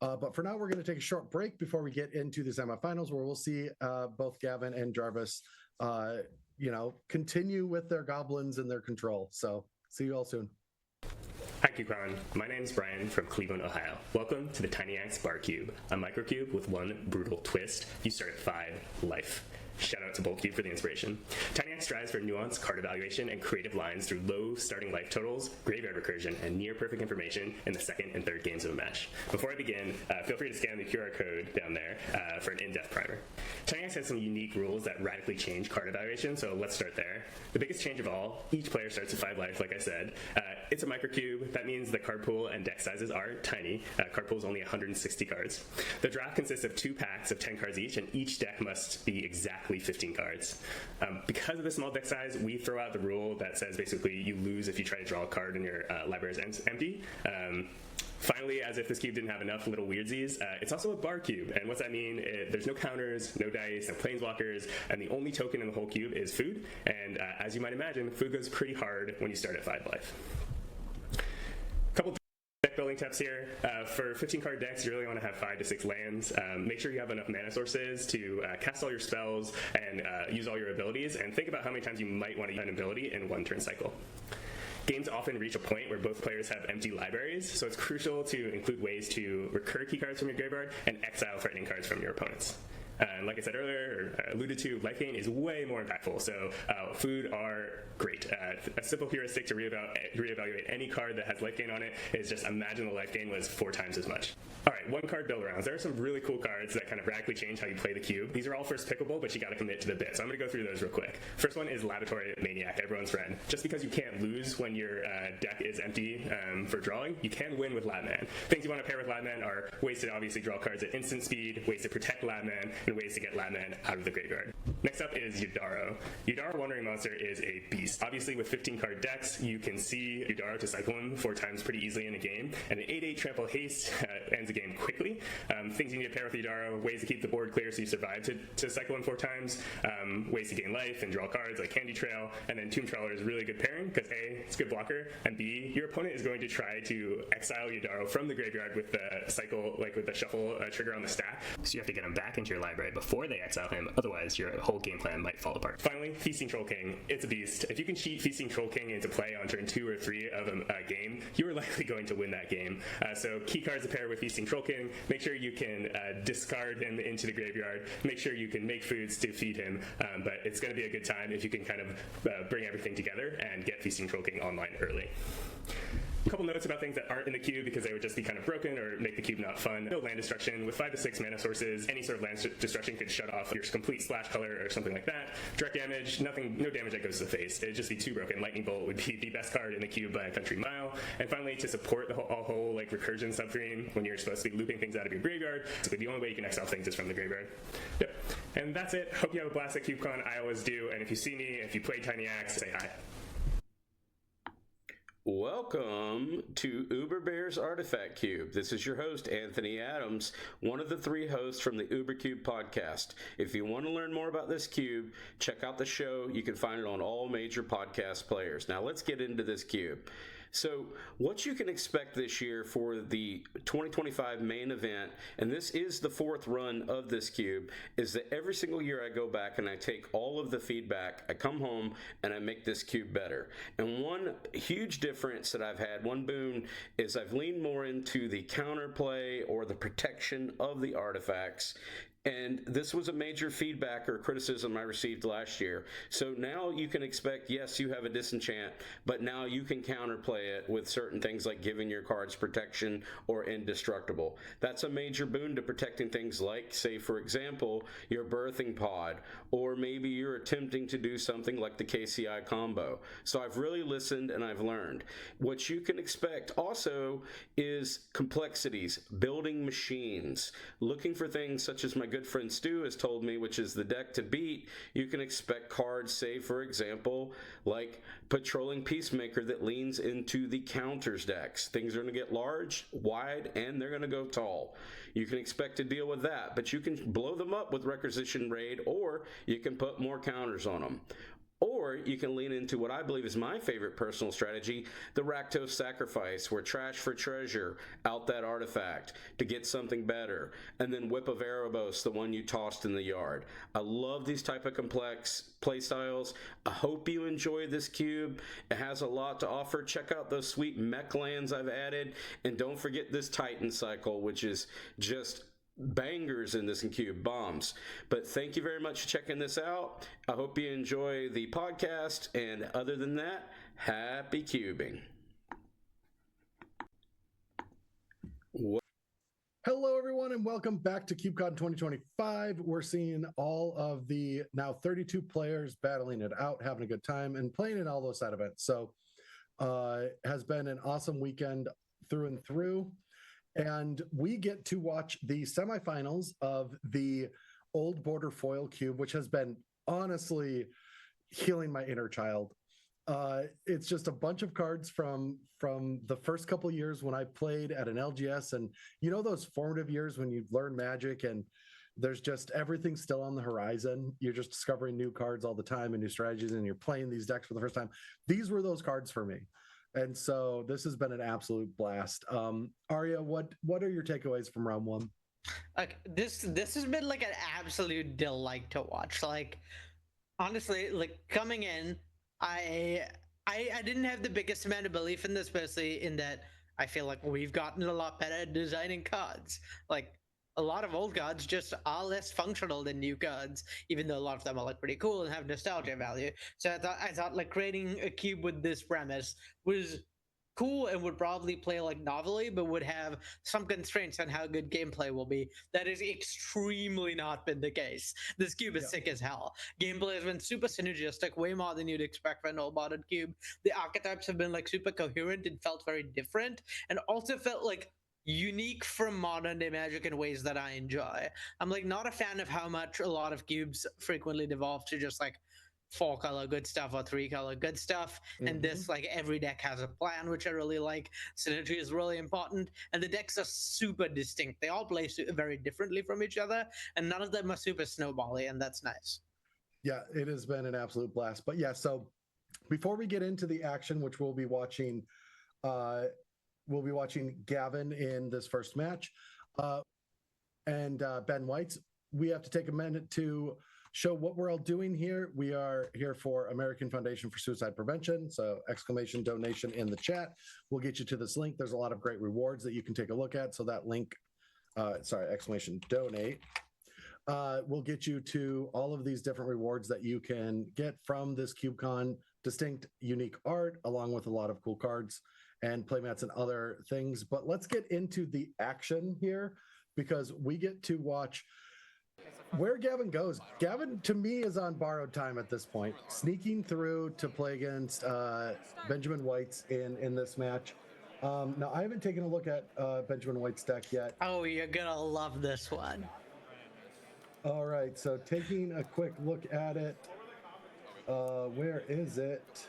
But for now, we're going to take a short break before we get into the semifinals, where we'll see both Gavin and Jarvis continue with their goblins and their control. So see you all soon. Hi CubeCon, my name is Brian from Cleveland, Ohio. Welcome to the Tiny Axe Bar Cube, a microcube with one brutal twist. You start at 5 life. Shout out to BoltCube for the inspiration. Tiny Axe strives for nuanced card evaluation and creative lines through low starting life totals, graveyard recursion, and near perfect information in the second and third games of a match. Before I begin, feel free to scan the QR code down there for an in-depth primer. Tiny Axe has some unique rules that radically change card evaluation, so let's start there. The biggest change of all, each player starts at 5 life, like I said. It's a microcube. That means the card pool and deck sizes are tiny. Card pool is only 160 cards. The draft consists of 2 packs of 10 cards each, and each deck must be exactly 15 cards. Because of the small deck size, we throw out the rule that says basically you lose if you try to draw a card and your library is empty. Finally, as if this cube didn't have enough little weirdsies, it's also a bar cube. And what's that mean? There's no counters, no dice, no planeswalkers, and the only token in the whole cube is food. And as you might imagine, food goes pretty hard when you start at 5 life. Couple deck building tips here. For 15 card decks, you really want to have 5 to 6 lands. Make sure you have enough mana sources to cast all your spells and use all your abilities, and think about how many times you might want to use an ability in one turn cycle. Games often reach a point where both players have empty libraries, so it's crucial to include ways to recur key cards from your graveyard and exile threatening cards from your opponents. And like I said earlier, or alluded to, life gain is way more impactful, so food are great. A simple heuristic to reevaluate any card that has life gain on it is just imagine the life gain was 4 times as much. All right, 1 card build arounds. There are some really cool cards that kind of radically change how you play the cube. These are all first pickable, but you got to commit to the bit. So I'm going to go through those real quick. First one is Laboratory Maniac, everyone's friend. Just because you can't lose when your deck is empty for drawing, you can win with Labman. Things you want to pair with Labman are ways to obviously draw cards at instant speed, ways to protect Labman, and ways to get Labman out of the graveyard. Next up is Yudaro. Yudaro Wandering Monster is a beast. Obviously, with 15 card decks, you can see Yudaro to cycle him 4 times pretty easily in a game, and an 8/8 trample haste ends the game quickly. Things you need to pair with Yudaro, ways to keep the board clear so you survive to cycle him 4 times, ways to gain life and draw cards like Candy Trail, and then Tomb Trawler is a really good pairing because A, it's a good blocker, and B, your opponent is going to try to exile Yudaro from the graveyard with the cycle, like with the shuffle trigger on the stack, so you have to get him back into your library library before they exile him, otherwise your whole game plan might fall apart. Finally, Feasting Troll King. It's a beast. If you can cheat Feasting Troll King into play on turn 2 or 3 of a game, you are likely going to win that game. So key cards to pair with Feasting Troll King. Make sure you can discard him into the graveyard. Make sure you can make foods to feed him, but it's going to be a good time if you can kind of bring everything together and get Feasting Troll King online early. A couple notes about things that aren't in the cube because they would just be kind of broken or make the cube not fun. No land destruction. With 5 to 6 mana sources, any sort of land destruction could shut off your complete splash color or something like that. Direct damage, nothing, no damage that goes to the face. It'd just be too broken. Lightning Bolt would be the best card in the cube by a country mile. And finally, to support the whole like recursion subgreen when you're supposed to be looping things out of your graveyard, so the only way you can exile things is from the graveyard. Yep. And that's it. Hope you have a blast at CubeCon. I always do. And if you see me, if you play Tiny Axe, say hi. Welcome to Uber Bear's Artifact Cube. This is your host, Anthony Adams, one of the 3 hosts from the Uber Cube podcast. If you want to learn more about this cube, check out the show. You can find it on all major podcast players. Now let's get into this cube. So what you can expect this year for the 2025 main event, and this is the 4th run of this cube, is that every single year I go back and I take all of the feedback, I come home and I make this cube better. And one huge difference that I've had, one boon, is I've leaned more into the counterplay or the protection of the artifacts. And this was a major feedback or criticism I received last year. So now you can expect, yes, you have a disenchant, but now you can counterplay it with certain things like giving your cards protection or indestructible. That's a major boon to protecting things like, say, for example, your birthing pod, or maybe you're attempting to do something like the KCI combo. So I've really listened and I've learned. What you can expect also is complexities, building machines, looking for things such as my good friend Stu has told me, which is the deck to beat. You can expect cards, say, for example, like Patrolling Peacemaker that leans into the counters decks. Things are going to get large, wide, and they're going to go tall. You can expect to deal with that, but you can blow them up with Requisition Raid, or you can put more counters on them. Or you can lean into what I believe is my favorite personal strategy, the Rakdos Sacrifice, where trash for treasure out that artifact to get something better, and then Whip of Erebos, the one you tossed in the yard. I love these type of complex playstyles. I hope you enjoy this cube. It has a lot to offer. Check out those sweet mech lands I've added, and don't forget this Titan cycle, which is just bangers in this cube, bombs. But thank you very much for checking this out. I hope you enjoy the podcast, and other than that, happy cubing. Hello, everyone, and welcome back to CubeCon 2025. We're seeing all of the now 32 players battling it out, having a good time, and playing in all those side events. So it has been an awesome weekend through and through. And we get to watch the semifinals of the Old Border Foil Cube, which has been honestly healing my inner child. It's just a bunch of cards from the first couple of years when I played at an LGS, and you know those formative years when you learn Magic and there's just everything still on the horizon. You're just discovering new cards all the time and new strategies, and you're playing these decks for the first time. These were those cards for me. And so this has been an absolute blast. Arya, what are your takeaways from round 1? Like this has been like an absolute delight to watch. Like honestly, like coming in, I didn't have the biggest amount of belief in this, especially in that I feel like we've gotten a lot better at designing cards. Like a lot of old cards just are less functional than new cards, even though a lot of them are like pretty cool and have nostalgia value. So I thought like creating a cube with this premise was cool and would probably play like novelly, but would have some constraints on how good gameplay will be. That is extremely not been the case. This cube is sick as hell. Gameplay has been super synergistic, way more than you'd expect for an old modded cube. The archetypes have been like super coherent and felt very different, and also felt like unique from modern day Magic in ways that I enjoy. I'm like not a fan of how much a lot of cubes frequently devolve to just like 4-color good stuff or 3-color good stuff. And this, like, every deck has a plan, which I really like. Synergy is really important, and the decks are super distinct. They all play very differently from each other, and none of them are super snowbally, and that's nice. Yeah, it has been an absolute blast. But yeah, so before we get into the action, which we'll be watching Gavin in this first match, and Ben White's. we have to take a minute to show what we're all doing here. We are here for American Foundation for Suicide Prevention. So exclamation donation in the chat will get you to this link. There's a lot of great rewards that you can take a look at. So that link, exclamation donate, will get you to all of these different rewards that you can get from this CubeCon distinct, unique art, along with a lot of cool cards and playmats and other things. But let's get into the action here, because we get to watch where Gavin goes. Gavin, to me, is on borrowed time at this point, sneaking through to play against Benjamin White's in this match. Now, I haven't taken a look at Benjamin White's deck yet. Oh, you're gonna love this one. All right, so taking a quick look at it. Where is it?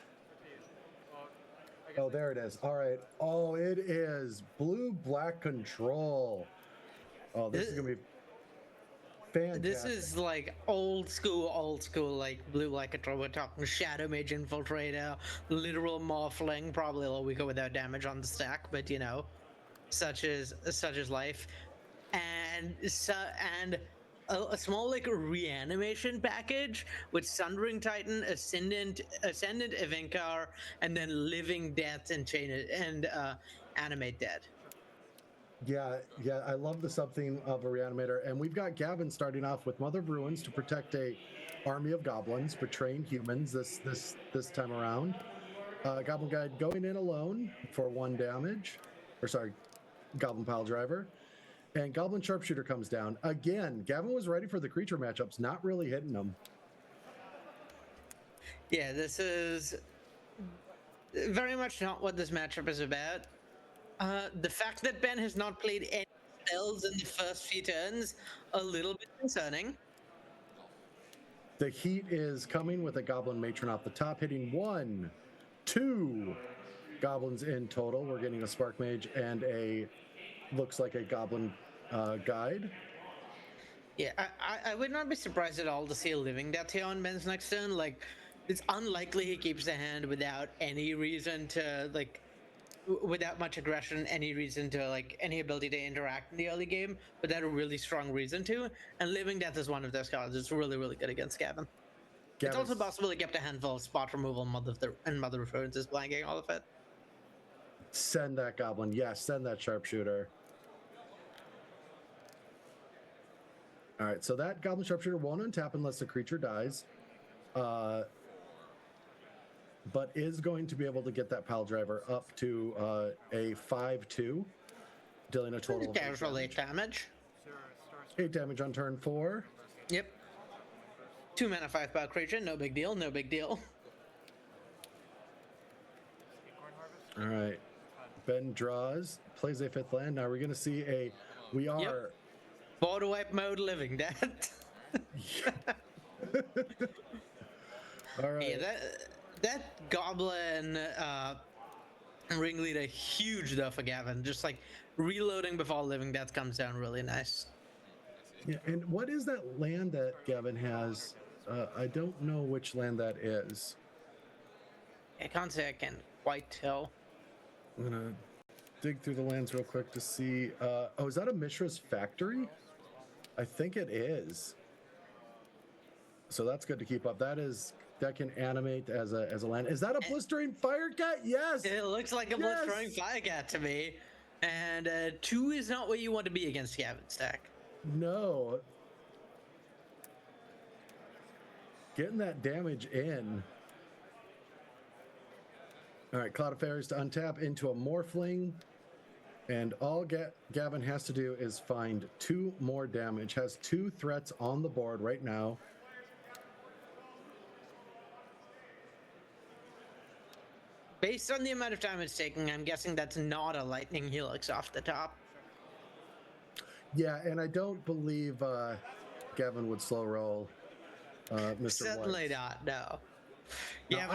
Oh, there it is. All right. Oh, it is blue-black control. Oh, this is gonna be fantastic. This is like old school, like blue like control. We're talking Shadow Mage Infiltrator, literal Morphling, probably a weaker without damage on the stack, but you know, such is life. And a small like reanimation package with Sundering Titan, Ascendant Evinkar, and then Living Death and Animate Dead. Yeah, I love the something of a reanimator. And we've got Gavin starting off with Mother of Ruins to protect a army of goblins, betraying humans this time around. Goblin Guide going in alone for 1 damage. Goblin Pile Driver. And Goblin Sharpshooter comes down. Again, Gavin was ready for the creature matchups, not really hitting them. Yeah, this is very much not what this matchup is about. The fact that Ben has not played any spells in the first few turns, a little bit concerning. The heat is coming with a Goblin Matron off the top, hitting 1, 2 goblins in total. We're getting a Spark Mage and looks like a Goblin Guide. Yeah, I would not be surprised at all to see a Living Death here on Ben's next turn. Like, it's unlikely he keeps the hand without any reason to, like, without much aggression, any reason to, like, any ability to interact in the early game, without a really strong reason to. And Living Death is one of those cards. It's really, really good against Gavin. It's also possible he kept a handful of spot removal and Mother of Ruins is blanking all of it. Send that Goblin. Yes, send that Sharpshooter. All right, so that Goblin Sharpshooter won't untap unless the creature dies. But is going to be able to get that Pile Driver up to a 5/2, dealing a total of casual 8 damage. 8 damage on turn 4. Yep. 2 mana 5/5 creature, no big deal, no big deal. All right. Ben draws, plays a 5th land. Now we're going to see Yep. Border wipe mode Living Death. All right. Yeah, that Goblin Ringleader, huge though for Gavin. Just like reloading before Living Death comes down, really nice. Yeah, and what is that land that Gavin has? I don't know which land that is. I can't say I can quite tell. I'm gonna dig through the lands real quick to see. Oh, is that a Mishra's Factory? I think it is. So that's good to keep up. That can animate as a land. Is that a Blistering Firecat? Yes. It looks like a Blistering Firecat to me. And 2 is not what you want to be against Gavin's stack. No. Getting that damage in. All right, Cloud of Fairies to untap into a Morphling. And all Gavin has to do is find 2 more damage. Has 2 threats on the board right now. Based on the amount of time it's taking, I'm guessing that's not a Lightning Helix off the top. Yeah, and I don't believe Gavin would slow roll Mr. Certainly White. not, no. Yeah,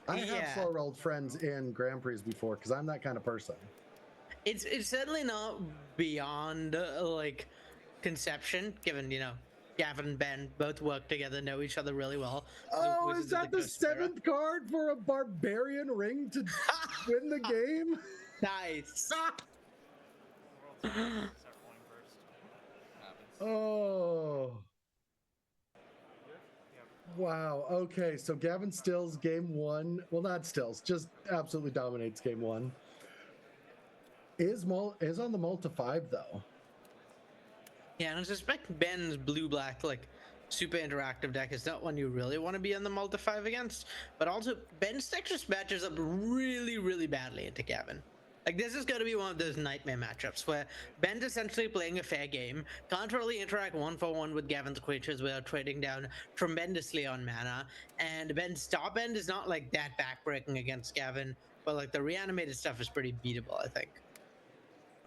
I have slow rolled friends in Grand Prix before because I'm that kind of person. It's certainly not beyond like conception, given Gavin and Ben both work together, know each other really well. Oh, is that the 7th card for a Barbarian Ring to win the game? Nice. Oh. Wow. Okay. So Gavin Stills game one. Well, not Stills, just absolutely dominates game one. Is on the Malta 5 though. Yeah, and I suspect Ben's blue-black like super interactive deck is not one you really want to be on the multi 5 against. But also Ben's deck just matches up really, really badly into Gavin. Like this is going to be one of those nightmare matchups where Ben's essentially playing a fair game, can't really interact 1-for-1 with Gavin's creatures without trading down tremendously on mana, and Ben's top end is not like that backbreaking against Gavin, but like the reanimated stuff is pretty beatable, I think.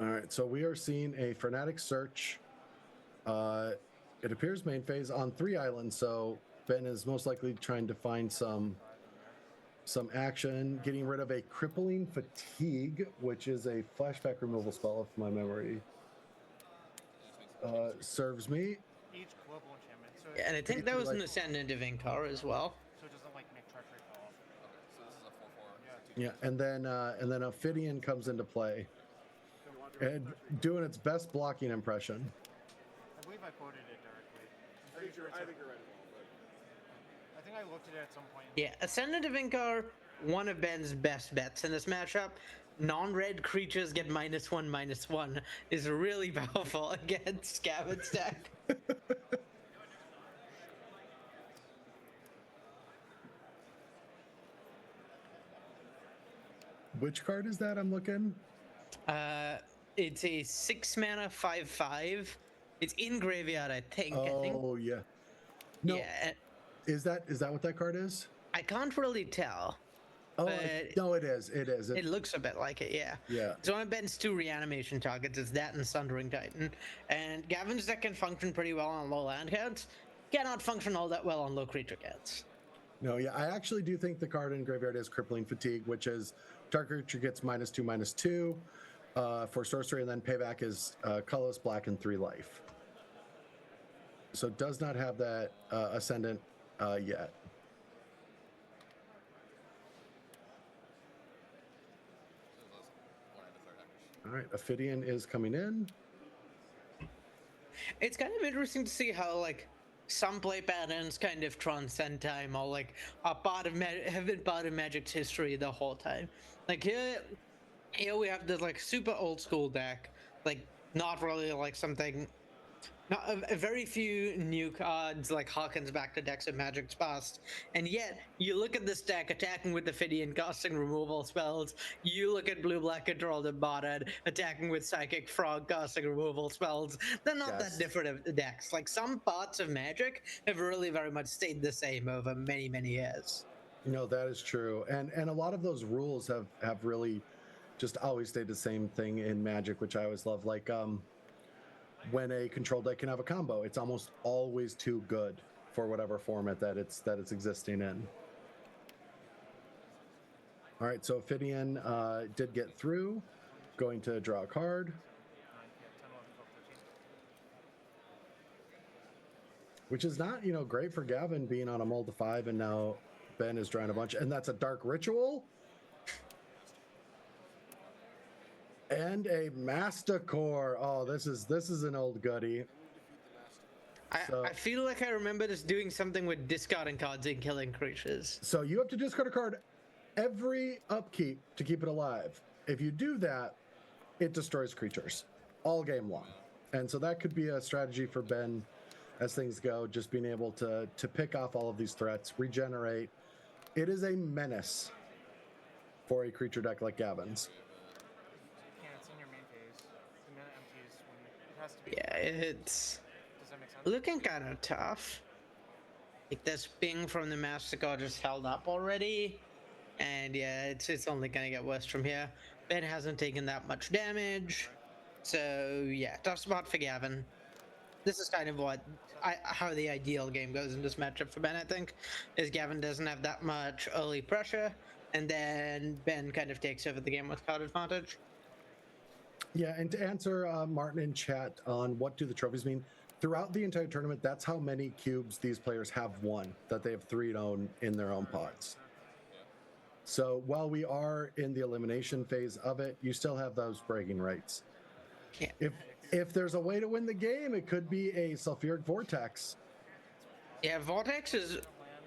All right, so we are seeing a Frenetic Search. It appears main phase on 3 islands, so Ben is most likely trying to find some action, getting rid of a Crippling Fatigue, which is a flashback removal spell, if my memory serves me. Each global enchantment. So Yeah, and I think that was like- an Ascendant of Inkar as well. so it doesn't like make treachery fall off. So this is a 4/4. Yeah, and then Ophidian comes into play, and doing its best blocking impression. I believe I quoted it directly. I think you're right. I think I looked at it at some point. Yeah, Ascendant of Inkar, one of Ben's best bets in this matchup. Non-red creatures get -1/-1 is really powerful against Gavin's deck. Which card is that I'm looking? It's a 6-mana 5/5. It's in graveyard, I think. Oh, yeah. No, Yeah, is that what that card is? I can't really tell. Oh, But- no, it is. It is. It looks a bit like it, yeah. Yeah. It's one of Ben's 2 reanimation targets. It's that and Sundering Titan. And Gavin's deck can function pretty well on low land counts. Cannot function all that well on low creature counts. No, yeah, I actually do think the card in graveyard is Crippling Fatigue, which is target creature gets -2/-2 for sorcery, and then payback is colorless, black, and 3 life. So it does not have that Ascendant yet. All right, Ophidian is coming in. It's kind of interesting to see how like some play patterns kind of transcend time, or like are part of have been part of Magic's history the whole time. Like here we have this like super old school deck, like not really like something. Not a very few new cards like harkens back to decks of Magic's past, and yet you look at this deck attacking with the Ophidian, casting removal spells. You look at blue-black controlled and botted, attacking with Psychic Frog, casting removal spells. They're not Yes. that different of decks. Like some parts of Magic have really very much stayed the same over many years. No, that is true, and a lot of those rules have really just always stayed the same thing in Magic, which I always love. Like when a control deck can have a combo, it's almost always too good for whatever format that it's existing in. All right, so Ophidian did get through, going to draw a card, which is not great for Gavin being on a multi 5, and now Ben is drawing a bunch, and that's a Dark Ritual. And a Masticore. Oh, this is an old goodie. I feel like I remember this doing something with discarding cards and killing creatures. So you have to discard a card every upkeep to keep it alive. If you do that, it destroys creatures all game long. And so that could be a strategy for Ben as things go, just being able to pick off all of these threats, regenerate. It is a menace for a creature deck like Gavin's. Yeah, it's in your main phase. The mana empties when it has to be. Yeah, it's Does that make sense? looking kind of tough. Like this ping from the Masticore just held up already. And yeah, it's only gonna get worse from here. Ben hasn't taken that much damage. So yeah, tough spot for Gavin. This is kind of how the ideal game goes in this matchup for Ben, I think, is Gavin doesn't have that much early pressure, and then Ben kind of takes over the game with card advantage. Yeah, and to answer Martin in chat on what do the trophies mean, throughout the entire tournament, that's how many cubes these players have won, that they have 3 in their own pods. So while we are in the elimination phase of it, you still have those bragging rights. Yeah. If there's a way to win the game, it could be a sulfuric vortex. Yeah, Vortex is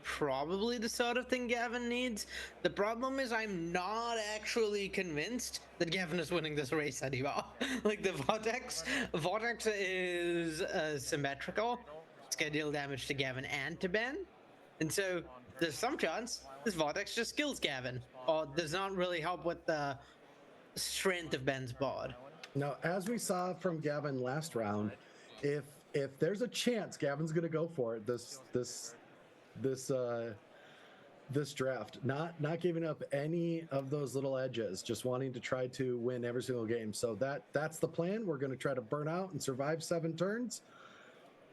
probably the sort of thing Gavin needs. The problem is I'm not actually convinced that Gavin is winning this race anymore. Like the Vortex is symmetrical, schedule damage to Gavin and to Ben, and so there's some chance this Vortex just kills Gavin, or does not really help with the strength of Ben's board. Now, as we saw from Gavin last round, if there's a chance Gavin's going to go for it this draft, not giving up any of those little edges, just wanting to try to win every single game. So that's the plan. We're going to try to burn out and survive 7 turns.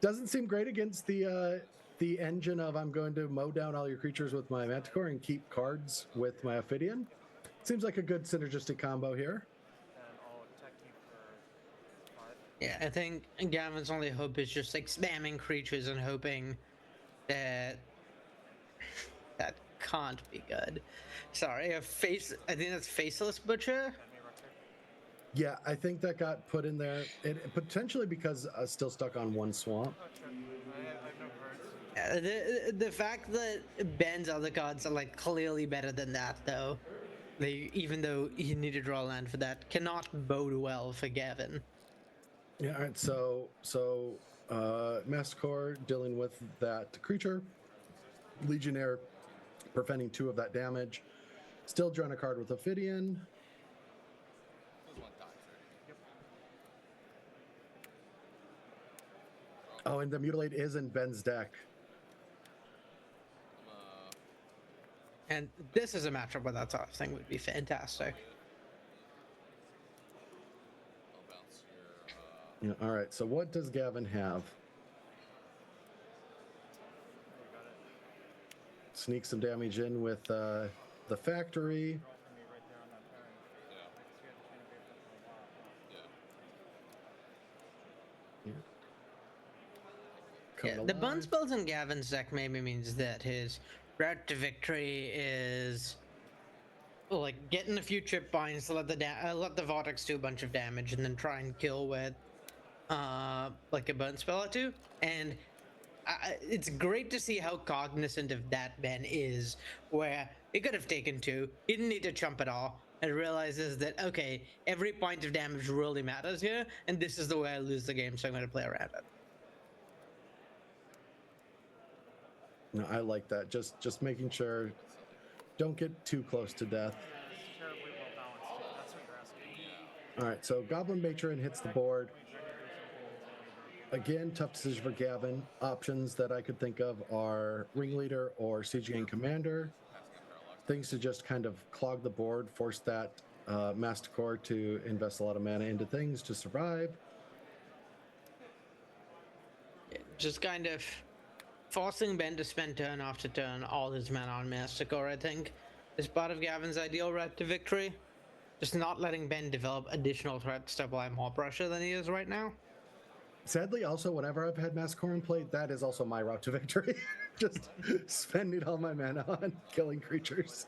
Doesn't seem great against the engine of I'm going to mow down all your creatures with my Manticore and keep cards with my Ophidian. Seems like a good synergistic combo here. Yeah, I think Gavin's only hope is just like spamming creatures and hoping that that can't be good. Sorry, I think that's Faceless Butcher. Yeah, I think that got put in there, potentially because still stuck on 1 swamp. The fact that Ben's other cards are like clearly better than that, though, even though he needed to draw land for that, cannot bode well for Gavin. Yeah, all right, so Mastercore dealing with that creature, Legionnaire preventing 2 of that damage, still drawing a card with Ophidian. Oh, and the Mutilate is in Ben's deck. And this is a matchup where that sort of thing would be fantastic. Yeah, all right, so what does Gavin have? Sneak some damage in with the factory. Yeah, the bun spells in Gavin's deck maybe means that his route to victory is like getting a few chip binds to let the Vortex do a bunch of damage and then try and kill with like a burn spell or 2. And it's great to see how cognizant of that Ben is, where he could have taken 2, he didn't need to chump at all, and realizes that, okay, every point of damage really matters here, and this is the way I lose the game, so I'm going to play around it. No, I like that. Just making sure don't get too close to death. All right, so Goblin Matron hits the board. Again, tough decision for Gavin. Options that I could think of are Ringleader or Siege Gang Commander. Things to just kind of clog the board, force that Mastercore to invest a lot of mana into things to survive. Just kind of forcing Ben to spend turn after turn all his mana on Mastercore, I think, is part of Gavin's ideal route to victory. Just not letting Ben develop additional threats to apply more pressure than he is right now. Sadly, also, whenever I've had Mastercore in play, that is also my route to victory. Just spending all my mana on killing creatures.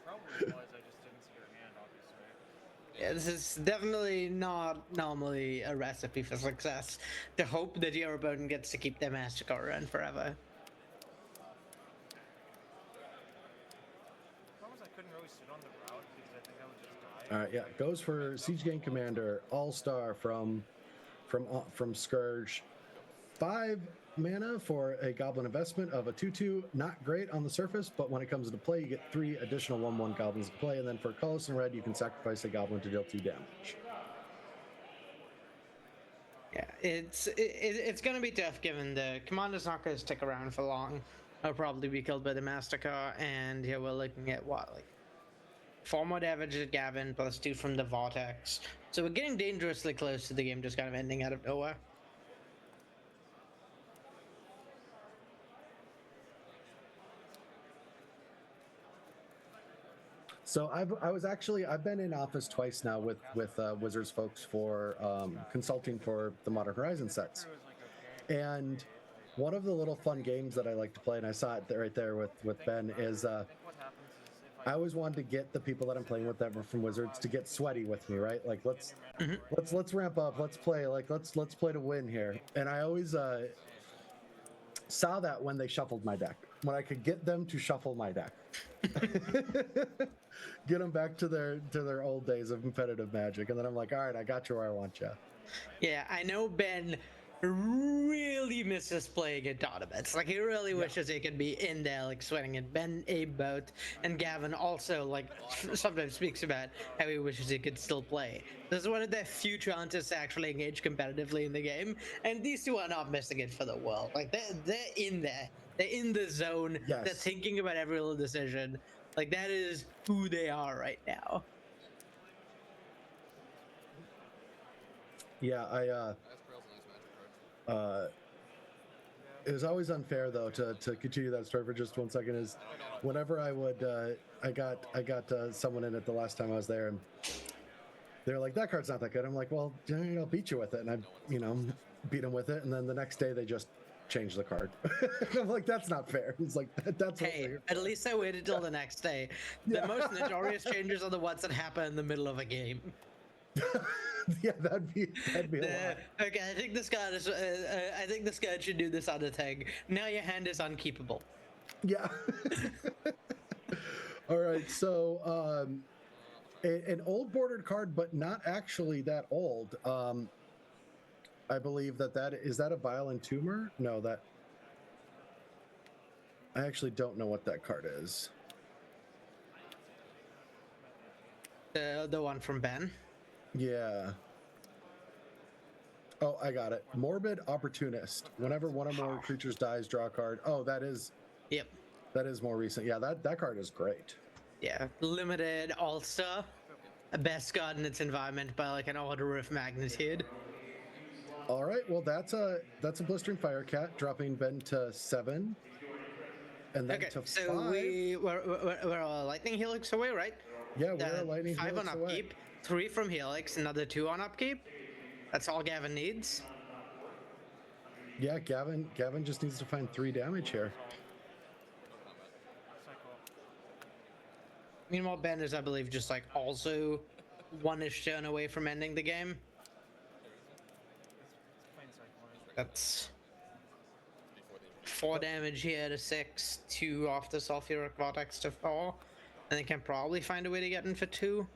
Yeah, this is definitely not normally a recipe for success, to hope that your opponent gets to keep their Mastercore around forever. All right, yeah, goes for Siege Gang Commander, All-Star from Scourge. 5 mana for a Goblin investment of a 2/2. Not great on the surface, but when it comes into play, you get 3 additional 1/1 Goblins to play, and then for colorless and red, you can sacrifice a Goblin to deal 2 damage. Yeah, it's going to be tough given the commander's not going to stick around for long. He'll probably be killed by the Mastercar, and here we're looking at what, like 4 more damage at Gavin plus 2 from the Vortex. So we're getting dangerously close to the game just kind of ending out of nowhere. So I've been in office twice now with Wizards folks for consulting for the Modern Horizon sets, and one of the little fun games that I like to play, and I saw it right there with Ben, is I always wanted to get the people that I'm playing with that were from Wizards to get sweaty with me, right? Like let's ramp up, let's play, like let's play to win here. And I always saw that when they shuffled my deck, when I could get them to shuffle my deck. Get them back to their old days of competitive Magic, and then I'm like, all right, I got you where I want you. Yeah, I know Ben really misses playing in tournaments. Like, he really wishes he could be in there, like, sweating it. Ben, Abe both, and Gavin also, like, sometimes speaks about how he wishes he could still play. This is one of their few chances to actually engage competitively in the game, and these two are not missing it for the world. Like, they're in there. They're in the zone. Yes. They're thinking about every little decision. Like, that is who they are right now. Yeah, it was always unfair though to continue that story for just 1 second. Is whenever I would I got someone in it the last time I was there, and they're like, that card's not that good. I'm like, well, I'll beat you with it, and I beat them with it, and then the next day they just changed the card. I'm like, that's not fair. It's like that's hey, at least I waited till the next day. The most notorious changes are the ones that happen in the middle of a game. Yeah, that'd be a lot. Okay, I think this guy is. I think this guy should do this other thing. Now your hand is unkeepable. Yeah. All right. So, an old bordered card, but not actually that old. I believe that is that a Violent Tumor? No, that. I actually don't know what that card is. The one from Ben. Yeah. Oh, I got it. Morbid Opportunist. Whenever one or more creatures dies, draw a card. Oh, that is. Yep. That is more recent. Yeah, that card is great. Yeah, limited All-Star. Best card in its environment by like an order of magnitude. All right, well that's a Blistering Firecat, dropping Ben to 7, and then to 5. So we're a Lightning Helix away, right? Yeah, we're a Lightning 5 Helix on away. upkeep, 3 from Helix, another 2 on upkeep. That's all Gavin needs. Yeah, Gavin just needs to find 3 damage here. Meanwhile, Ben is, I believe, just like also 1-ish turn away from ending the game. That's 4 damage here to 6, 2 off the Sulfuric Vortex to 4, and they can probably find a way to get in for 2.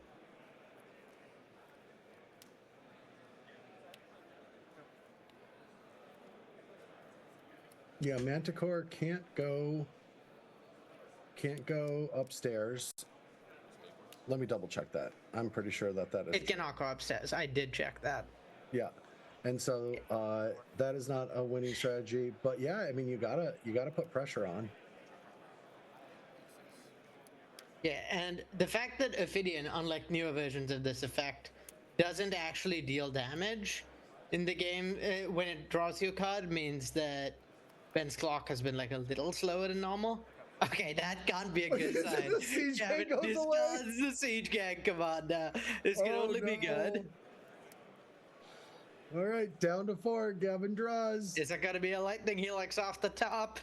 Yeah, Manticore can't go upstairs. Let me double check that. I'm pretty sure that is. It cannot go upstairs. I did check that. Yeah. And so that is not a winning strategy, but yeah, I mean you gotta put pressure on. Yeah, and the fact that Ophidian, unlike newer versions of this effect, doesn't actually deal damage in the game when it draws you a card means that Ben's clock has been like a little slower than normal. Okay, that can't be a good sign. The Siege Gang goes away. The Siege Gang commander. This can only be good. All right, down to 4. Gavin draws. Is it gonna be a Lightning Helix off the top?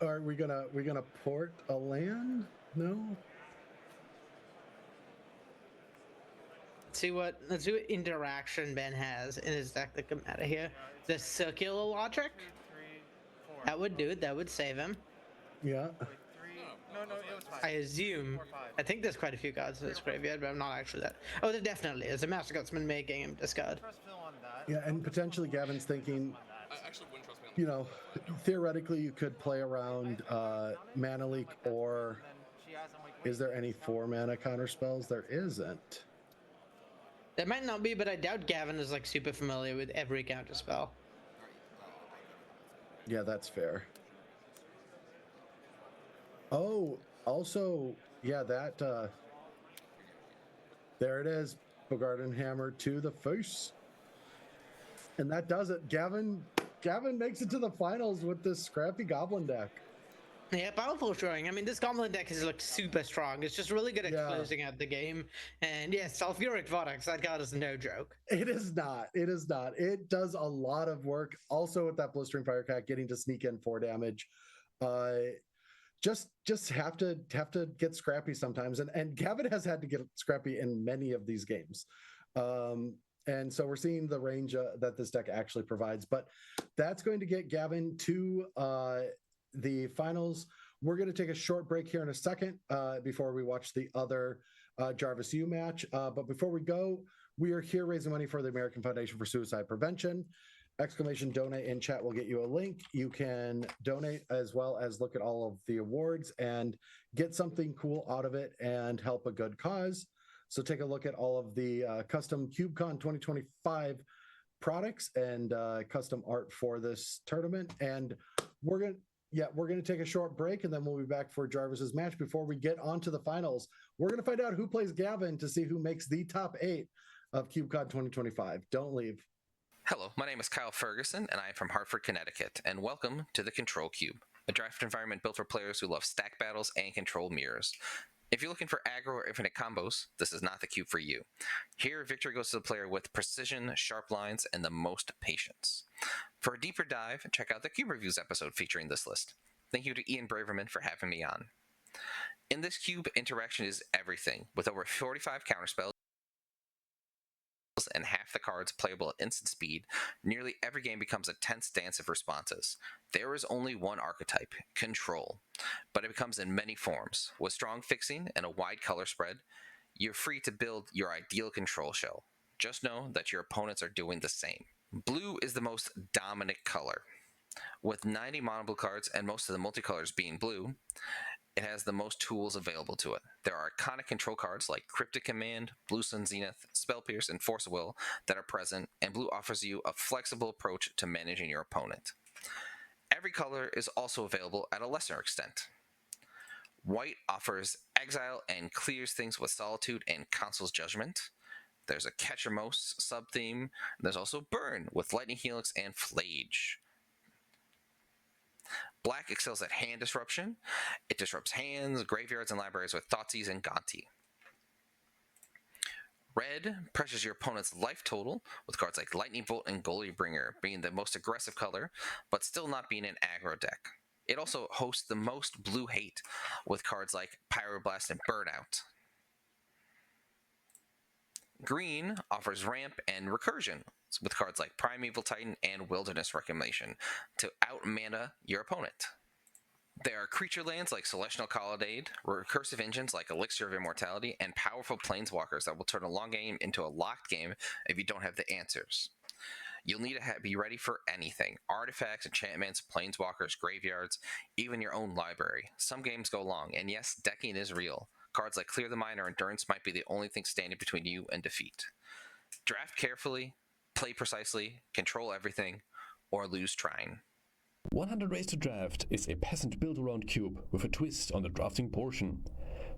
Are we gonna port a land? No. Let's see what interaction Ben has in his deck that come out of here. The circular logic. That would do it. That would save him. Yeah. No, it was 5. I assume. 4, 5. I think there's quite a few cards in this graveyard, but I'm not actually that. Oh, there definitely is. The Master Gutsman making him discard. Trust Phil on that. Yeah, and potentially Gavin's thinking, theoretically you could play around Mana Leak, or is there any 4 mana counter spells? There isn't. There might not be, but I doubt Gavin is like super familiar with every counter spell. Yeah, that's fair. Oh, also, yeah, that there it is. Bogarden Hammer to the face. And that does it. Gavin makes it to the finals with this scrappy goblin deck. Yeah, powerful showing. I mean, this Goblin deck has looked super strong. It's just really good at closing out the game. And yeah, Sulfuric Vortex, that card is no joke. It is not. It is not. It does a lot of work. Also with that Blistering Firecat, getting to sneak in 4 damage. Just have to get scrappy sometimes. And Gavin has had to get scrappy in many of these games. And so we're seeing the range that this deck actually provides. But that's going to get Gavin to the finals. We're going to take a short break here in a second before we watch the other Jarvis U match. But before we go, we are here raising money for the American Foundation for Suicide Prevention. Exclamation donate in chat will get you a link. You can donate as well as look at all of the awards and get something cool out of it and help a good cause. So take a look at all of the custom CubeCon 2025 products and custom art for this tournament. And we're going to take a short break, and then we'll be back for Jarvis's match. Before we get on to the finals, we're going to find out who plays Gavin to see who makes the top 8 of CubeCon 2025. Don't leave. Hello, my name is Kyle Ferguson, and I am from Hartford, Connecticut, and welcome to the Control Cube, a draft environment built for players who love stack battles and control mirrors. If you're looking for aggro or infinite combos, this is not the cube for you. Here, victory goes to the player with precision, sharp lines, and the most patience. For a deeper dive, check out the Cube Reviews episode featuring this list. Thank you to Ian Braverman for having me on. In this cube, interaction is everything, with over 45 counterspells and half the cards playable at instant speed. Nearly every game becomes a tense dance of responses. There is only one archetype, control, but it comes in many forms. With strong fixing and a wide color spread, you're free to build your ideal control shell. Just know that your opponents are doing the same. Blue is the most dominant color. With 90 mono blue cards and most of the multicolors being blue, it has the most tools available to it. There are iconic control cards like Cryptic Command, Blue Sun Zenith, Spell Pierce, and Force of Will that are present, and blue offers you a flexible approach to managing your opponent. Every color is also available at a lesser extent. White offers Exile and clears things with Solitude and Council's Judgment. There's a Catchermose sub-theme. There's also Burn with Lightning Helix and Flage. Black excels at hand disruption. It disrupts hands, graveyards, and libraries with Thoughtseize and Gonti. Red pressures your opponent's life total, with cards like Lightning Bolt and Goalie Bringer being the most aggressive color, but still not being an aggro deck. It also hosts the most blue hate, with cards like Pyroblast and Burnout. Green offers ramp and recursion, with cards like Primeval Titan and Wilderness Reclamation to out-mana your opponent. There are creature lands like Celestial Colonnade, recursive engines like Elixir of Immortality, and powerful planeswalkers that will turn a long game into a locked game if you don't have the answers. You'll need to be ready for anything. Artifacts, enchantments, planeswalkers, graveyards, even your own library. Some games go long, and yes, decking is real. Cards like Clear the Mind or Endurance might be the only thing standing between you and defeat. Draft carefully, play precisely, control everything, or lose trying. 100 Ways to Draft is a peasant build-around cube with a twist on the drafting portion.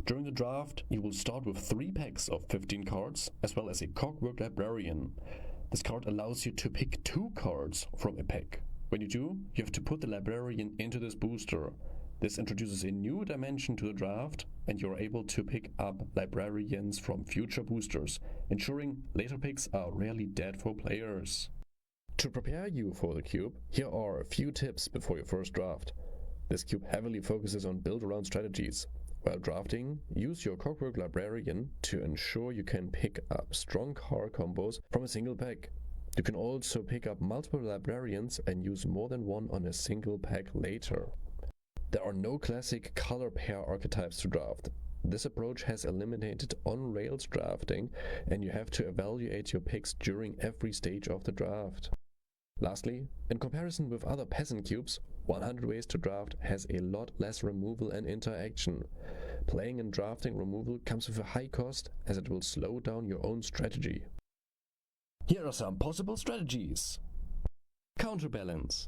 During the draft, you will start with 3 packs of 15 cards, as well as a Clockwork Librarian. This card allows you to pick 2 cards from a pack. When you do, you have to put the Librarian into this booster. This introduces a new dimension to the draft, and you're able to pick up librarians from future boosters, ensuring later picks are rarely dead for players. To prepare you for the cube, here are a few tips before your first draft. This cube heavily focuses on build-around strategies. While drafting, use your Clockwork Librarian to ensure you can pick up strong card combos from a single pack. You can also pick up multiple librarians and use more than one on a single pack later. There are no classic color pair archetypes to draft. This approach has eliminated on-rails drafting, and you have to evaluate your picks during every stage of the draft. Lastly, in comparison with other peasant cubes, 100 Ways to Draft has a lot less removal and interaction. Playing and drafting removal comes with a high cost, as it will slow down your own strategy. Here are some possible strategies. Counterbalance.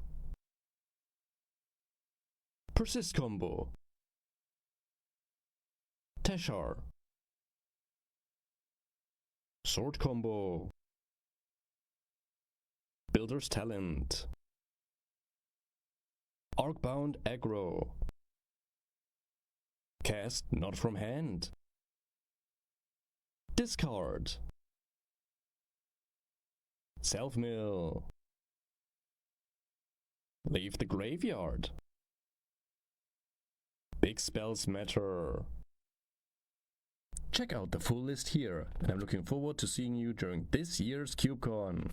Persist combo. Teshar. Sword combo. Builder's Talent. Arcbound aggro. Cast not from hand. Discard. Self-mill. Leave the graveyard. Big spells matter. Check out the full list here, and I'm looking forward to seeing you during this year's CubeCon.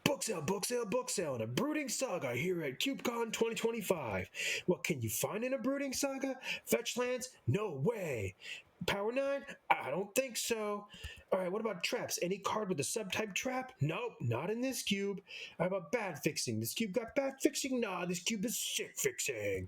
Book sale, book sale, book sale, and a Brooding Saga here at CubeCon 2025. What can you find in a Brooding Saga? Fetch lands? No way. Power 9? I don't think so. Alright, what about traps? Any card with a subtype trap? Nope, not in this cube. How about bad fixing? This cube got bad fixing? Nah, this cube is sick fixing.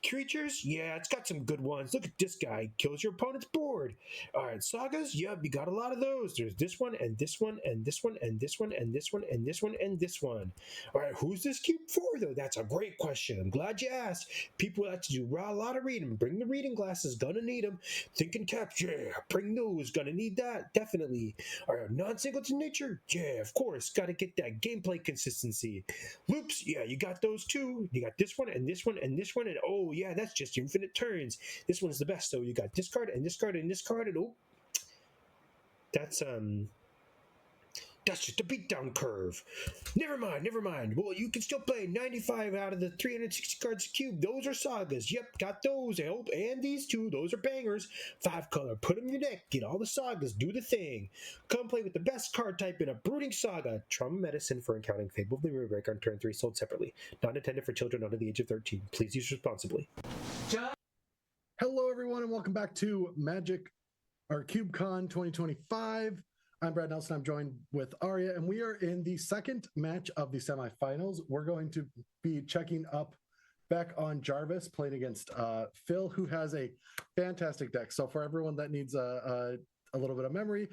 Creatures? Yeah, it's got some good ones. Look at this guy. Kills your opponent's board. Alright, sagas? Yep, you got a lot of those. There's this one, and this one, and this one, and this one, and this one, and this one, and this one. Alright, who's this cube for, though? That's a great question. I'm glad you asked. People like to do a lot of reading. Bring the reading glasses. Gonna need them. Thinking caps? Yeah, bring those. Gonna need that. Definitely. Alright, non-singleton nature? Yeah, of course. Gotta get that gameplay consistency. Loops? Yeah, you got those too. You got this one, and this one, and this one, and oh yeah, that's just infinite turns. This one's the best. So you got this card, and this card, and this card, and oh, that's just a beatdown curve. Never mind. Well, you can still play 95 out of the 360 cards cube. Those are sagas. Yep, got those. I hope. And these two, those are bangers. 5 color. Put them in your deck. Get all the sagas. Do the thing. Come play with the best card type in a Brooding Saga. Trauma Medicine for encountering Fable of the Moonbreak on turn 3, sold separately. Not intended for children under the age of 13. Please use responsibly. Hello, everyone, and welcome back to CubeCon 2025. I'm Brad Nelson. I'm joined with Arya, and we are in the second match of the semifinals. We're going to be checking up back on Jarvis, playing against Phil, who has a fantastic deck. So for everyone that needs a little bit of memory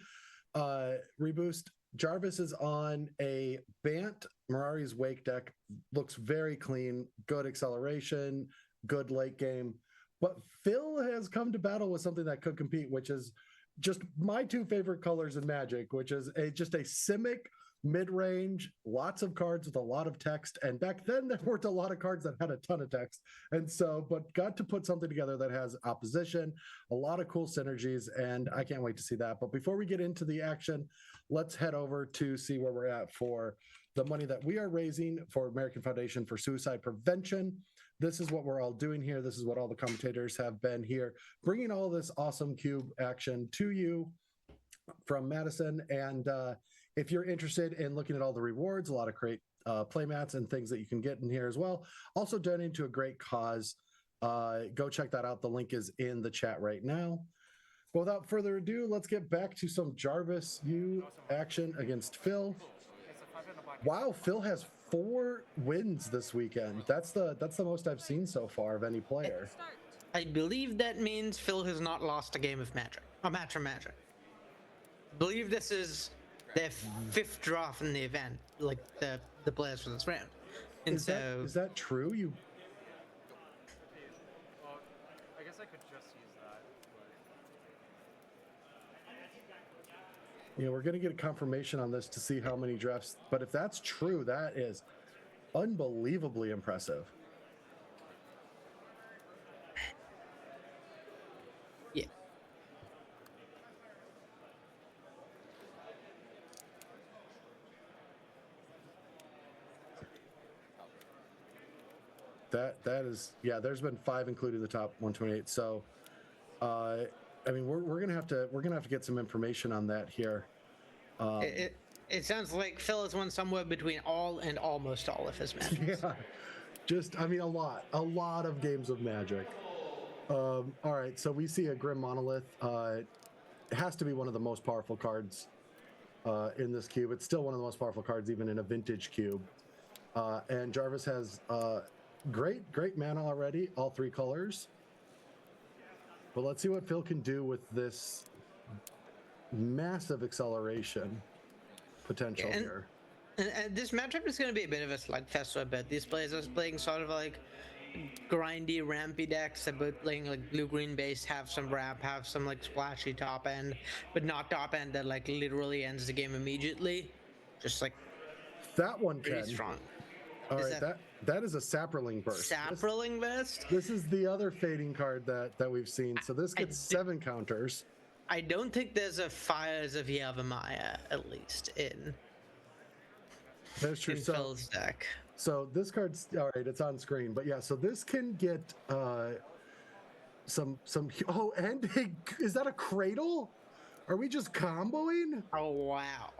reboost, Jarvis is on a Bant Mirari's Wake deck. Looks very clean, good acceleration, good late game. But Phil has come to battle with something that could compete, which is just my two favorite colors in Magic, which is just a Simic mid-range, lots of cards with a lot of text. And back then there weren't a lot of cards that had a ton of text. And so, but got to put something together that has opposition, a lot of cool synergies, and I can't wait to see that. But before we get into the action, let's head over to see where we're at for the money that we are raising for American Foundation for Suicide Prevention. This is what we're all doing here. This is what all the commentators have been here, bringing all this awesome cube action to you from Madison. And if you're interested in looking at all the rewards, a lot of great playmats and things that you can get in here as well. Also donating to a great cause. Go check that out. The link is in the chat right now. But without further ado, let's get back to some Jarvis U action against Phil. Wow, Phil has 4 wins this weekend. That's the most I've seen so far of any player. I believe that means Phil has not lost a game of Magic, a match of Magic. I believe this is their 5th draw from the event, like the players for this round. And is that true? Well, I guess I could just use that. You know, we're going to get a confirmation on this to see how many drafts, but if that's true, that is unbelievably impressive. Yeah. That is, yeah, there's been 5 including the top 128. So I mean, we're gonna have to get some information on that here. It sounds like Phil has won somewhere between all and almost all of his matches. Yeah, just, I mean, a lot of games of Magic. All right, so we see a Grim Monolith. It has to be one of the most powerful cards in this cube. It's still one of the most powerful cards even in a vintage cube. And Jarvis has great mana already, all 3 colors. But let's see what Phil can do with this massive acceleration potential here. And this matchup is going to be a bit of a slugfest, I bet. These players are playing sort of like grindy, rampy decks, but playing like blue-green base, have some ramp, have some like splashy top end, but not top end that like literally ends the game immediately. Just like that one pretty can. strong. All right, That is a Saproling Burst. Saproling Burst? This is the other fading card that we've seen. So this gets 7 counters. I don't think there's a Fires of Yavimaya, at least, in Phil's deck. So this card's all right, it's on screen, but yeah, so this can get some oh, and is that a Cradle? Are we just comboing? Oh wow.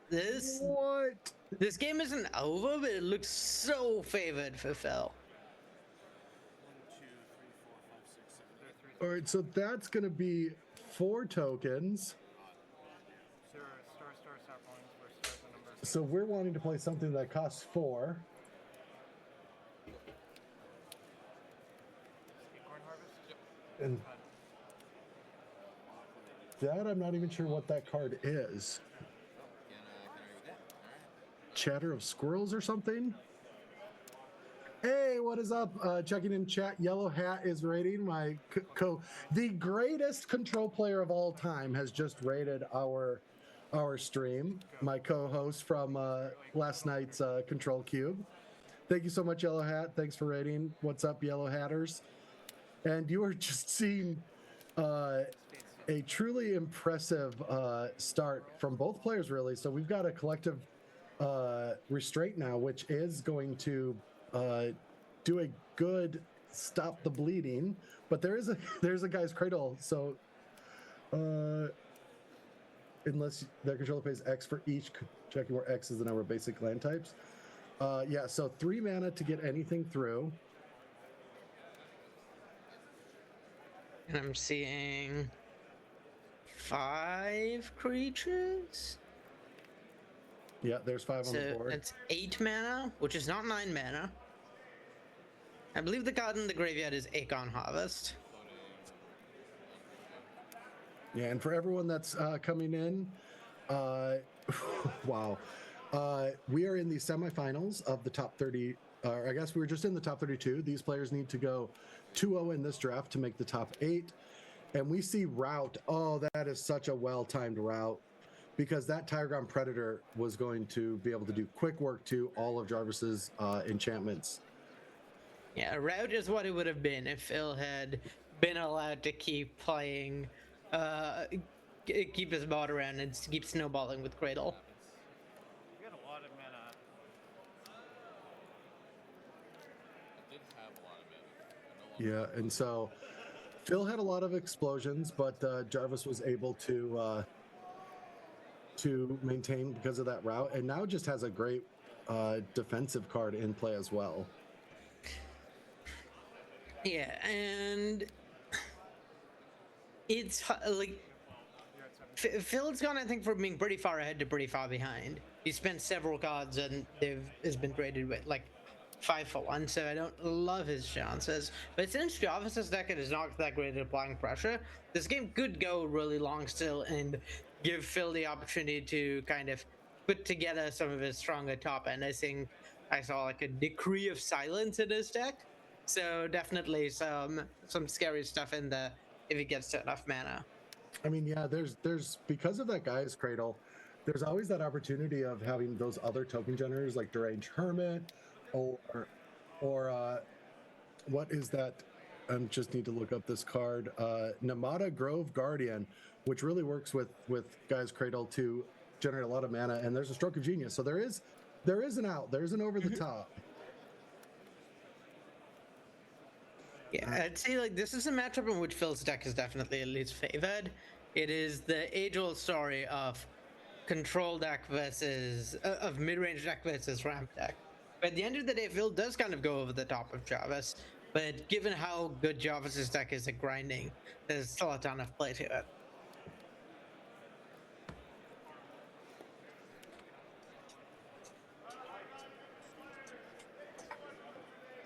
This game isn't over, but it looks so favored for Phil. 1, 2, 3, 4, 5, 6, 7. There are 3. All right, so that's gonna be 4 tokens. Star Saplings, where stars the number. So we're wanting to play something that costs 4. Acorn Harvest? And that I'm not even sure what that card is. Chatter of Squirrels or something? Hey, what is up? Checking in chat. Yellow Hat is rating my the greatest control player of all time has just rated our stream. My co-host from last night's Control Cube. Thank you so much, Yellow Hat. Thanks for rating. What's up, Yellow Hatters? And you were just seeing a truly impressive start from both players, really. So we've got a collective restraint now, which is going to do a good stop the bleeding. But there's a guy's Cradle. So unless their controller pays X for each, checking where X is the number of basic land types. Yeah, so 3 mana to get anything through. And I'm seeing 5 creatures. Yeah, there's 5 on the board. That's 8 mana, which is not 9 mana. I believe the card in the graveyard is Acorn Harvest. Yeah, and for everyone that's coming in, wow. We are in the semifinals of the top 30, I guess we were just in the top 32. These players need to go 2-0 in this draft to make the top 8. And we see Route. Oh, that is such a well-timed route, because that Tireground Predator was going to be able to do quick work to all of Jarvis's enchantments. Yeah, Route is what it would have been if Phil had been allowed to keep playing, keep his board around and keep snowballing with Cradle. We got a lot of mana. Yeah, and so Phil had a lot of explosions, but Jarvis was able to maintain because of that route, and now just has a great defensive card in play as well. Yeah, and it's like Phil's gone, I think, from being pretty far ahead to pretty far behind. He spent several cards and has been graded with like 5-for-1, so I don't love his chances. But since Jarvis's deck is not that great at applying pressure, this game could go really long still and give Phil the opportunity to kind of put together some of his stronger top end. I think I saw like a Decree of Silence in his deck, so definitely some scary stuff in there if he gets to enough mana. I mean, yeah, there's because of that guy's Cradle, there's always that opportunity of having those other token generators like Deranged Hermit or what is that? I just need to look up this card. Namada Grove Guardian, which really works with Guy's Cradle to generate a lot of mana, and there's a Stroke of Genius. So there is an out. There's an over the top. Yeah, I'd say like this is a matchup in which Phil's deck is definitely at least favored. It is the age-old story of control deck versus of mid-range deck versus ramp deck. But at the end of the day, Phil does kind of go over the top of Jarvis. But given how good Jarvis's deck is at grinding, there's still a ton of play to it.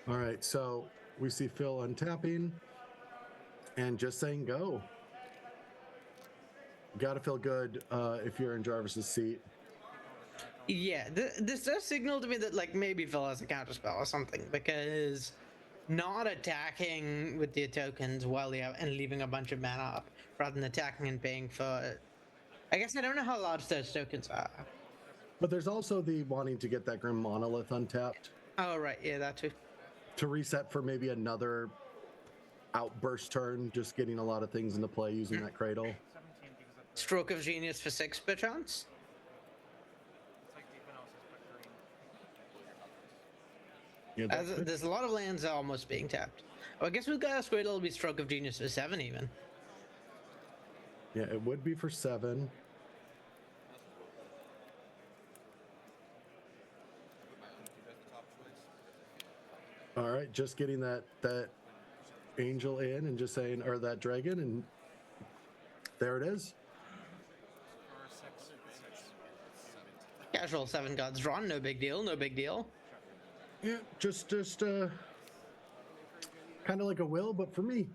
All right, so we see Phil untapping and just saying go. Gotta feel good if you're in Jarvis's seat. Yeah, this does signal to me that like maybe Phil has a counterspell or something, because not attacking with the tokens while you have, and leaving a bunch of mana up rather than attacking and paying for. I guess I don't know how large those tokens are. But there's also the wanting to get that Grim Monolith untapped. Oh, right. Yeah, that too. to reset for maybe another outburst turn, just getting a lot of things into play using that cradle. Stroke of Genius for 6 perchance. Yeah, There's a lot of lands almost being tapped. Oh, I guess we've got a Squirtle, it'll be Stroke of Genius for 7 even. Yeah, it would be for 7. All right, just getting that angel in and just saying, or that dragon, and there it is. Casual 7 gods drawn, no big deal, no big deal. Yeah, just kind of like a will, but for me.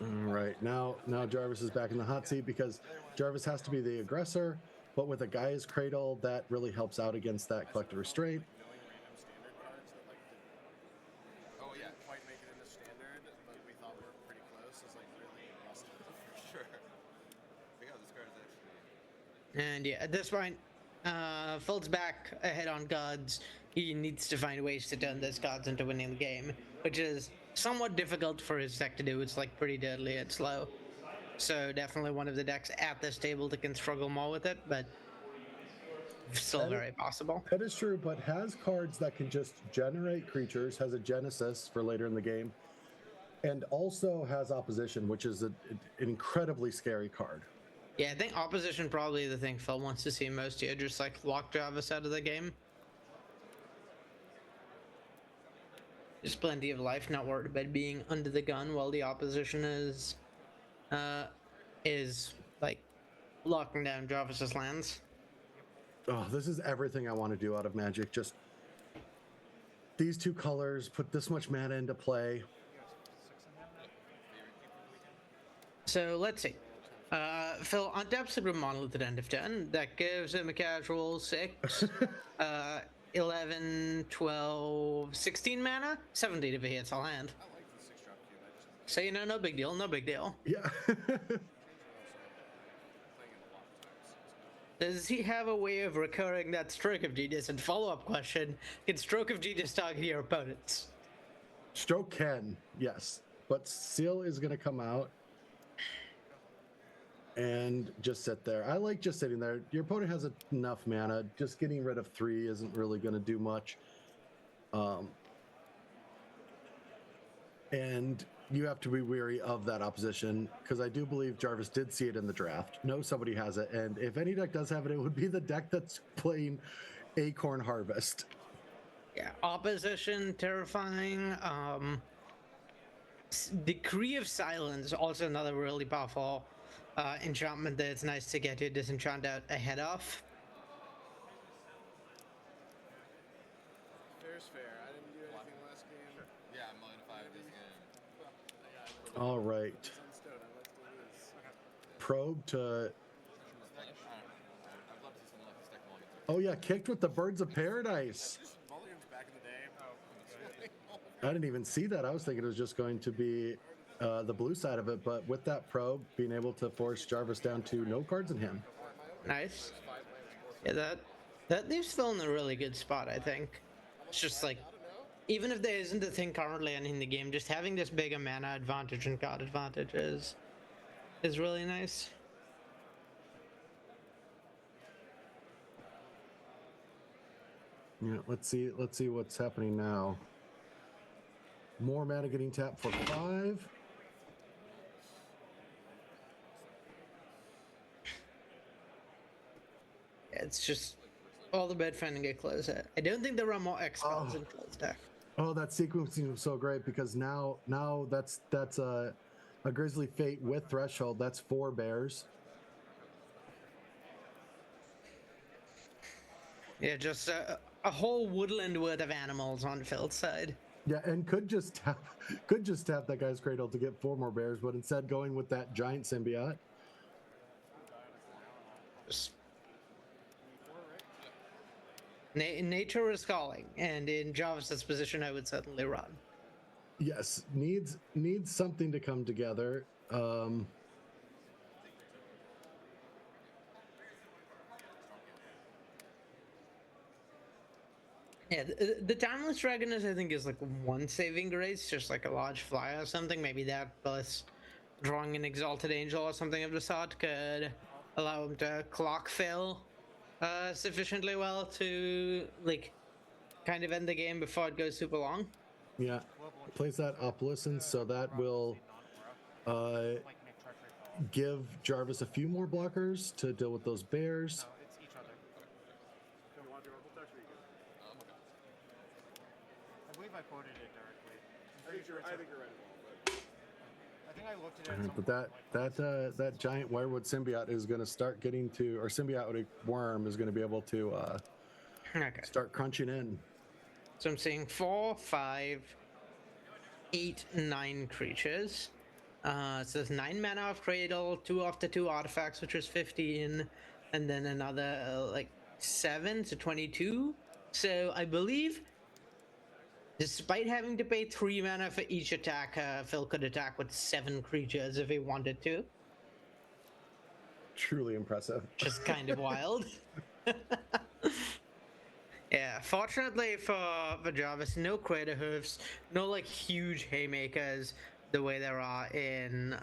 All right, now Jarvis is back in the hot seat because Jarvis has to be the aggressor, but with a Gaia's Cradle, that really helps out against that Collective Restraint. Oh yeah, quite make it into standard, but we thought we were pretty close. It's like really busted for sure. Look how this card is actually. And yeah, at this point, Phil's back ahead on gods. He needs to find ways to turn those gods into winning the game, which is somewhat difficult for his deck to do. It's like pretty deadly and slow. So definitely one of the decks at this table that can struggle more with it, but still very possible. That is true, but has cards that can just generate creatures, has a Genesis for later in the game, and also has opposition, which is an incredibly scary card. Yeah, I think opposition probably the thing Phil wants to see most here, just like lock Jarvis out of the game. Just plenty of life, not worried about being under the gun while the opposition is like locking down Jarvis's lands. Oh, this is everything I want to do out of Magic. Just these 2 colors, put this much mana into play. So let's see. Phil untaps the Grim Monolith at end of turn. That gives him a casual 6, 11, 12, 16 mana. 17 if he hits all hand. So, you know, no big deal, no big deal. Yeah. Does he have a way of recurring that Stroke of Genius? And follow-up question, can Stroke of Genius target your opponents? Stroke can, yes. But Seal is going to come out and just sit there. I like just sitting there. Your opponent has enough mana. Just getting rid of 3 isn't really going to do much. And you have to be wary of that opposition, because I do believe Jarvis did see it in the draft. No, somebody has it. And if any deck does have it, it would be the deck that's playing Acorn Harvest. Yeah, opposition, terrifying. Decree of Silence, also another really powerful enchantment that it's nice to get your disenchant out ahead of. Fair's fair. I didn't do anything last game. Yeah, I'm modified this game. All right. Probe to... Oh yeah, kicked with the Birds of Paradise. I didn't even see that. I was thinking it was just going to be the blue side of it, but with that probe, being able to force Jarvis down to no cards in hand. Nice. Yeah, that leaves Phil in a really good spot, I think. It's just like, even if there isn't a thing currently ending the game, just having this bigger mana advantage and card advantage is really nice. Yeah, let's see what's happening now. More mana getting tapped for 5. It's just all the bed finding get closed. I don't think there are more X spells in Phil's deck. Oh, that sequencing was so great, because now that's a Grizzly Fate with Threshold. That's 4 bears. Yeah, just a whole woodland worth of animals on Phil's side. Yeah, and could just tap that guy's Cradle to get 4 more bears, but instead going with that giant symbiote. Nature is calling, and in Jarvis's position, I would certainly run. Yes, needs something to come together. Yeah, the Timeless Dragon I think is like one saving grace, just like a large flyer or something. Maybe that plus drawing an Exalted Angel or something of the sort could allow him to clock fill sufficiently well to like kind of end the game before it goes super long. Yeah, plays that Opalescence, so that will give Jarvis a few more blockers to deal with those bears. No, it's each other. You want the Oracle Touch or you good? Okay. I believe I quoted it directly. I think you're right. I think I looked at it. But that giant wirewood symbiote is going to start getting to, or symbiotic worm is going to be able to start crunching in. So I'm seeing 4, 5, 8, 9 creatures. So there's 9 mana of Cradle, 2 of the 2 artifacts, which is 15, and then another like 7, so 22. So I believe, despite having to pay 3 mana for each attack, Phil could attack with 7 creatures if he wanted to. Truly impressive. Just kind of wild. Yeah, fortunately for Jarvis, no Crater Hoofs, no like huge haymakers the way there are in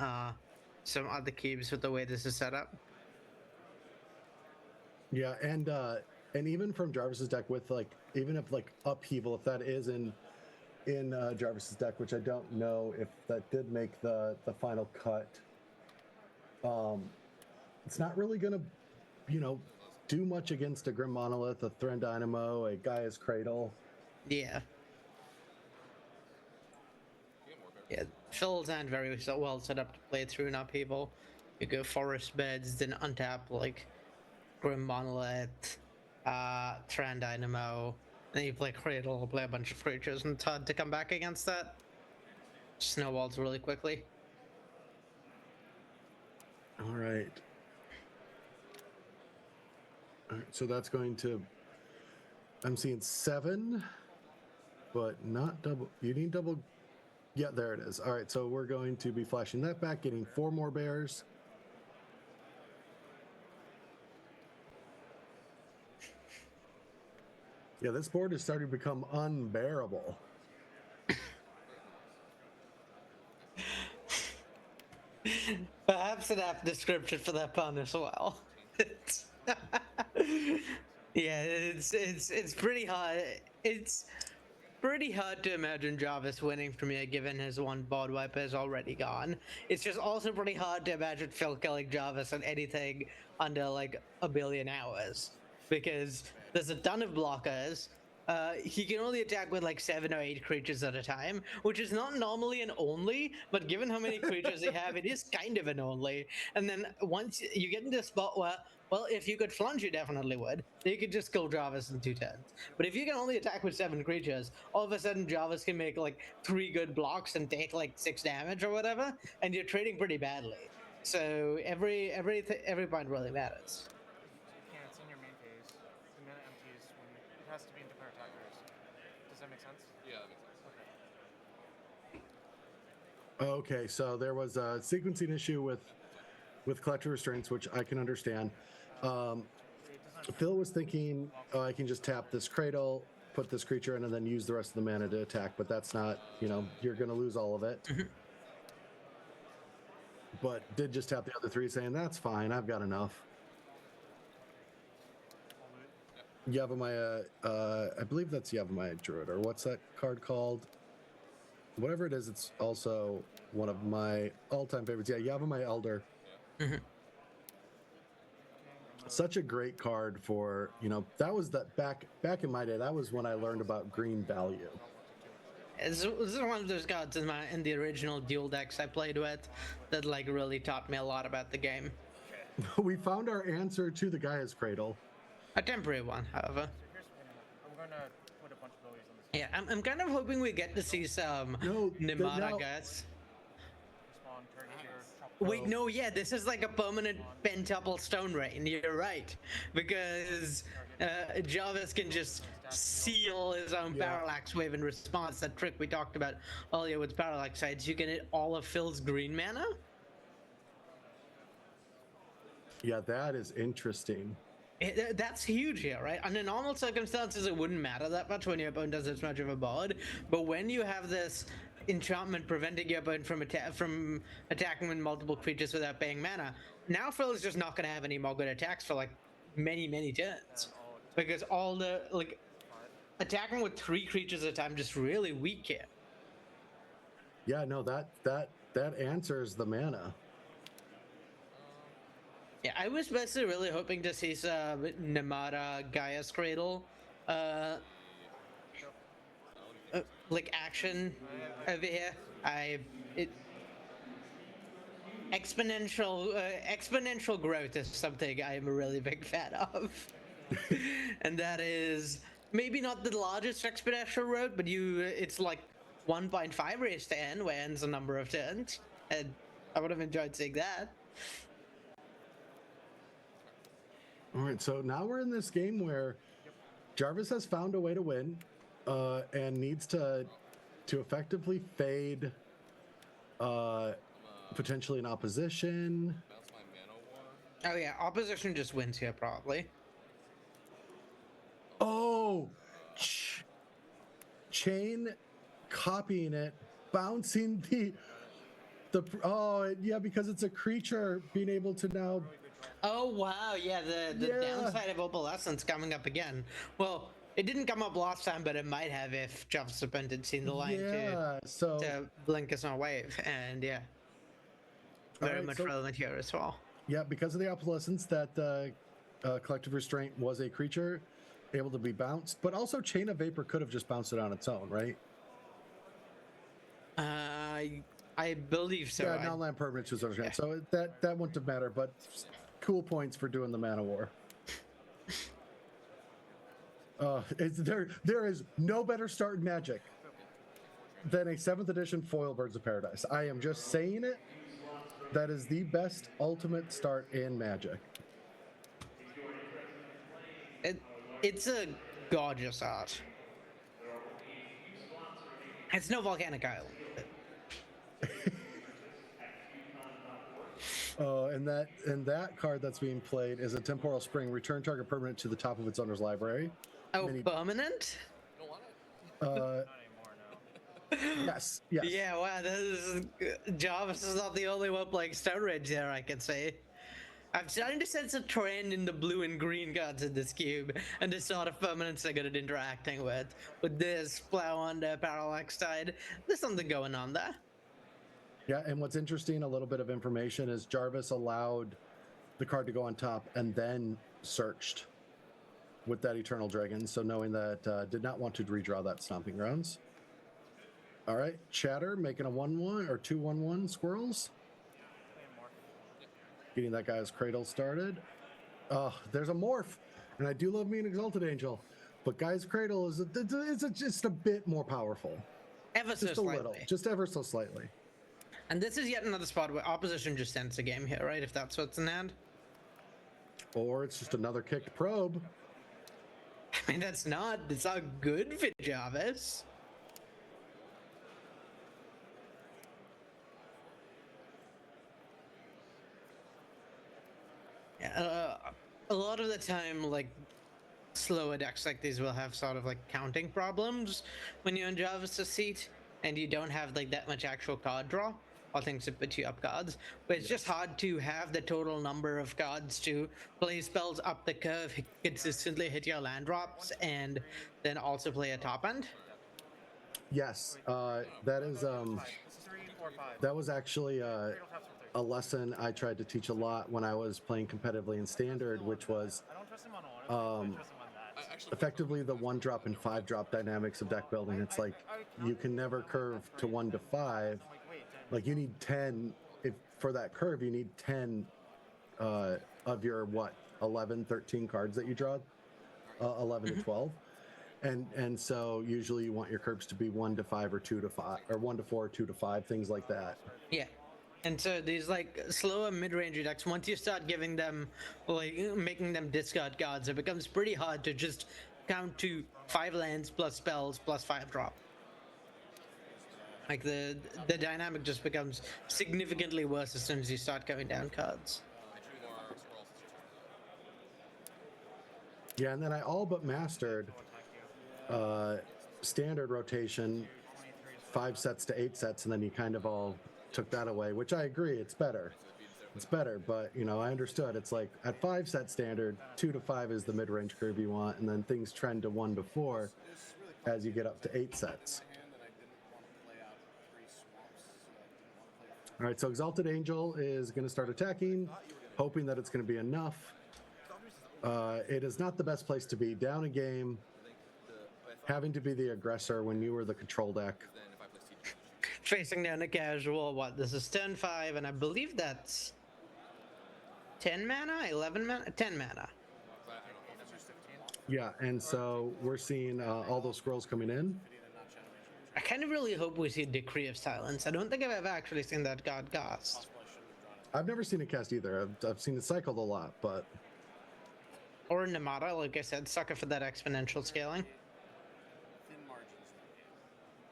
some other cubes with the way this is set up. Yeah, and even from Jarvis's deck with like, even if like Upheaval, if that is in Jarvis's deck, which I don't know if that did make the final cut, it's not really gonna, do much against a Grim Monolith, a Thran Dynamo, a Gaia's Cradle. Yeah. Yeah, Phil's hand very well set up to play through an Upheaval. You go Forest Beds, then untap like Grim Monolith, Thran Dynamo, then you play Cradle, play a bunch of creatures, and it's hard to come back against that. Snowballs really quickly. All right. All right, so that's going to, I'm seeing 7, but not double. You need double. Yeah, there it is. All right, so we're going to be flashing that back, getting 4 more bears. Yeah, this board is starting to become unbearable. Perhaps an apt description for that pun as well. Yeah, it's pretty hard. It's pretty hard to imagine Jarvis winning from here, given his one board wiper is already gone. It's just also pretty hard to imagine Phil killing Jarvis on anything under like a billion hours, because there's a ton of blockers. He can only attack with like 7 or 8 creatures at a time, which is not normally an only, but given how many creatures they have, it is kind of an only. And then once you get into a spot where, well, if you could flunge, you definitely would. You could just kill Jarvis in 2 turns. But if you can only attack with 7 creatures, all of a sudden Jarvis can make like 3 good blocks and take like 6 damage or whatever, and you're trading pretty badly. So every point really matters. Yeah, it's in your main phase. The mana empties when it has to be in different attackers. Does that make sense? Yeah, that makes sense. Okay, so there was a sequencing issue with Collector Restraints, which I can understand. Phil was thinking, oh, I can just tap this Cradle, put this creature in, and then use the rest of the mana to attack, but that's not, you're going to lose all of it. But did just tap the other 3, saying, that's fine, I've got enough. Yavimaya, I believe that's Yavimaya Druid, or what's that card called? Whatever it is, it's also one of my all-time favorites. Yeah, Yavimaya Elder. Such a great card for, that was that back in my day, that was when I learned about green value. This is one of those cards in the original duel decks I played with that like really taught me a lot about the game. We found our answer to the Gaia's Cradle. A temporary one, however. I'm going to put a bunch of abilities on this. Yeah, I'm kind of hoping we get to see some Nimada guys. Spawn, target your Wait, no, yeah, this is like a permanent pentuple stone rain. You're right, because Jarvis can just seal his own parallax wave in response. That trick we talked about earlier with parallax sides. You can hit all of Phil's green mana. Yeah, that is interesting. That's huge here, right? Under normal circumstances, it wouldn't matter that much when your opponent does as much of a board, but when you have this enchantment preventing your opponent from attacking with multiple creatures without paying mana, now Phil is just not going to have any more good attacks for like many turns, because all the like attacking with 3 creatures at a time just really weak here. Yeah, no, that answers the mana. Yeah, I was basically really hoping to see some Namada Gaia's Cradle like action over here. Exponential growth is something I'm a really big fan of. And that is maybe not the largest exponential growth, but it's like 1.5 raised to n, where n's a number of turns, and I would have enjoyed seeing that. All right, so now we're in this game where Jarvis has found a way to win, and needs to effectively fade potentially an opposition. Oh yeah, opposition just wins here probably. Oh, Chain copying it, bouncing oh yeah, because it's a creature being able to now. Oh wow, yeah, the downside of opalescence coming up again. Well, it didn't come up last time, but it might have if Jarvis had seen the line to blink us on wave, and yeah, very much relevant here as well. Yeah, because of the opalescence, that collective restraint was a creature able to be bounced, but also Chain of Vapor could have just bounced it on its own, right? I believe so. Yeah, non-land permanent was over. So that wouldn't have mattered, but cool points for doing the Mana War. There is no better start in Magic than a 7th edition foil Birds of Paradise. I am just saying it. That is the best ultimate start in Magic. It's a gorgeous art. It's no volcanic island. And that card that's being played is a Temporal Spring. Return target permanent to the top of its owner's library. Oh, permanent? Yes. Yeah, wow, Jarvis is not the only one playing Stone Rage there, I can say. I'm starting to sense a trend in the blue and green cards in this cube, and the sort of permanents they're good at interacting with. With this, Plow Under, Parallax Tide, there's something going on there. Yeah, and what's interesting, a little bit of information, is Jarvis allowed the card to go on top and then searched with that Eternal Dragon, so knowing that did not want to redraw that Stomping Grounds. All right, Chatter making a 1-1 or 2-1-1 Squirrels. Getting that guy's Cradle started. Oh, there's a Morph, and I do love me an Exalted Angel, but Guy's Cradle is just a bit more powerful. Ever so slightly. Little, just ever so slightly. And this is yet another spot where opposition just ends the game here, right? If that's what's in hand. Or it's just another kicked probe. I mean, it's not good for Jarvis. Yeah, a lot of the time, like, slower decks like these will have sort of like counting problems when you're in Jarvis' seat and you don't have like that much actual card draw or things to put you up cards, but it's just hard to have the total number of cards to play spells up the curve, consistently hit your land drops, and then also play a top end. Yes, that is that was actually a lesson I tried to teach a lot when I was playing competitively in Standard, which was effectively the 1-drop and 5-drop dynamics of deck building. It's like you can never curve to 1 to 5. Like you need 10 for that curve. You need 10 of your 11, 13 cards that you draw, 11 to 12, and so usually you want your curves to be 1 to 5 or 2 to 5 or 1 to 4, 2 to 5, things like that. Yeah. And so these like slower mid-range decks, once you start giving them, like making them discard cards, it becomes pretty hard to just count to 5 lands plus spells plus 5 drop. Like the dynamic just becomes significantly worse as soon as you start going down cards. Yeah, and then I all but mastered standard rotation, 5 sets to 8 sets, and then you kind of all took that away, which I agree, it's better. It's better, but you know, I understood it's like at 5 set standard, 2 to 5 is the mid-range curve you want, and then things trend to 1 to 4 as you get up to 8 sets. All right, so Exalted Angel is going to start attacking, hoping that it's going to be enough. It is not the best place to be. Down a game, having to be the aggressor when you were the control deck. Facing down a casual, what? This is 10-5, and I believe that's 10 mana, 11 mana, 10 mana. Yeah, and so we're seeing all those scrolls coming in. I kind of really hope we see Decree of Silence. I don't think I've ever actually seen that god cast. I've never seen it cast either. I've seen it cycled a lot, but... Or Namada, like I said, sucker for that exponential scaling. Thin margins.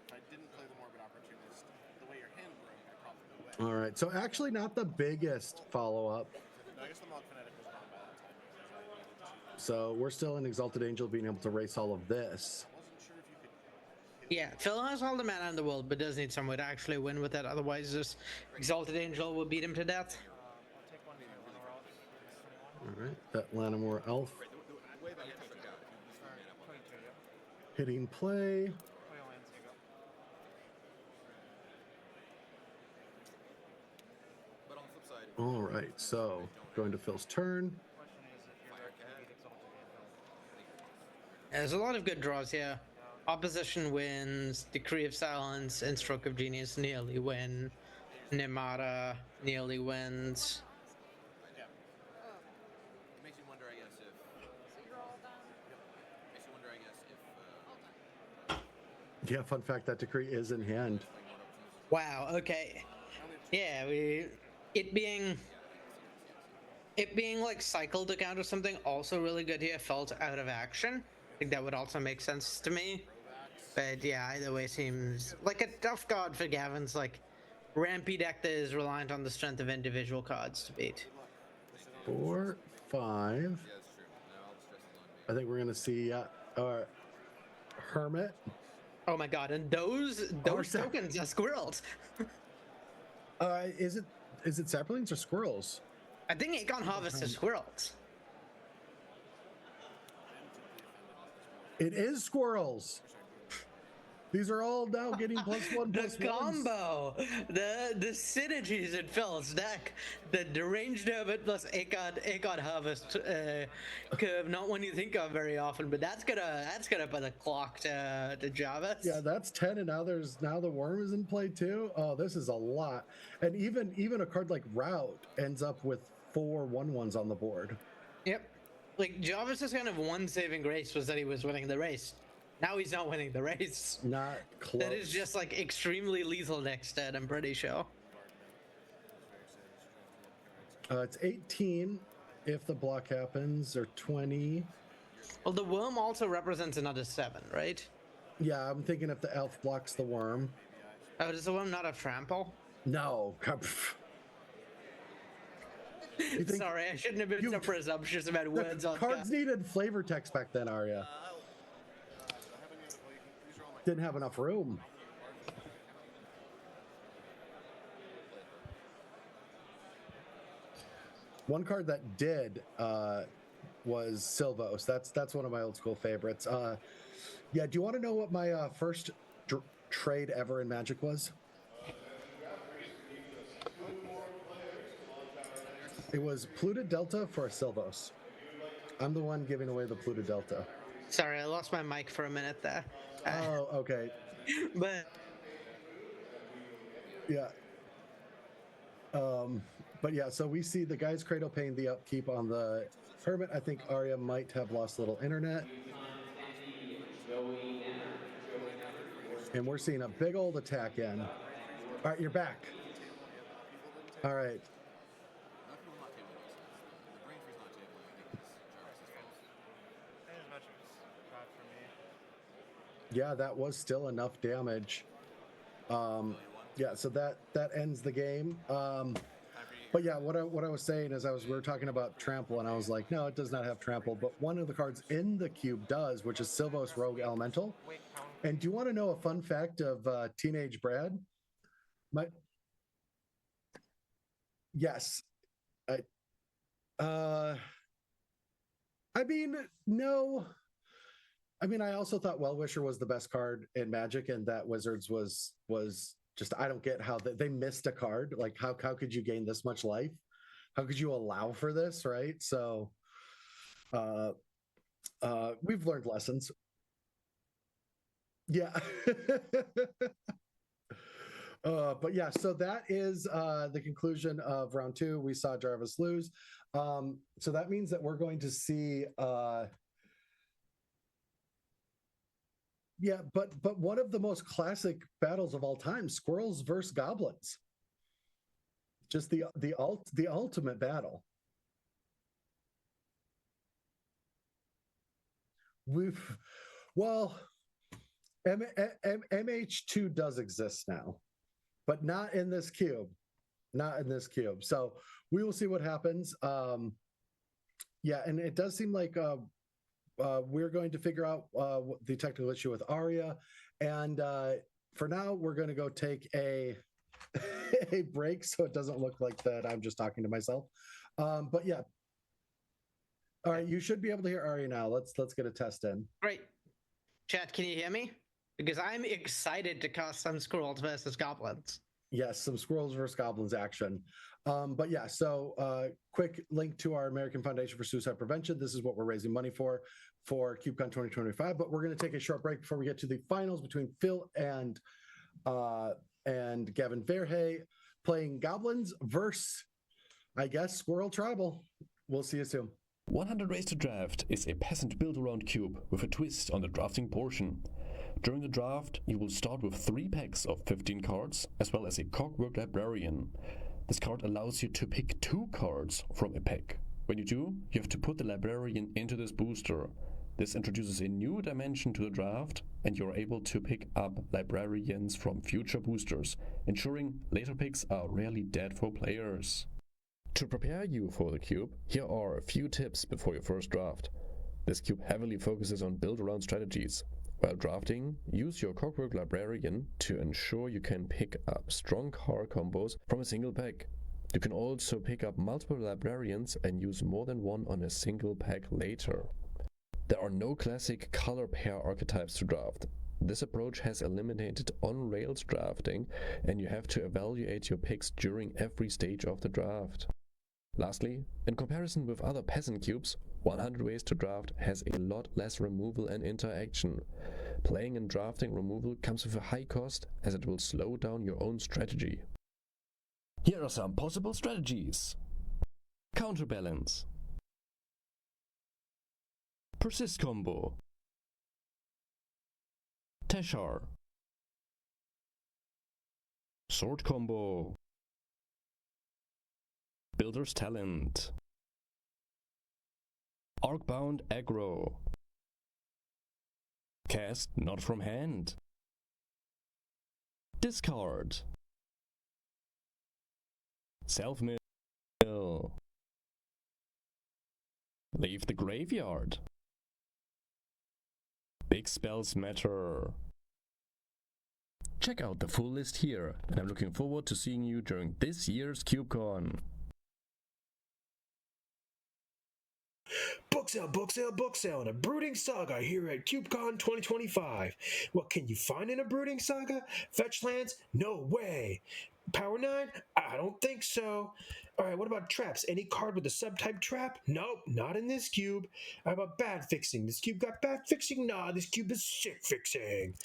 If I didn't play the Morbid Opportunist, the way your hand broke, I probably would. All right, so actually not the biggest follow-up. No, I guess the Mog Fanatic was gone by that time. So we're still in Exalted Angel being able to race all of this. Yeah, Phil has all the mana in the world, but does need some way to actually win with that. Otherwise, this Exalted Angel will beat him to death. All right, that Lanimore Elf. Hitting play. All right, so going to Phil's turn. There's a lot of good draws here. Opposition wins, Decree of Silence, and Stroke of Genius nearly win. Nemata nearly wins. Yeah. It makes you wonder, I guess, if... Makes you wonder, I guess, if... Yeah, fun fact, that decree is in hand. Wow, okay. Yeah, it being like cycled to counter something also really good here, felt out of action. I think that would also make sense to me. But yeah, either way seems like a tough card for Gavin's like rampy deck that is reliant on the strength of individual cards to beat. 4, 5. I think we're gonna see Hermit. Oh my god, and those tokens are squirrels. Is it saplings or squirrels? I think Aegon Harvest is squirrels. It is squirrels. These are all now getting +1/+1. The combo, the synergies in Phil's deck, the deranged Hermit plus Aegon Harvest curve, not one you think of very often, but that's gonna put a clock to Jarvis. Yeah, that's 10, and now the worm is in play too. Oh, this is a lot. And even a card like Route ends up with 4 1/1s on the board. Yep. Like Jarvis's kind of one saving grace was that he was winning the race. Now he's not winning the race. Not close. That is just like extremely lethal next stat, I'm pretty sure. It's 18 if the block happens, or 20. Well, the worm also represents another 7, right? Yeah, I'm thinking if the elf blocks the worm. Oh, does the worm not have trample? No. Sorry, I shouldn't have been so presumptuous about words on cards needed flavor text back then, Arya. Didn't have enough room. One card that did was Silvos. That's one of my old school favorites. Yeah, do you want to know what my first trade ever in Magic was? It was Pluto Delta for a Silvos. I'm the one giving away the Pluto Delta. Sorry, I lost my mic for a minute there. Oh, okay. But yeah. But yeah, so we see the guy's Cradle paying the upkeep on the Hermit. I think Arya might have lost a little internet. And we're seeing a big old attack in. All right, you're back. All right. Yeah, that was still enough damage. Yeah, so that ends the game. But yeah, what I was saying is we were talking about trample, and I was like, no, it does not have trample. But one of the cards in the cube does, which is Sylvos Rogue Elemental. And do you want to know a fun fact of Teenage Brad? Yes. I mean, no. I mean, I also thought Well Wisher was the best card in Magic, and that Wizards was just, I don't get how they missed a card. Like, how could you gain this much life? How could you allow for this, right? So we've learned lessons. Yeah. But yeah, so that is the conclusion of round 2. We saw Jarvis lose. So that means that we're going to see yeah, but one of the most classic battles of all time, squirrels versus goblins. Just the ultimate battle. MH2 does exist now, but not in this cube. Not in this cube. So we will see what happens. Yeah, and it does seem like we're going to figure out the technical issue with Arya. And for now, we're going to go take a break so it doesn't look like that I'm just talking to myself. But yeah. All right, you should be able to hear Arya now. Let's get a test in. Great. Chat, can you hear me? Because I'm excited to cast some squirrels versus goblins. Yes, some squirrels versus goblins action. But yeah, so quick link to our American Foundation for Suicide Prevention. This is what we're raising money for CubeCon 2025. But we're going to take a short break before we get to the finals between Phil and Gavin Verhey playing goblins versus, I guess, Squirrel Tribal. We'll see you soon. 100 Ways to Draft is a peasant build-around cube with a twist on the drafting portion. During the draft, you will start with 3 packs of 15 cards, as well as a Clockwork Librarian. This card allows you to pick 2 cards from a pack. When you do, you have to put the Librarian into this booster. This introduces a new dimension to the draft, and you're able to pick up Librarians from future boosters, ensuring later picks are rarely dead for players. To prepare you for the cube, here are a few tips before your first draft. This cube heavily focuses on build-around strategies. While drafting, use your Clockwork Librarian to ensure you can pick up strong card combos from a single pack. You can also pick up multiple Librarians and use more than one on a single pack later. There are no classic color pair archetypes to draft. This approach has eliminated on-rails drafting, and you have to evaluate your picks during every stage of the draft. Lastly, in comparison with other peasant cubes, 100 Ways to Draft has a lot less removal and interaction. Playing and drafting removal comes with a high cost, as it will slow down your own strategy. Here are some possible strategies. Counterbalance. Persist combo. Teshar. Sword combo. Builder's Talent. Arcbound Aggro. Cast not from hand. Discard. Self-mill. Leave the graveyard. Big spells matter. Check out the full list here, and I'm looking forward to seeing you during this year's CubeCon. Book sale, book sale, book sale, and a brooding saga here at CubeCon 2025. What can you find in a brooding saga? Fetch lands? No way. Power 9? I don't think so. Alright, what about traps? Any card with a subtype trap? Nope, not in this cube. How about bad fixing? This cube got bad fixing? Nah, this cube is sick fixing.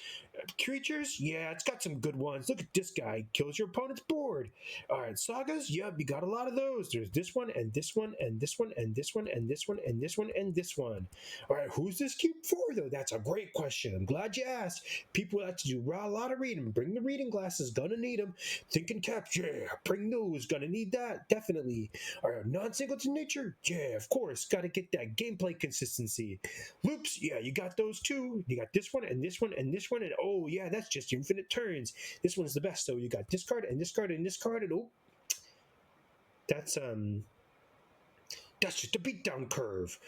Creatures? Yeah, it's got some good ones. Look at this guy. Kills your opponent's board. Alright, sagas? Yep, you got a lot of those. There's this one, and this one, and this one, and this one, and this one, and this one, and this one. Alright, who's this cube for, though? That's a great question. I'm glad you asked. People like to do a lot of reading. Bring the reading glasses. Gonna need them. Thinking caps? Yeah, bring those. Gonna need that. Definitely. Alright, non-singleton nature? Yeah, of course. Gotta get that gameplay consistency. Loops? Yeah, you got those too. You got this one, and this one, and this one, and oh yeah, that's just infinite turns. This one's the best, so you got this card, and this card, and this card, and oh. That's just a beatdown curve.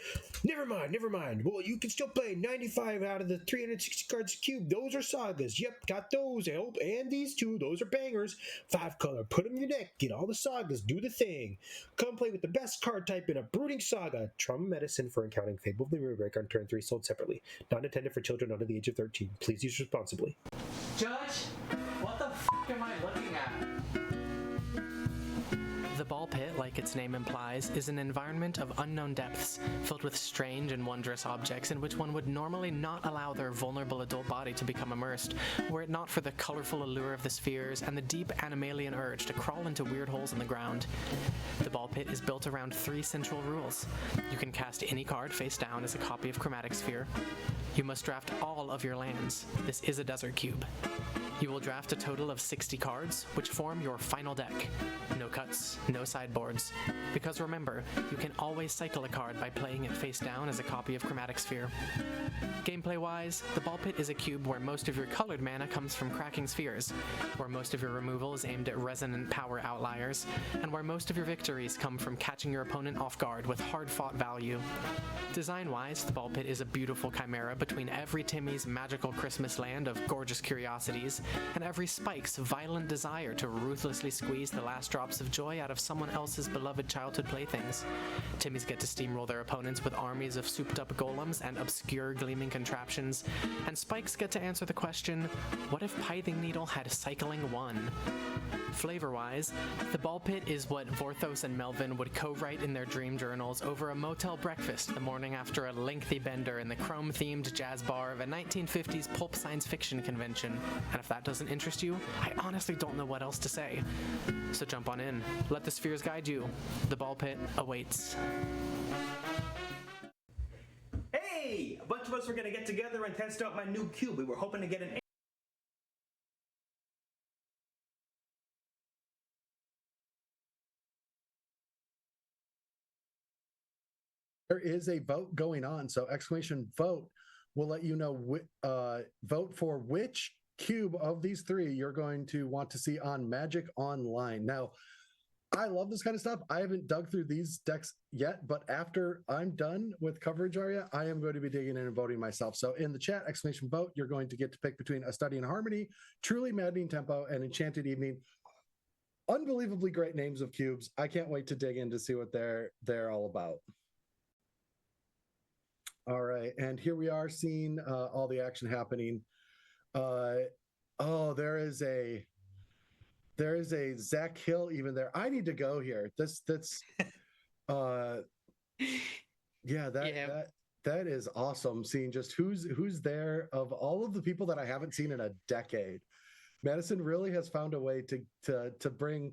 Never mind. Well, you can still play 95 out of the 360 cards of Cube. Those are sagas. Yep, got those. And these two, those are bangers. 5 color, put them in your deck. Get all the sagas. Do the thing. Come play with the best card type in a Brooding Saga. Trauma Medicine for encountering Fable of the Rubric on turn 3, sold separately. Not intended for children under the age of 13. Please use responsibly. Judge, what the f*** am I looking at? The ball pit, like its name implies, is an environment of unknown depths, filled with strange and wondrous objects in which one would normally not allow their vulnerable adult body to become immersed, were it not for the colorful allure of the spheres and the deep animalian urge to crawl into weird holes in the ground. The ball pit is built around 3 central rules. You can cast any card face down as a copy of Chromatic Sphere. You must draft all of your lands. This is a desert cube. You will draft a total of 60 cards, which form your final deck. No cuts, no sideboards. Because remember, you can always cycle a card by playing it face down as a copy of Chromatic Sphere. Gameplay-wise, the ball pit is a cube where most of your colored mana comes from cracking spheres, where most of your removal is aimed at resonant power outliers, and where most of your victories come from catching your opponent off guard with hard-fought value. Design-wise, the ball pit is a beautiful chimera between every Timmy's magical Christmas land of gorgeous curiosities and every Spike's violent desire to ruthlessly squeeze the last drops of joy out of someone else's beloved childhood playthings. Timmy's get to steamroll their opponents with armies of souped-up golems and obscure gleaming contraptions, and Spikes get to answer the question, what if Pithing Needle had cycling 1? Flavor-wise, the ball pit is what Vorthos and Melvin would co-write in their dream journals over a motel breakfast the morning after a lengthy bender in the chrome-themed jazz bar of a 1950s pulp science fiction convention. And if that doesn't interest you, I honestly don't know what else to say. So jump on in. Let the spheres guide you. The ball pit awaits. Hey! A bunch of us were gonna get together and test out my new cube. We were hoping to get an There is a vote going on, so exclamation vote will let you know vote for which cube of these 3 you're going to want to see on Magic Online. Now, I love this kind of stuff. I haven't dug through these decks yet, but after I'm done with coverage, Arya, I am going to be digging in and voting myself. So in the chat, exclamation vote, you're going to get to pick between A Study in Harmony, Truly Maddening Tempo, and Enchanted Evening. Unbelievably great names of cubes. I can't wait to dig in to see what they're all about. All right, and here we are seeing all the action happening. There is a Zach Hill even there. I need to go here. That is awesome. Seeing just who's there of all of the people that I haven't seen in a decade. Madison really has found a way to bring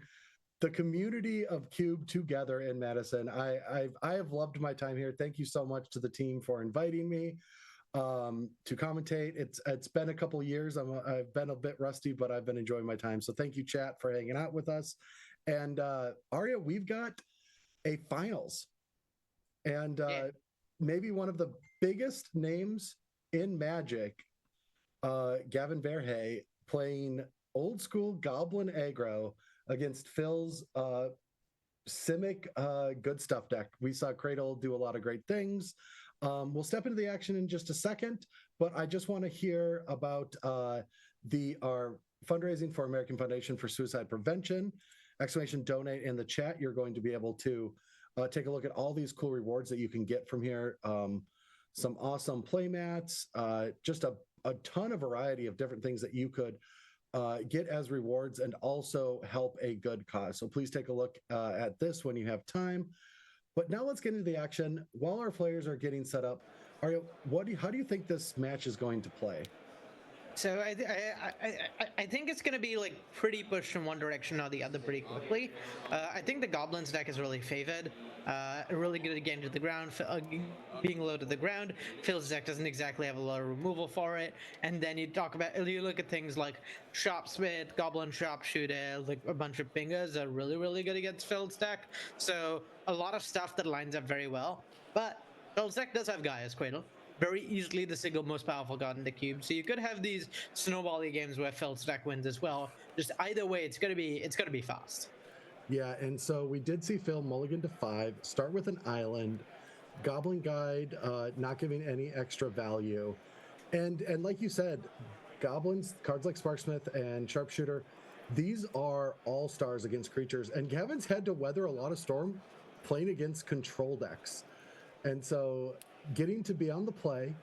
the community of Cube together in Madison. I have loved my time here. Thank you so much to the team for inviting me to commentate. It's been a couple years. I've been a bit rusty, but I've been enjoying my time. So thank you, chat, for hanging out with us. And Arya, we've got a finals, and maybe one of the biggest names in Magic, Gavin Verhey, playing old school Goblin aggro against Phil's Simic Good Stuff deck. We saw Cradle do a lot of great things. We'll step into the action in just a second, but I just want to hear about our fundraising for American Foundation for Suicide Prevention. Exclamation donate in the chat. You're going to be able to take a look at all these cool rewards that you can get from here. Some awesome play mats, just a ton of variety of different things that you could get as rewards and also help a good cause. So please take a look at this when you have time. But now let's get into the action. While our players are getting set up, Arya, how do you think this match is going to play? So I think it's going to be like pretty pushed in one direction or the other pretty quickly. I think the Goblins deck is really favored. Really good at getting to the ground, being low to the ground. Phil's deck doesn't exactly have a lot of removal for it. And then you look at things like Sharpsmith, Goblin Sharpshooter, like a bunch of pingers are really, really good against Phil's deck. So a lot of stuff that lines up very well. But Phil's deck does have Gaia's Cradle. Very easily the single most powerful card in the cube. So you could have these snowbally games where Phil's deck wins as well. Just either way, it's gonna be fast. Yeah, and so we did see Phil mulligan to 5, start with an island, Goblin Guide not giving any extra value. And like you said, goblins, cards like Sparksmith and Sharpshooter, these are all stars against creatures. And Gavin's had to weather a lot of storm playing against control decks. And so getting to be on the play,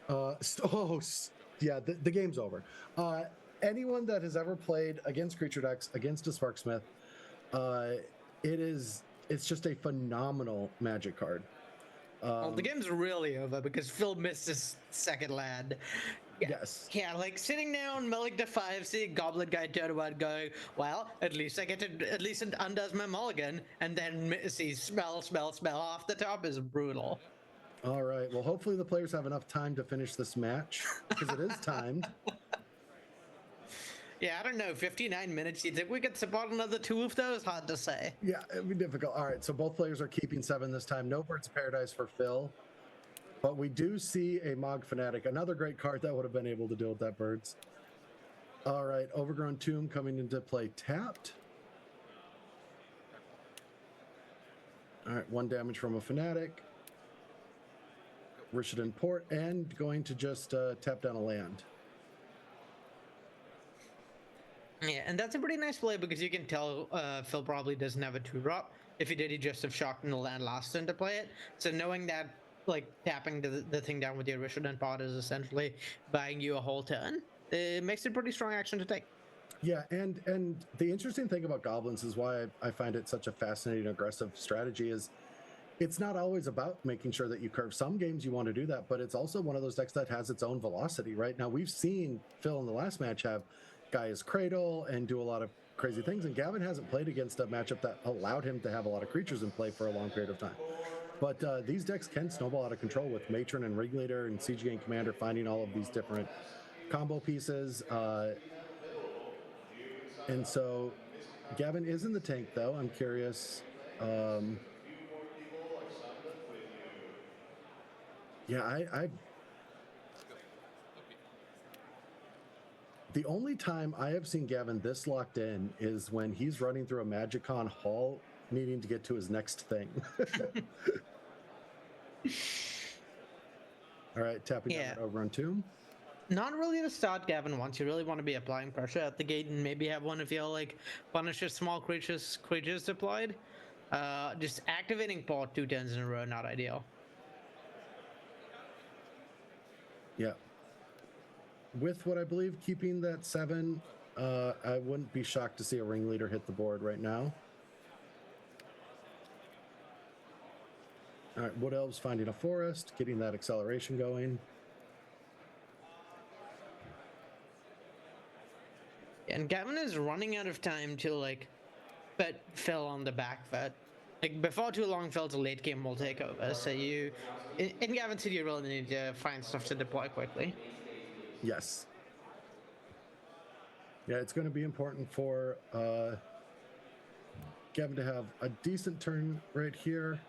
yeah, the game's over. Anyone that has ever played against creature decks, against a Sparksmith, it's just a phenomenal Magic card. Well, the game's really over because Phil missed his second land. Yes. Yeah, like sitting down, mulling to 5, seeing Goblin Guy turn 1, going, well, at least it undoes my mulligan, and then see smell off the top is brutal. All right. Well, hopefully the players have enough time to finish this match because it is timed. Yeah, I don't know. 59 minutes. You think we could support another 2 of those? Hard to say. Yeah, it'd be difficult. All right. So both players are keeping 7 this time. No Birds of Paradise for Phil. But we do see a Mog Fanatic, another great card that would have been able to deal with that Birds. All right. Overgrown Tomb coming into play tapped. All right. 1 damage from a Fanatic. Rishadan Port, and going to just tap down a land. Yeah, and that's a pretty nice play because you can tell Phil probably doesn't have a 2-drop. If he did, he'd just have shocked in the land last turn to play it. So knowing that, like, tapping the thing down with your Rishadan Pot is essentially buying you a whole turn, it makes it a pretty strong action to take. Yeah, and the interesting thing about Goblins is why I find it such a fascinating, aggressive strategy is it's not always about making sure that you curve. Some games you want to do that, but it's also one of those decks that has its own velocity, right? Now, we've seen Phil in the last match have Gaia's Cradle and do a lot of crazy things, and Gavin hasn't played against a matchup that allowed him to have a lot of creatures in play for a long period of time. But these decks can snowball out of control with Matron and Ringleader and Siege Gang Commander finding all of these different combo pieces. And so Gavin is in the tank, though. I'm curious. Yeah, the only time I have seen Gavin this locked in is when he's running through a MagicCon hall needing to get to his next thing. All right, tapping down that Overrun Tomb. Not really to start Gavin once. You really want to be applying pressure at the gate and maybe have one of your like punishes small creatures deployed. Just activating Port 2 turns in a row, not ideal. Yeah. With what I believe keeping that 7, I wouldn't be shocked to see a Ringleader hit the board right now. All right, Wood Elves finding a forest, getting that acceleration going. And Gavin is running out of time to like put Phil on the back foot. Like before too long, Phil's late game will take over. So you, in Gavin City, you really need to find stuff to deploy quickly. Yes. Yeah, it's going to be important for Gavin to have a decent turn right here.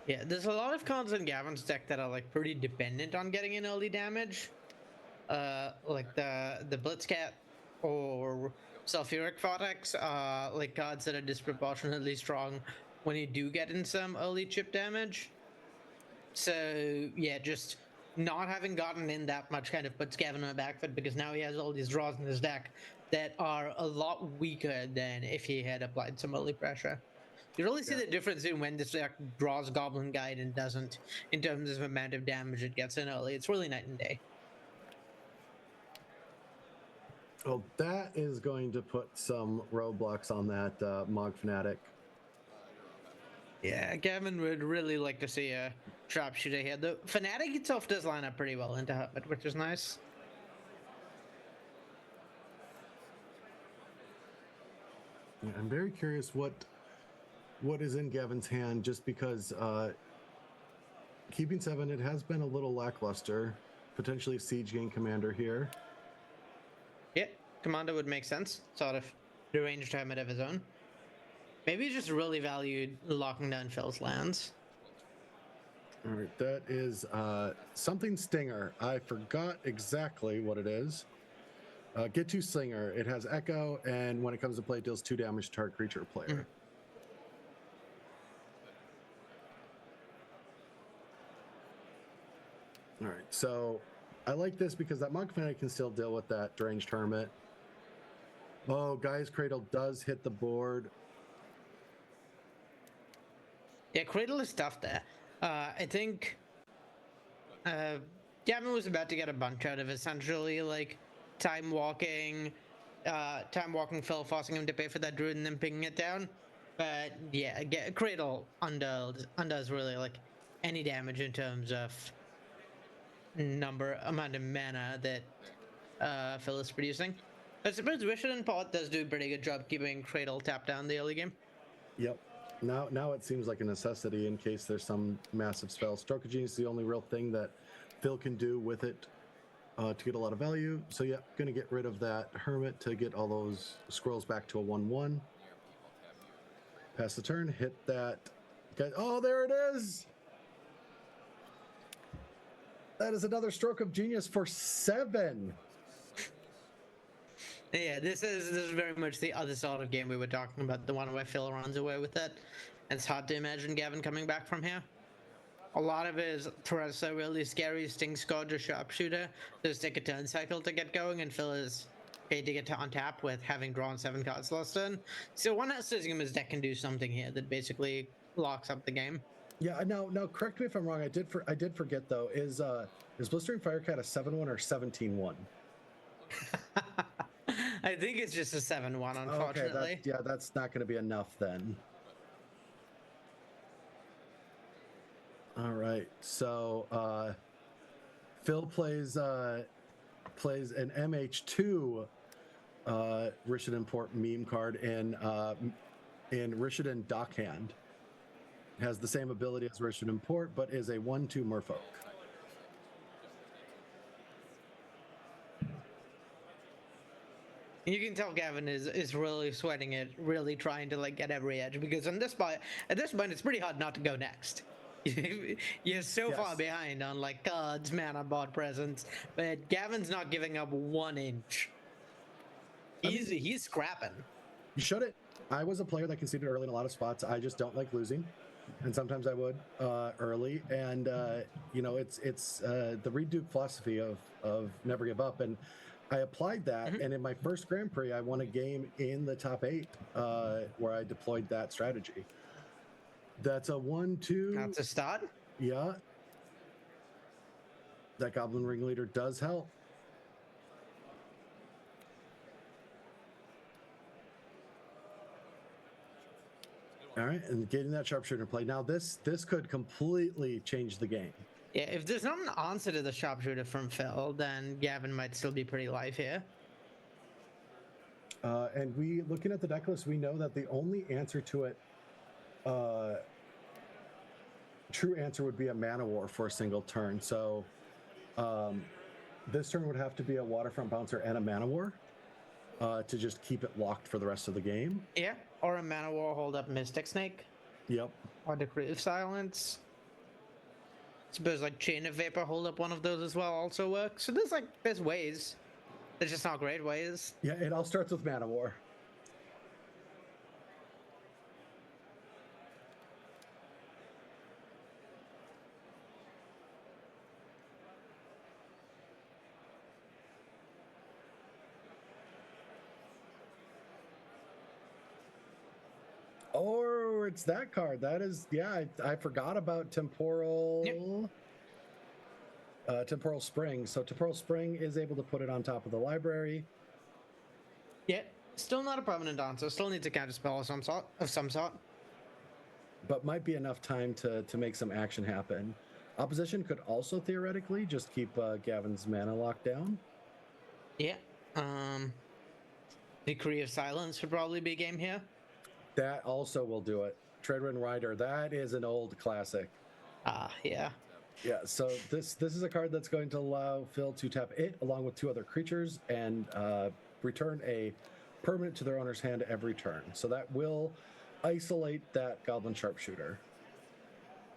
Yeah, there's a lot of cards in Gavin's deck that are like pretty dependent on getting in early damage. Like the Blitzcat or Sulfuric Vortex are like cards that are disproportionately strong when you do get in some early chip damage. So yeah, just not having gotten in that much kind of puts Gavin on the back foot because now he has all these draws in his deck that are a lot weaker than if he had applied some early pressure. You really see the difference in when this deck draws Goblin Guide and doesn't in terms of amount of damage it gets in early. It's really night and day. Well, that is going to put some roadblocks on that Mog Fanatic. Yeah, Gavin would really like to see a sharpshooter here. The Fanatic itself does line up pretty well into Hermit, which is nice. Yeah, I'm very curious what is in Gavin's hand, just because keeping 7, it has been a little lackluster. Potentially Siege Gang Commander here. Yeah, Commander would make sense. Sort of deranged Hermit of his own. Maybe he just really valued locking down Phil's lands. All right, that is something Stinger. I forgot exactly what it is. Get to Slinger. It has Echo, and when it comes to play, it deals 2 damage to target creature or player. All right, so I like this because that Monk Fanatic can still deal with that Deranged Hermit. Oh, Guy's Cradle does hit the board. Yeah, Cradle is tough there. I think Gavin was about to get a bunch out of essentially like time walking Phil, forcing him to pay for that druid and then picking it down. But yeah, Cradle undoes really like any damage in terms of amount of mana that Phil is producing. I suppose Wishing and Pot does do a pretty good job keeping Cradle tapped down the early game. Yep. Now it seems like a necessity in case there's some massive spell. Stroke of Genius is the only real thing that Phil can do with it to get a lot of value. So yeah, gonna get rid of that Hermit to get all those scrolls back to a 1/1. Pass the turn, hit that. Oh, there it is! That is another Stroke of Genius for 7. Yeah, this is very much the other sort of game we were talking about, the one where Phil runs away with it. It's hard to imagine Gavin coming back from here. A lot of his threats are really scary. Sting Scourge or Sharpshooter. Those take a turn cycle to get going, and Phil is paid to get to untap with having drawn 7 cards last turn. So one has to assume his deck can do something here that basically locks up the game. Yeah, no, correct me if I'm wrong. I did forget though. Is Blistering Firecat a 7/1 or 17/1? I think it's just a 7/1, unfortunately. Okay, that's not going to be enough then. All right, so Phil plays an MH2 Rishadan Port meme card in Rishadan Dockhand. Has the same ability as Rishadan Port, but is a 1/2 Merfolk. You can tell Gavin is really sweating it, really trying to like get every edge, because at this point it's pretty hard not to go next. You're so far behind on like cards, mana, board presence, but Gavin's not giving up 1 inch. He's scrapping. You should it. I was a player that conceded early in a lot of spots. I just don't like losing, and sometimes I would early. And it's the Reed Duke philosophy of never give up. And I applied that, and in my first Grand Prix, I won a game in the top 8 where I deployed that strategy. That's a 1/2. That's a start. Yeah. That Goblin Ringleader does help. All right, and getting that Sharpshooter play. Now this could completely change the game. Yeah, if there's not an answer to the Sharpshooter from Phil, then Gavin might still be pretty live here. And we, looking at the deck list, we know that the only answer to it, true answer would be a Mana War for a single turn. So this turn would have to be a Waterfront Bouncer and a Mana War to just keep it locked for the rest of the game. Yeah, or a Mana War hold up Mystic Snake. Yep. Or Decree of Silence. Suppose like Chain of Vapor hold up one of those as well also works. So there's ways. There's just not great ways. Yeah, it all starts with Mana War. Or it's that card. That is, yeah, I forgot about Temporal. Yep. Temporal Spring. So Temporal Spring is able to put it on top of the library. Yeah, still not a permanent answer. Still needs a counterspell of some sort. But might be enough time to make some action happen. Opposition could also theoretically just keep Gavin's mana locked down. Yeah. Decree of Silence would probably be a game here. That also will do it. Treadwind Rider, that is an old classic. Yeah. Yeah, so this is a card that's going to allow Phil to tap it along with 2 other creatures and return a permanent to their owner's hand every turn. So that will isolate that Goblin Sharpshooter.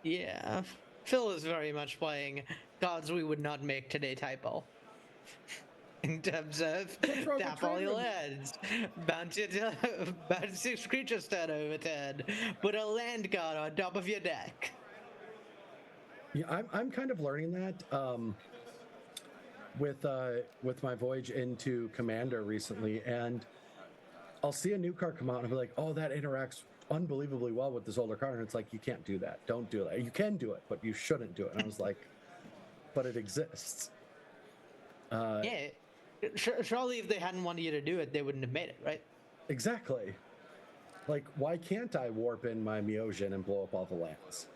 Yeah. Phil is very much playing cards we would not make today typo. In terms of tap all your lands, bounce 6 creatures turn over turn, put a land card on top of your deck. Yeah, I'm kind of learning that with my voyage into Commander recently, and I'll see a new card come out and I'll be like, oh, that interacts unbelievably well with this older card, and it's like, you can't do that. Don't do that. You can do it, but you shouldn't do it. And I was like, but it exists. Yeah. Surely if they hadn't wanted you to do it, they wouldn't have made it, right? Exactly. Like, why can't I warp in my Myojin and blow up all the lands?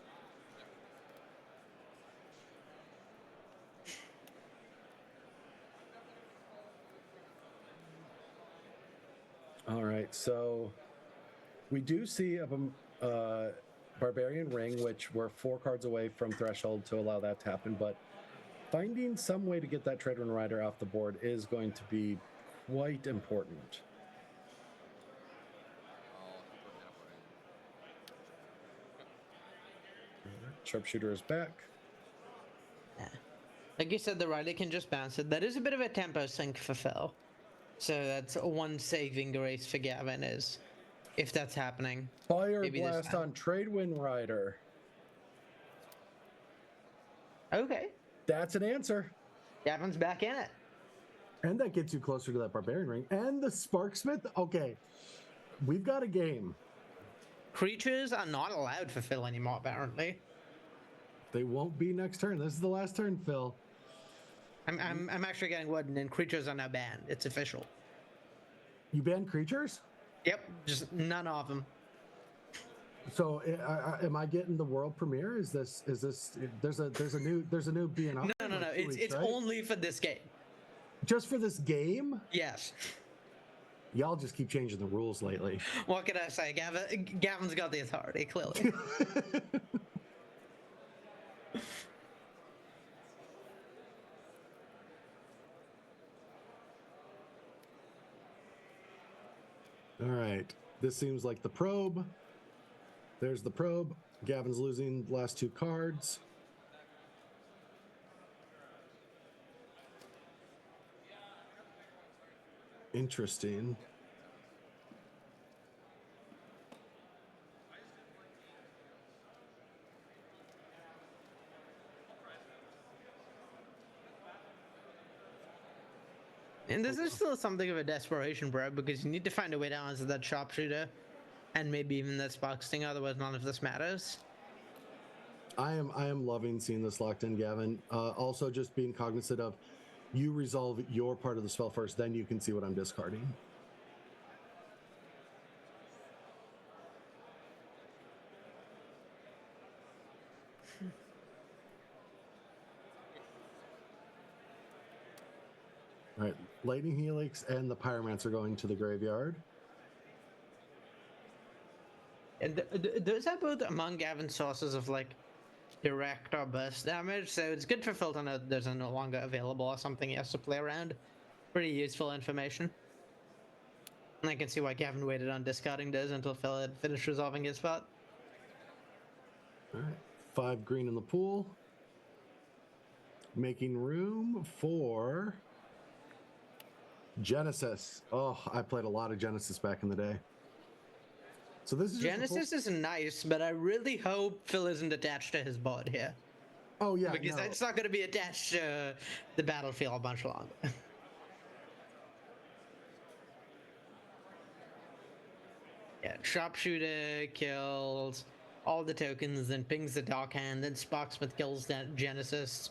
All right, so we do see a Barbarian Ring, which we're 4 cards away from Threshold to allow that to happen, but finding some way to get that Treadwind Rider off the board is going to be quite important. Sharpshooter is back. Yeah. Like you said, the rider can just bounce it. That is a bit of a tempo sink for Phil. So that's one saving grace for Gavin is if that's happening. Fire Blast on Treadwind Rider. Okay. That's an answer. Gavin's back in it. And that gets you closer to that Barbarian Ring. And the Sparksmith. Okay. We've got a game. Creatures are not allowed for Phil anymore, apparently. They won't be next turn. This is the last turn, Phil. I'm actually getting word, and creatures are now banned. It's official. You banned creatures? Yep, just none of them. So, am I getting the world premiere? Is this? There's a new BNR. No. It's right? only for this game. Just for this game? Yes. Y'all just keep changing the rules lately. What can I say? Gavin's got the authority, clearly. All right. This seems like the probe. There's the probe. Gavin's losing the last 2 cards. Interesting. And this is still something of a desperation, bro, because you need to find a way to answer that sharpshooter and maybe even that spark stinger, otherwise none of this matters. I am loving seeing this locked in, Gavin. Also just being cognizant of you resolve your part of the spell first, then you can see what I'm discarding. All right, Lightning Helix and the Pyromancer going to the graveyard. And those are both among Gavin's sources of like direct or burst damage, so it's good for Phil to know those are no longer available or something he has to play around. Pretty useful information. And I can see why Gavin waited on discarding those until Phil had finished resolving his part. All right, 5 green in the pool. Making room for Genesis. Oh, I played a lot of Genesis back in the day. So this is Genesis is nice, but I really hope Phil isn't attached to his board here. Oh yeah, because it's not going to be attached to the battlefield much longer. Yeah, sharpshooter kills all the tokens, then pings the Dark Hand, then Sparksmith kills that Genesis,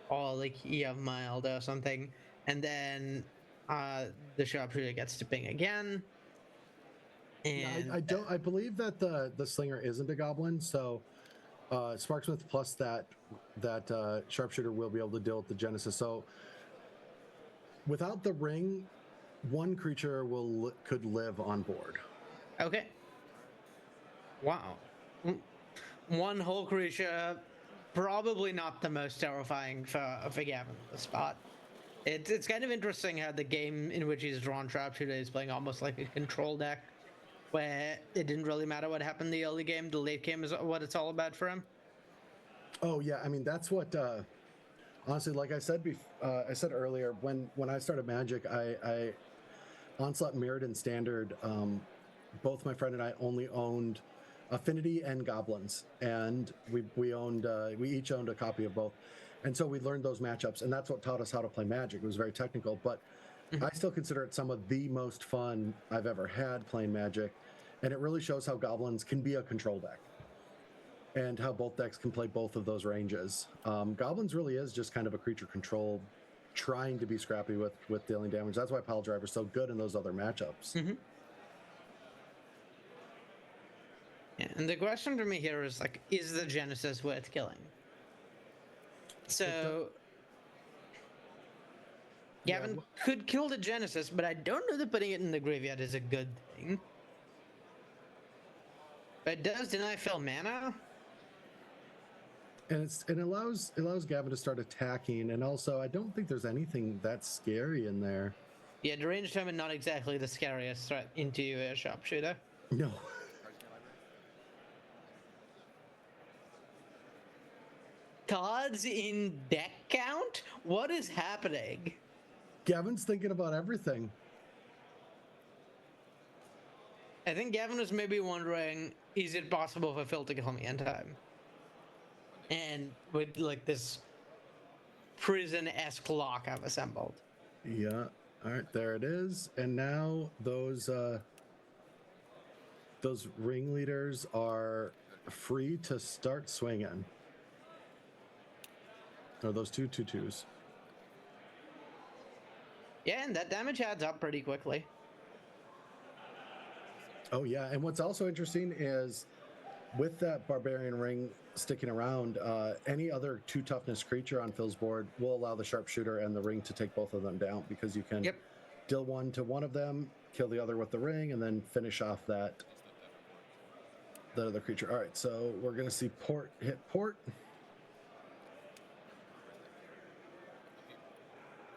or like EF Mild or something, and then the sharpshooter gets to ping again. And I believe that the slinger isn't a goblin, so Sparksmith plus that sharpshooter will be able to deal with the Genesis. So without the ring, 1 creature could live on board. Okay. Wow. 1 whole creature, probably not the most terrifying for Gavin on the spot. It's kind of interesting how the game in which he's drawn sharpshooter is playing almost like a control deck, where it didn't really matter what happened in the early game. The late game is what it's all about for him. Oh yeah, I mean that's what. Honestly, like I said, I said earlier, when I started Magic, I Onslaught, Mirrored, and Standard. Both my friend and I only owned Affinity and Goblins, and we each owned a copy of both, and so we learned those matchups, and that's what taught us how to play Magic. It was very technical, but I still consider it some of the most fun I've ever had playing Magic, and it really shows how Goblins can be a control deck, and how both decks can play both of those ranges. Goblins really is just kind of a creature control, trying to be scrappy with dealing damage. That's why Pile Driver's so good in those other matchups. Yeah, and the question for me here is like, is the Genesis worth killing? So Gavin could kill the Genesis, but I don't know that putting it in the graveyard is a good thing. But it does deny Phil mana. And it allows Gavin to start attacking, and also I don't think there's anything that scary in there. Yeah, the range summon not exactly the scariest threat into a sharpshooter. No. Cards in deck count? What is happening? Gavin's thinking about everything. I think Gavin was maybe wondering, is it possible for Phil to kill me in time? And with like this prison-esque lock I've assembled. Yeah. All right, there it is. And now those ringleaders are free to start swinging. Or those 2/2/2s. Yeah, and that damage adds up pretty quickly. Oh yeah, and what's also interesting is with that Barbarian Ring sticking around, any other 2 toughness creature on Phil's board will allow the Sharpshooter and the Ring to take both of them down, because you can deal 1 to one of them, kill the other with the Ring, and then finish off that other creature. All right, so we're gonna see Port hit Port.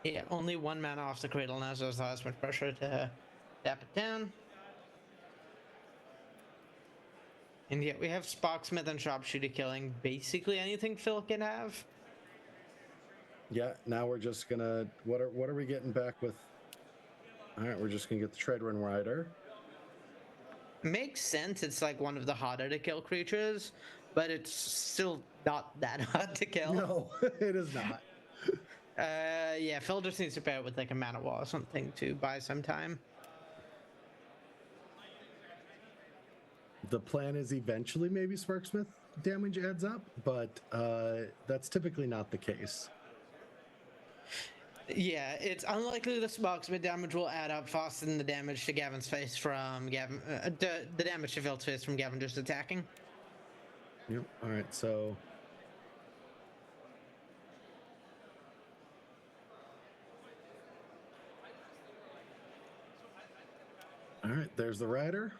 Yeah, only 1 mana off the Cradle now, so it's not as much pressure to tap it down. And yet we have Sparksmith and Sharpshooter killing basically anything Phil can have. Yeah, now we're just gonna what are we getting back with? All right, we're just gonna get the Treadwind Rider. Makes sense. It's like one of the harder to kill creatures, but it's still not that hard to kill. No, it is not. Yeah, Phil just needs to pair it with like a mana wall or something to buy some time. The plan is eventually maybe Sparksmith damage adds up, but that's typically not the case. Yeah, it's unlikely the Sparksmith damage will add up faster than the damage to Gavin's face from Gavin. The damage to Phil's face from Gavin just attacking. Yep. All right. So. All right. There's the rider.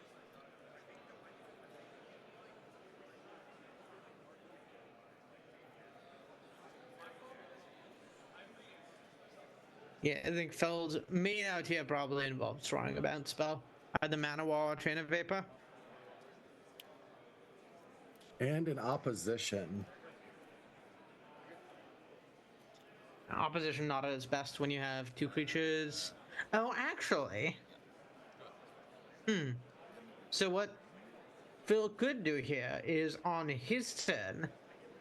Yeah, I think Phil's main out here probably involves throwing a bounce spell. Either Mana Wall or Train of Vapor. And an opposition. Opposition not at its best when you have 2 creatures. Oh, actually. So what Phil could do here is on his turn,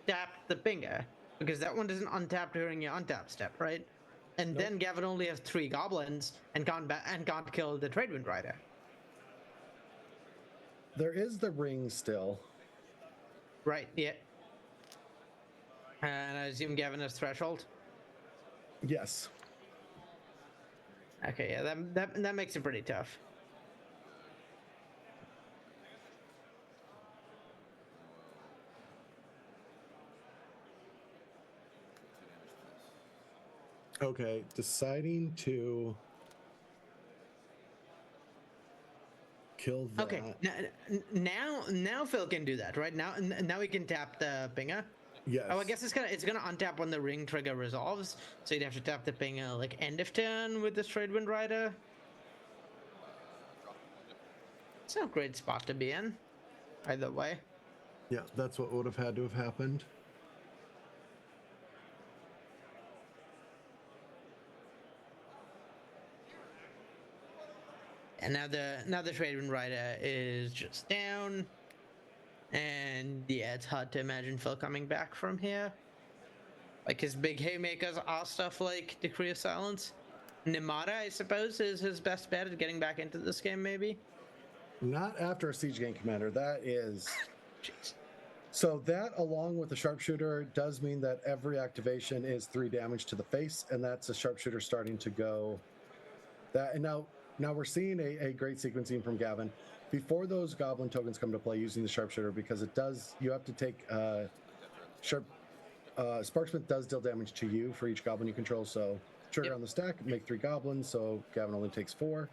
tap the Pinger, because that one doesn't untap during your untap step, right? And then Gavin only has 3 goblins and can't kill the Treadwind Rider. There is the ring still. Right, yeah. And I assume Gavin has Threshold? Yes. Okay, yeah, that makes it pretty tough. Okay, deciding to kill that. Okay, now Phil can do that, right? Now he can tap the Pinger. Yes. Oh, I guess it's gonna untap when the ring trigger resolves. So you'd have to tap the Pinger like end of turn with this Treadwind Rider. It's not a great spot to be in, either way. Yeah, that's what would have had to have happened. And now the Trade Wind Rider is just down. And yeah, it's hard to imagine Phil coming back from here. Like, his big haymakers are stuff like Decree of Silence. Nimata, I suppose, is his best bet at getting back into this game, maybe? Not after a Siege Gang Commander. That is... So that, along with the Sharpshooter, does mean that every activation is 3 damage to the face, and that's a Sharpshooter starting to go... That, and now we're seeing a great sequencing from Gavin. Before those Goblin tokens come to play using the Sharpshooter, because it does... You have to take... Sparksmith does deal damage to you for each Goblin you control, so trigger on the stack, make 3 Goblins, so Gavin only takes 4.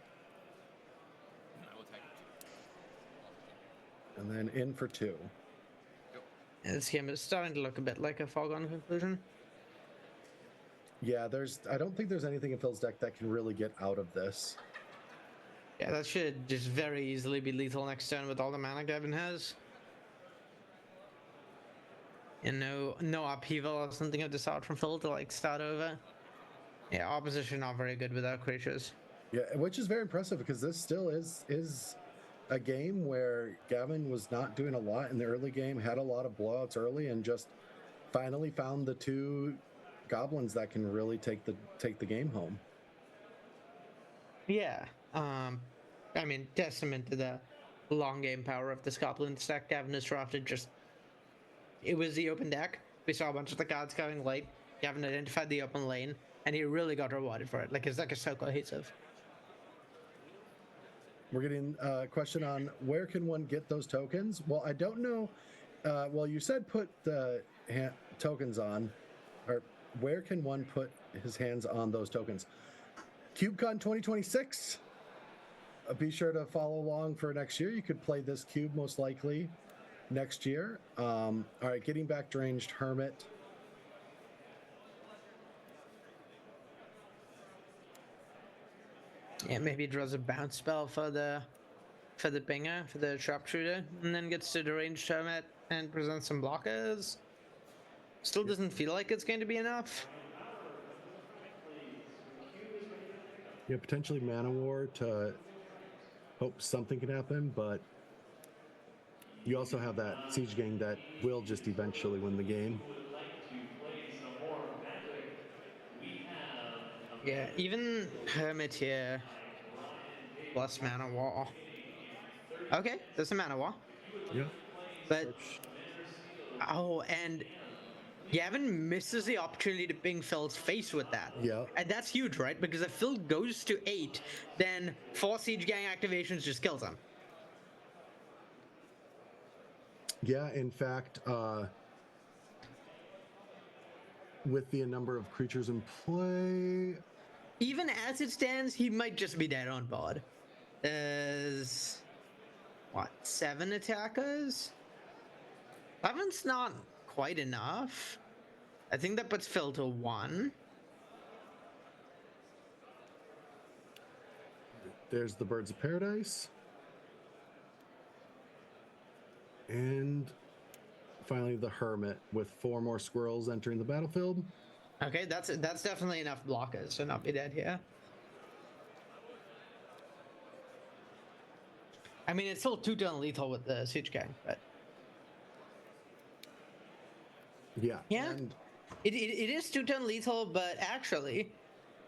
And then in for 2. Yeah, this game is starting to look a bit like a foregone conclusion. Yeah, I don't think there's anything in Phil's deck that can really get out of this. Yeah, that should just very easily be lethal next turn with all the mana Gavin has. And no upheaval or something of the sort from Phil to like start over. Yeah, opposition not very good without creatures. Yeah, which is very impressive because this still is a game where Gavin was not doing a lot in the early game, had a lot of blowouts early, and just finally found the 2 Goblins that can really take the game home. Yeah, I mean, testament to the long game power of this Goblin stack Gavin has drafted. Just, it was the open deck. We saw a bunch of the cards going late. Gavin identified the open lane, and he really got rewarded for it. Like, his deck is so cohesive. We're getting a question on where can one get those tokens? Well, I don't know. Well, you said put the tokens on, or where can one put his hands on those tokens? CubeCon 2026. Be sure to follow along for next year. You could play this cube most likely next year. All right, getting back Deranged Hermit. Yeah, maybe he draws a bounce spell for the binger, for the Sharpshooter, and then gets to Deranged Hermit and presents some blockers. Still doesn't feel like it's going to be enough. Yeah, potentially Mana War to hope something can happen, but you also have that Siege Gang that will just eventually win the game. Yeah, even Hermit here, plus Mana War. Okay, there's a Mana War. Yeah. But, oh, and Gavin misses the opportunity to ping Phil's face with that. Yeah. And that's huge, right? Because if Phil goes to 8, then 4 Siege Gang activations just kills him. Yeah, in fact, with the number of creatures in play... Even as it stands, he might just be dead on board. There's... what, 7 attackers? 7's not quite enough. I think that puts Phil to 1. There's the Birds of Paradise. And finally the Hermit with 4 more squirrels entering the battlefield. Okay, that's definitely enough blockers to not be dead here. I mean, it's still 2-turn lethal with the Siege Gang, but... Yeah. Yeah, it is 2-turn lethal, but actually,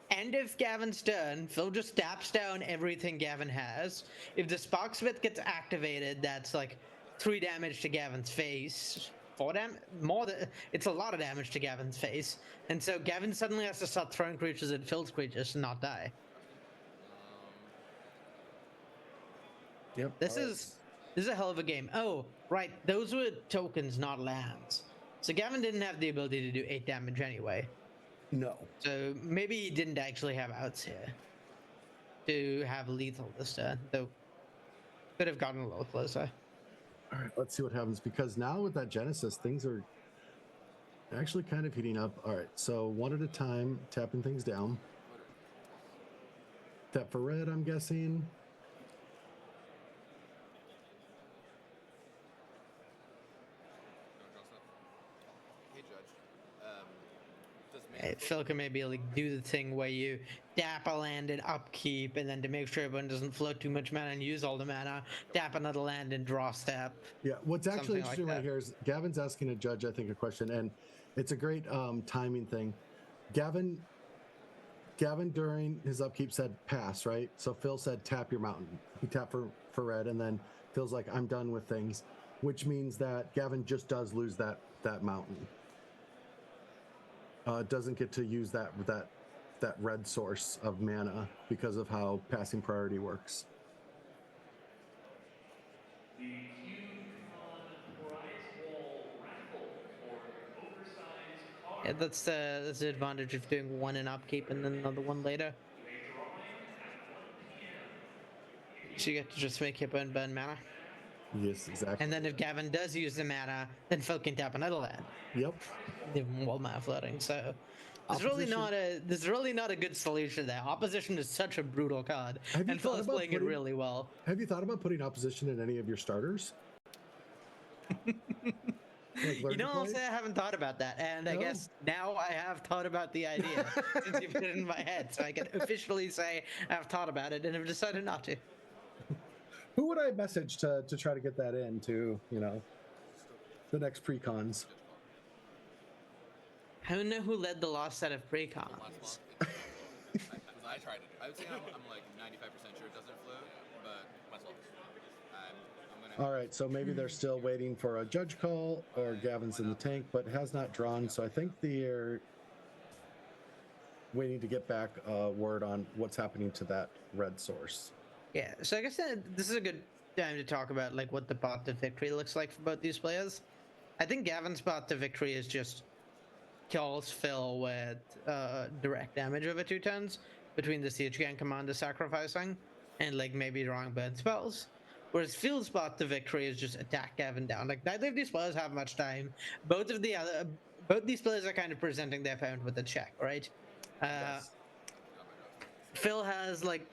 end of Gavin's turn, Phil just taps down everything Gavin has. If the Sparksmith gets activated, that's like 3 damage to Gavin's face. 4 damage? More than... It's a lot of damage to Gavin's face. And so Gavin suddenly has to start throwing creatures at Phil's creatures to not die. Yep. This is a hell of a game. Oh, right. Those were tokens, not lands. So Gavin didn't have the ability to do 8 damage anyway. No. So maybe he didn't actually have outs here to have lethal this turn, though could have gotten a little closer. All right, let's see what happens, because now with that Genesis, things are actually kind of heating up. All right, so one at a time, tapping things down. Tap for red, I'm guessing. Phil can maybe like do the thing where you tap a land and upkeep, and then to make sure everyone doesn't float too much mana and use all the mana, tap another land and draw step. Yeah, what's actually interesting like right here is Gavin's asking a judge, I think, a question, and it's a great timing thing. Gavin during his upkeep said pass, right? So Phil said tap your mountain. He tapped for red, and then Phil's like, I'm done with things, which means that Gavin just does lose that mountain. Doesn't get to use that red source of mana because of how passing priority works. Yeah, that's the advantage of doing one in upkeep and then another one later. So you get to just make it burn mana. Yes, exactly. And then if Gavin does use the mana, then Phil can tap another land. Yep. While mana floating. So there's really not a good solution there. Opposition is such a brutal card, and Phil is playing it really well. Have you thought about putting opposition in any of your starters? You know, I'll say I haven't thought about that, and I guess now I have thought about the idea since you put it in my head, so I can officially say I've thought about it and have decided not to. Who would I message to try to get that into, the next pre-cons? I don't know who led the last set of pre-cons. I tried it. I would say I'm like 95% sure it doesn't float, but myself. I'm gonna. All right, so maybe they're still waiting for a judge call, or Gavin's in the tank, but has not drawn. So I think they're waiting to get back word on what's happening to that red source. Yeah, so I guess this is a good time to talk about like what the path to victory looks like for both these players. I think Gavin's path to victory is just kills Phil with direct damage over 2 turns between the Siege Gang commander sacrificing and like maybe drawing burn spells. Whereas Phil's path to victory is just attack Gavin down. Like neither of these players have much time. Both these players are kind of presenting their opponent with a check, right? Yes. Phil has like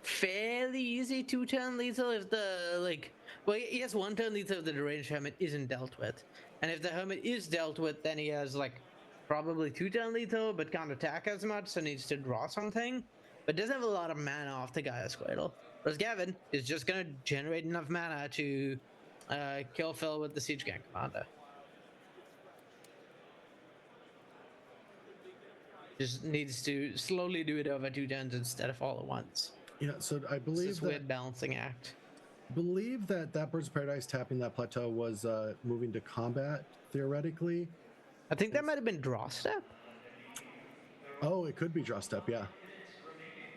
fairly easy 2-turn lethal if he has 1-turn lethal if the deranged hermit isn't dealt with, and if the hermit is dealt with, then he has like probably 2-turn lethal but can't attack as much, so needs to draw something, but doesn't have a lot of mana off the Gaia's Cradle. Whereas Gavin is just gonna generate enough mana to kill Phil with the Siege Gang commander. Just needs to slowly do it over 2 turns instead of all at once. Yeah, so I believe it's this weird balancing act. Believe that Birds of Paradise tapping that plateau was moving to combat theoretically. I think that might have been draw step. Oh, it could be draw step, yeah.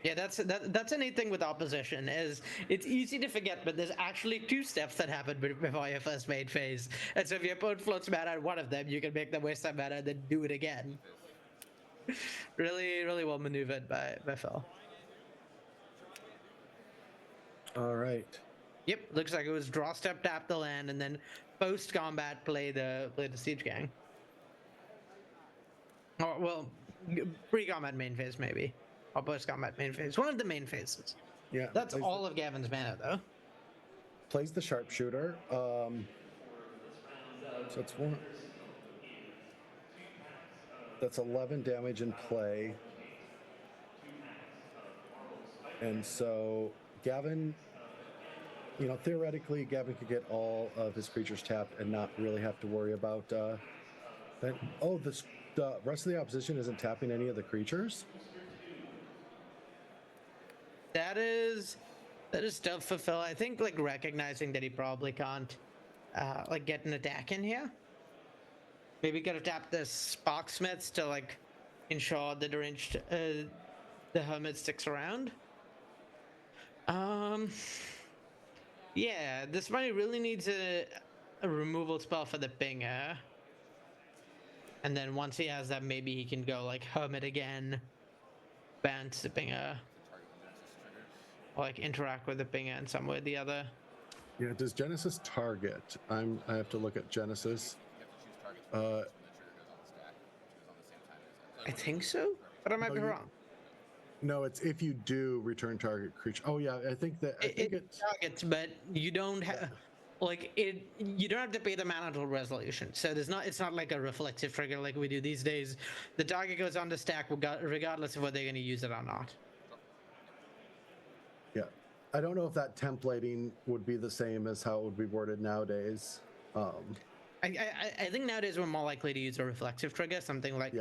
Yeah, that's a neat thing with opposition is it's easy to forget, but there's actually 2 steps that happen before your first main phase. And so if your opponent floats mana on one of them, you can make them waste some mana and then do it again. Really, really well maneuvered by Phil. All right. Yep, looks like it was draw step, tap the land, and then post combat play the Siege Gang. Or well, pre-combat main phase maybe, or post-combat main phase. One of the main phases. Yeah. That's all of Gavin's mana though. Plays the sharpshooter. So it's one. That's 11 damage in play. And so Gavin, theoretically, Gavin could get all of his creatures tapped and not really have to worry about that. Oh, the rest of the opposition isn't tapping any of the creatures? That is tough for Phil. I think like recognizing that he probably can't get an attack in here. Maybe gotta tap the Sparksmiths to like ensure the deranged the hermit sticks around. Yeah, this money really needs a removal spell for the Binger. And then once he has that, maybe he can go like hermit again, bounce the Binger, or like interact with the Binger in some way or the other. Yeah, does Genesis target? I have to look at Genesis. I think so, but I might be wrong. No, it's if you do return target creature. Oh yeah, I think it targets, but you don't have. like you don't have to pay the mana to resolution, so it's not like a reflexive trigger like we do these days. The target goes on the stack regardless of whether they're going to use it or not. Yeah, I don't know if that templating would be the same as how it would be worded nowadays. I think nowadays we're more likely to use a reflexive trigger, something like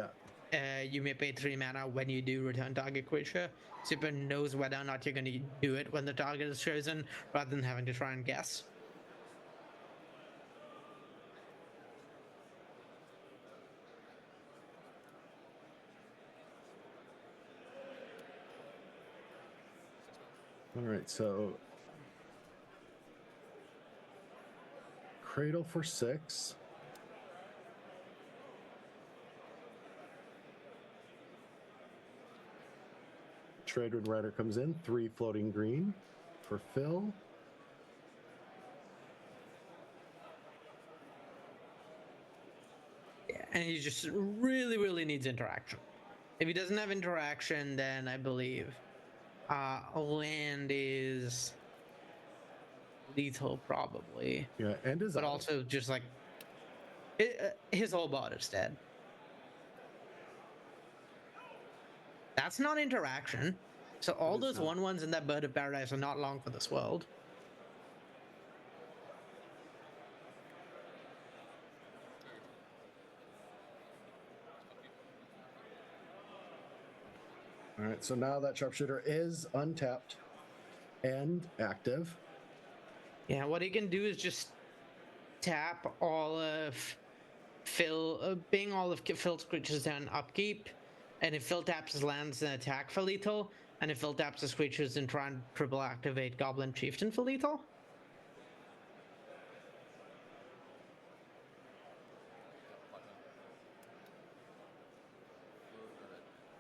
you may pay 3 mana when you do return target creature. Super knows whether or not you're going to do it when the target is chosen, rather than having to try and guess. All right, so Cradle for 6. Trade Wind Rider comes in, 3 floating green for Phil. Yeah, and he just really, really needs interaction. If he doesn't have interaction, then I believe land is lethal, probably. Yeah, and but also just like his whole board is dead. That's not interaction. So all those 1/1s in that Bird of Paradise are not long for this world. All right, so now that Sharpshooter is untapped and active. Yeah, what he can do is just tap all of bring all of Phil's creatures down upkeep, and if Phil taps his lands, then attack for lethal, and if Phil taps his creatures, then try and triple activate Goblin Chieftain for lethal.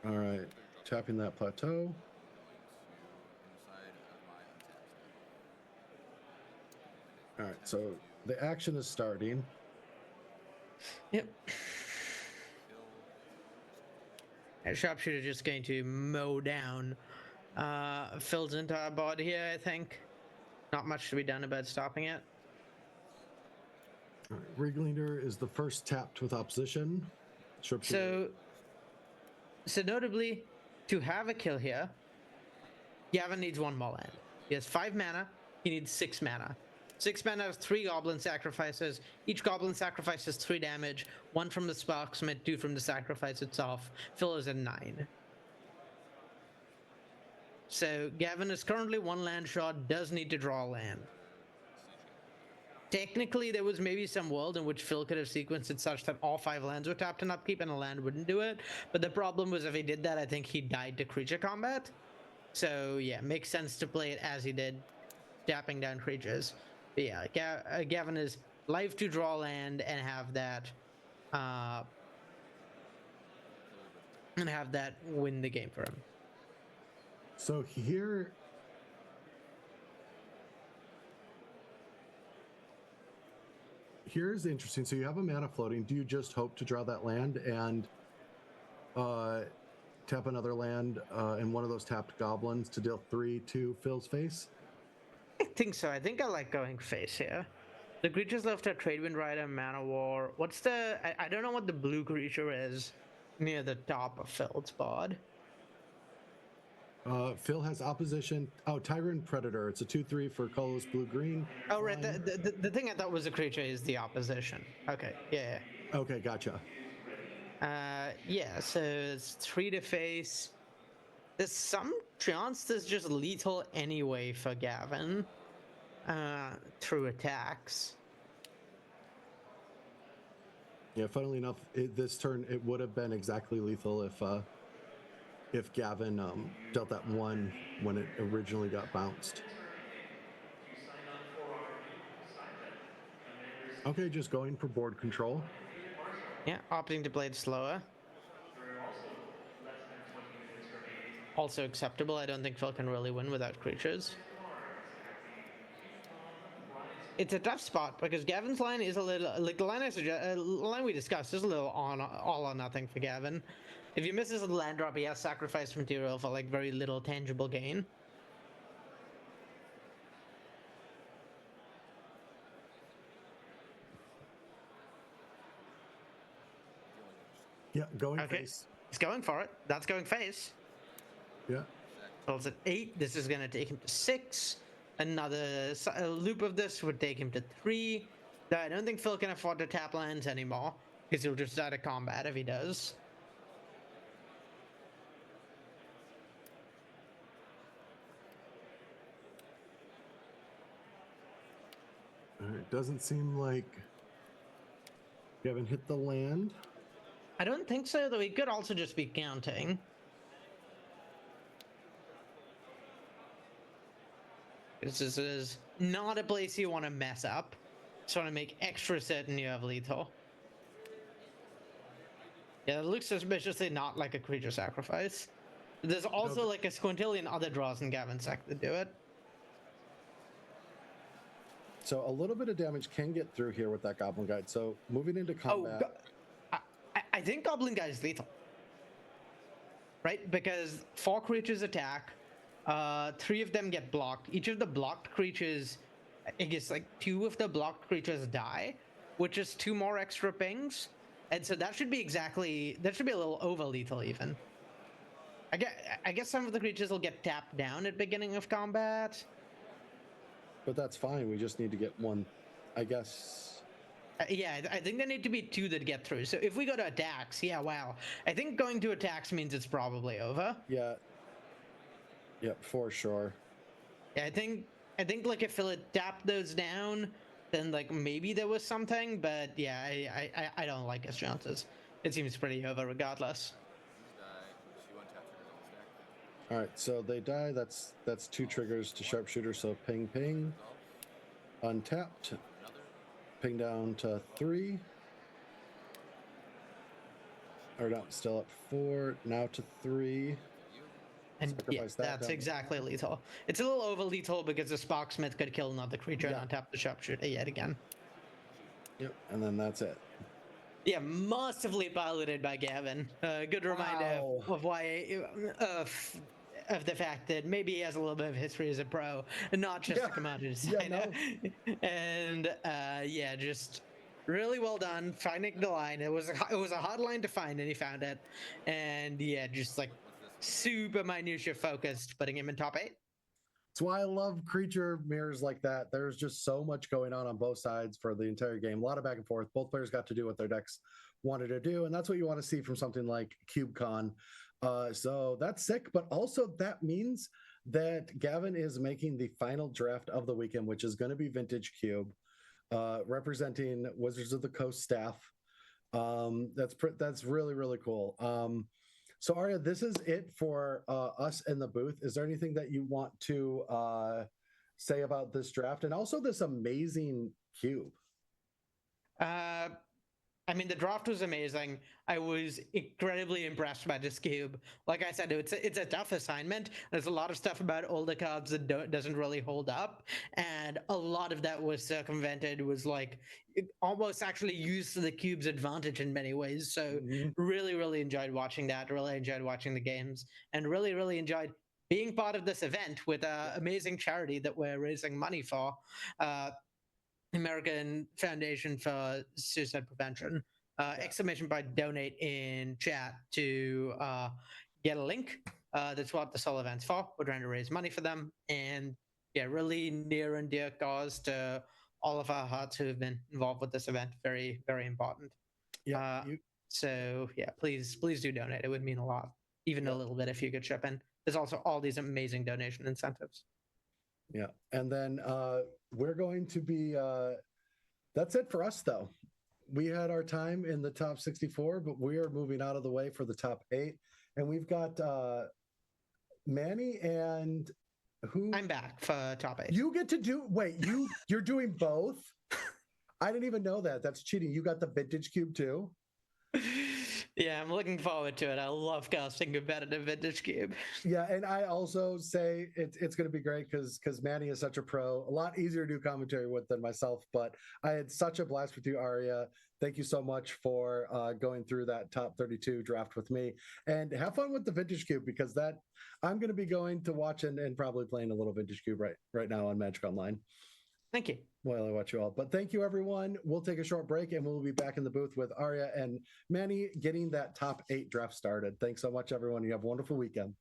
All right, tapping that plateau. All right, so the action is starting. Yep. And Sharpshooter just going to mow down Phil's entire board here, I think. Not much to be done about stopping it. All right, Ringleader is the first tapped with opposition. So notably, to have a kill here, Gavin needs 1 more land. He has 5 mana, he needs 6 mana. 6 mana has 3 goblin sacrifices. Each goblin sacrifices 3 damage, 1 from the Sparksmith, 2 from the sacrifice itself. Phil is at 9. So Gavin is currently 1 land short, does need to draw a land. Technically, there was maybe some world in which Phil could have sequenced it such that all 5 lands were tapped and upkeep and a land wouldn't do it. But the problem was if he did that, I think he died to creature combat. So yeah, makes sense to play it as he did, tapping down creatures. But yeah, Gavin is live to draw land and have that win the game for him. So here's interesting. So you have a mana floating. Do you just hope to draw that land and tap another land and one of those tapped goblins to deal 3 to Phil's face? I think so. I think I like going face here. The creatures left are Trade Wind Rider, Mana War. What's the... I don't know what the blue creature is near the top of Phil's board. Phil has opposition. Oh, Tyrant Predator. It's a 2/3 for colorless blue-green. Oh, right. The thing I thought was a creature is the opposition. Okay, yeah. Okay, gotcha. Yeah, so it's 3 to face. There's some chance there's just lethal anyway for Gavin through attacks. Yeah, funnily enough, this turn it would have been exactly lethal if Gavin dealt that 1 when it originally got bounced. Okay, just going for board control. Yeah, opting to play it slower. Also acceptable. I don't think Phil can really win without creatures. It's a tough spot because Gavin's line is a little like the line we discussed is a little all or nothing for Gavin. If he misses a land drop, he has sacrifice material for like very little tangible gain. Yeah, going Okay. face. He's going for it. That's going face. Yeah. Falls at 8. This is going to take him to 6. Another loop of this would take him to 3. I don't think Phil can afford to tap lands anymore, because he'll just die to combat if he does. It doesn't seem like you haven't hit the land. I don't think so, though he could also just be counting. This is not a place you want to mess up. Just want to make extra certain you have lethal. Yeah, it looks suspiciously not like a creature sacrifice. There's also like a squintillion other draws in Gavin's deck that do it. So a little bit of damage can get through here with that Goblin Guide. So moving into combat. I think Goblin Guide is lethal. Right? Because 4 creatures attack. 3 of them get blocked. Each of the blocked creatures, I guess like 2 of the blocked creatures die, which is 2 more extra pings. And so that should be a little over lethal even. I guess some of the creatures will get tapped down at beginning of combat. But that's fine. We just need to get one, I guess. Yeah, I think there need to be 2 that get through. So if we go to attacks, yeah, wow. I think going to attacks means it's probably over. Yeah. Yep, for sure. Yeah, I think like if Phil had tapped those down, then like maybe there was something, but yeah, I don't like his chances. It seems pretty over regardless. All right, so they die. That's 2 triggers to sharpshooter. So ping, ping, untapped, ping down to 3, or no, still at 4. Now to 3. And yeah, that's exactly lethal. It's a little over lethal because the Sparksmith could kill another creature and untap the sharpshooter yet again. Yep, and then that's it. Yeah, massively piloted by Gavin. Good reminder of why of the fact that maybe he has a little bit of history as a pro, and not just a commodity designer. And yeah, just really well done finding the line. It was a hard line to find, and he found it. And yeah, just like super minutia focused, putting him in top 8. That's why I love creature mirrors like that. There's just so much going on both sides for the entire game. A lot of back and forth. Both players got to do what their decks wanted to do, and that's what you want to see from something like CubeCon. So that's sick, but also that means that Gavin is making the final draft of the weekend, which is going to be Vintage Cube, representing Wizards of the Coast staff. That's really, really cool. So Arya, this is it for us in the booth. Is there anything that you want to say about this draft and also this amazing cube? I mean, the draft was amazing. I was incredibly impressed by this cube. Like I said, it's a tough assignment. There's a lot of stuff about older cards that doesn't really hold up, and a lot of that was circumvented. Was like almost actually used to the cube's advantage in many ways. So really, really enjoyed watching that. Really enjoyed watching the games, and really, really enjoyed being part of this event with an amazing charity that we're raising money for. American Foundation for Suicide Prevention. Exclamation by donate in chat to get a link. That's what this whole event's for. We're trying to raise money for them. And yeah, really near and dear cause to all of our hearts who have been involved with this event. Very, very important. Yeah. So yeah, please do donate. It would mean a lot. Even a little bit if you could chip in. There's also all these amazing donation incentives. Yeah. And then we're going to be, that's it for us though. We had our time in the top 64, but we are moving out of the way for the top 8. And we've got Manny and who? I'm back for top 8. You get to do, wait, you're doing both? I didn't even know that. That's cheating. You got the vintage cube too? Yeah, I'm looking forward to it. I love casting competitive vintage cube. Yeah, and I also say it's going to be great because Manny is such a pro. A lot easier to do commentary with than myself, but I had such a blast with you, Arya. Thank you so much for going through that top 32 draft with me. And have fun with the vintage cube because that I'm going to be going to watch and probably playing a little vintage cube right now on Magic Online. Thank you. Well, I watch you all. But thank you, everyone. We'll take a short break and we'll be back in the booth with Arya and Manny getting that top 8 draft started. Thanks so much, everyone. You have a wonderful weekend.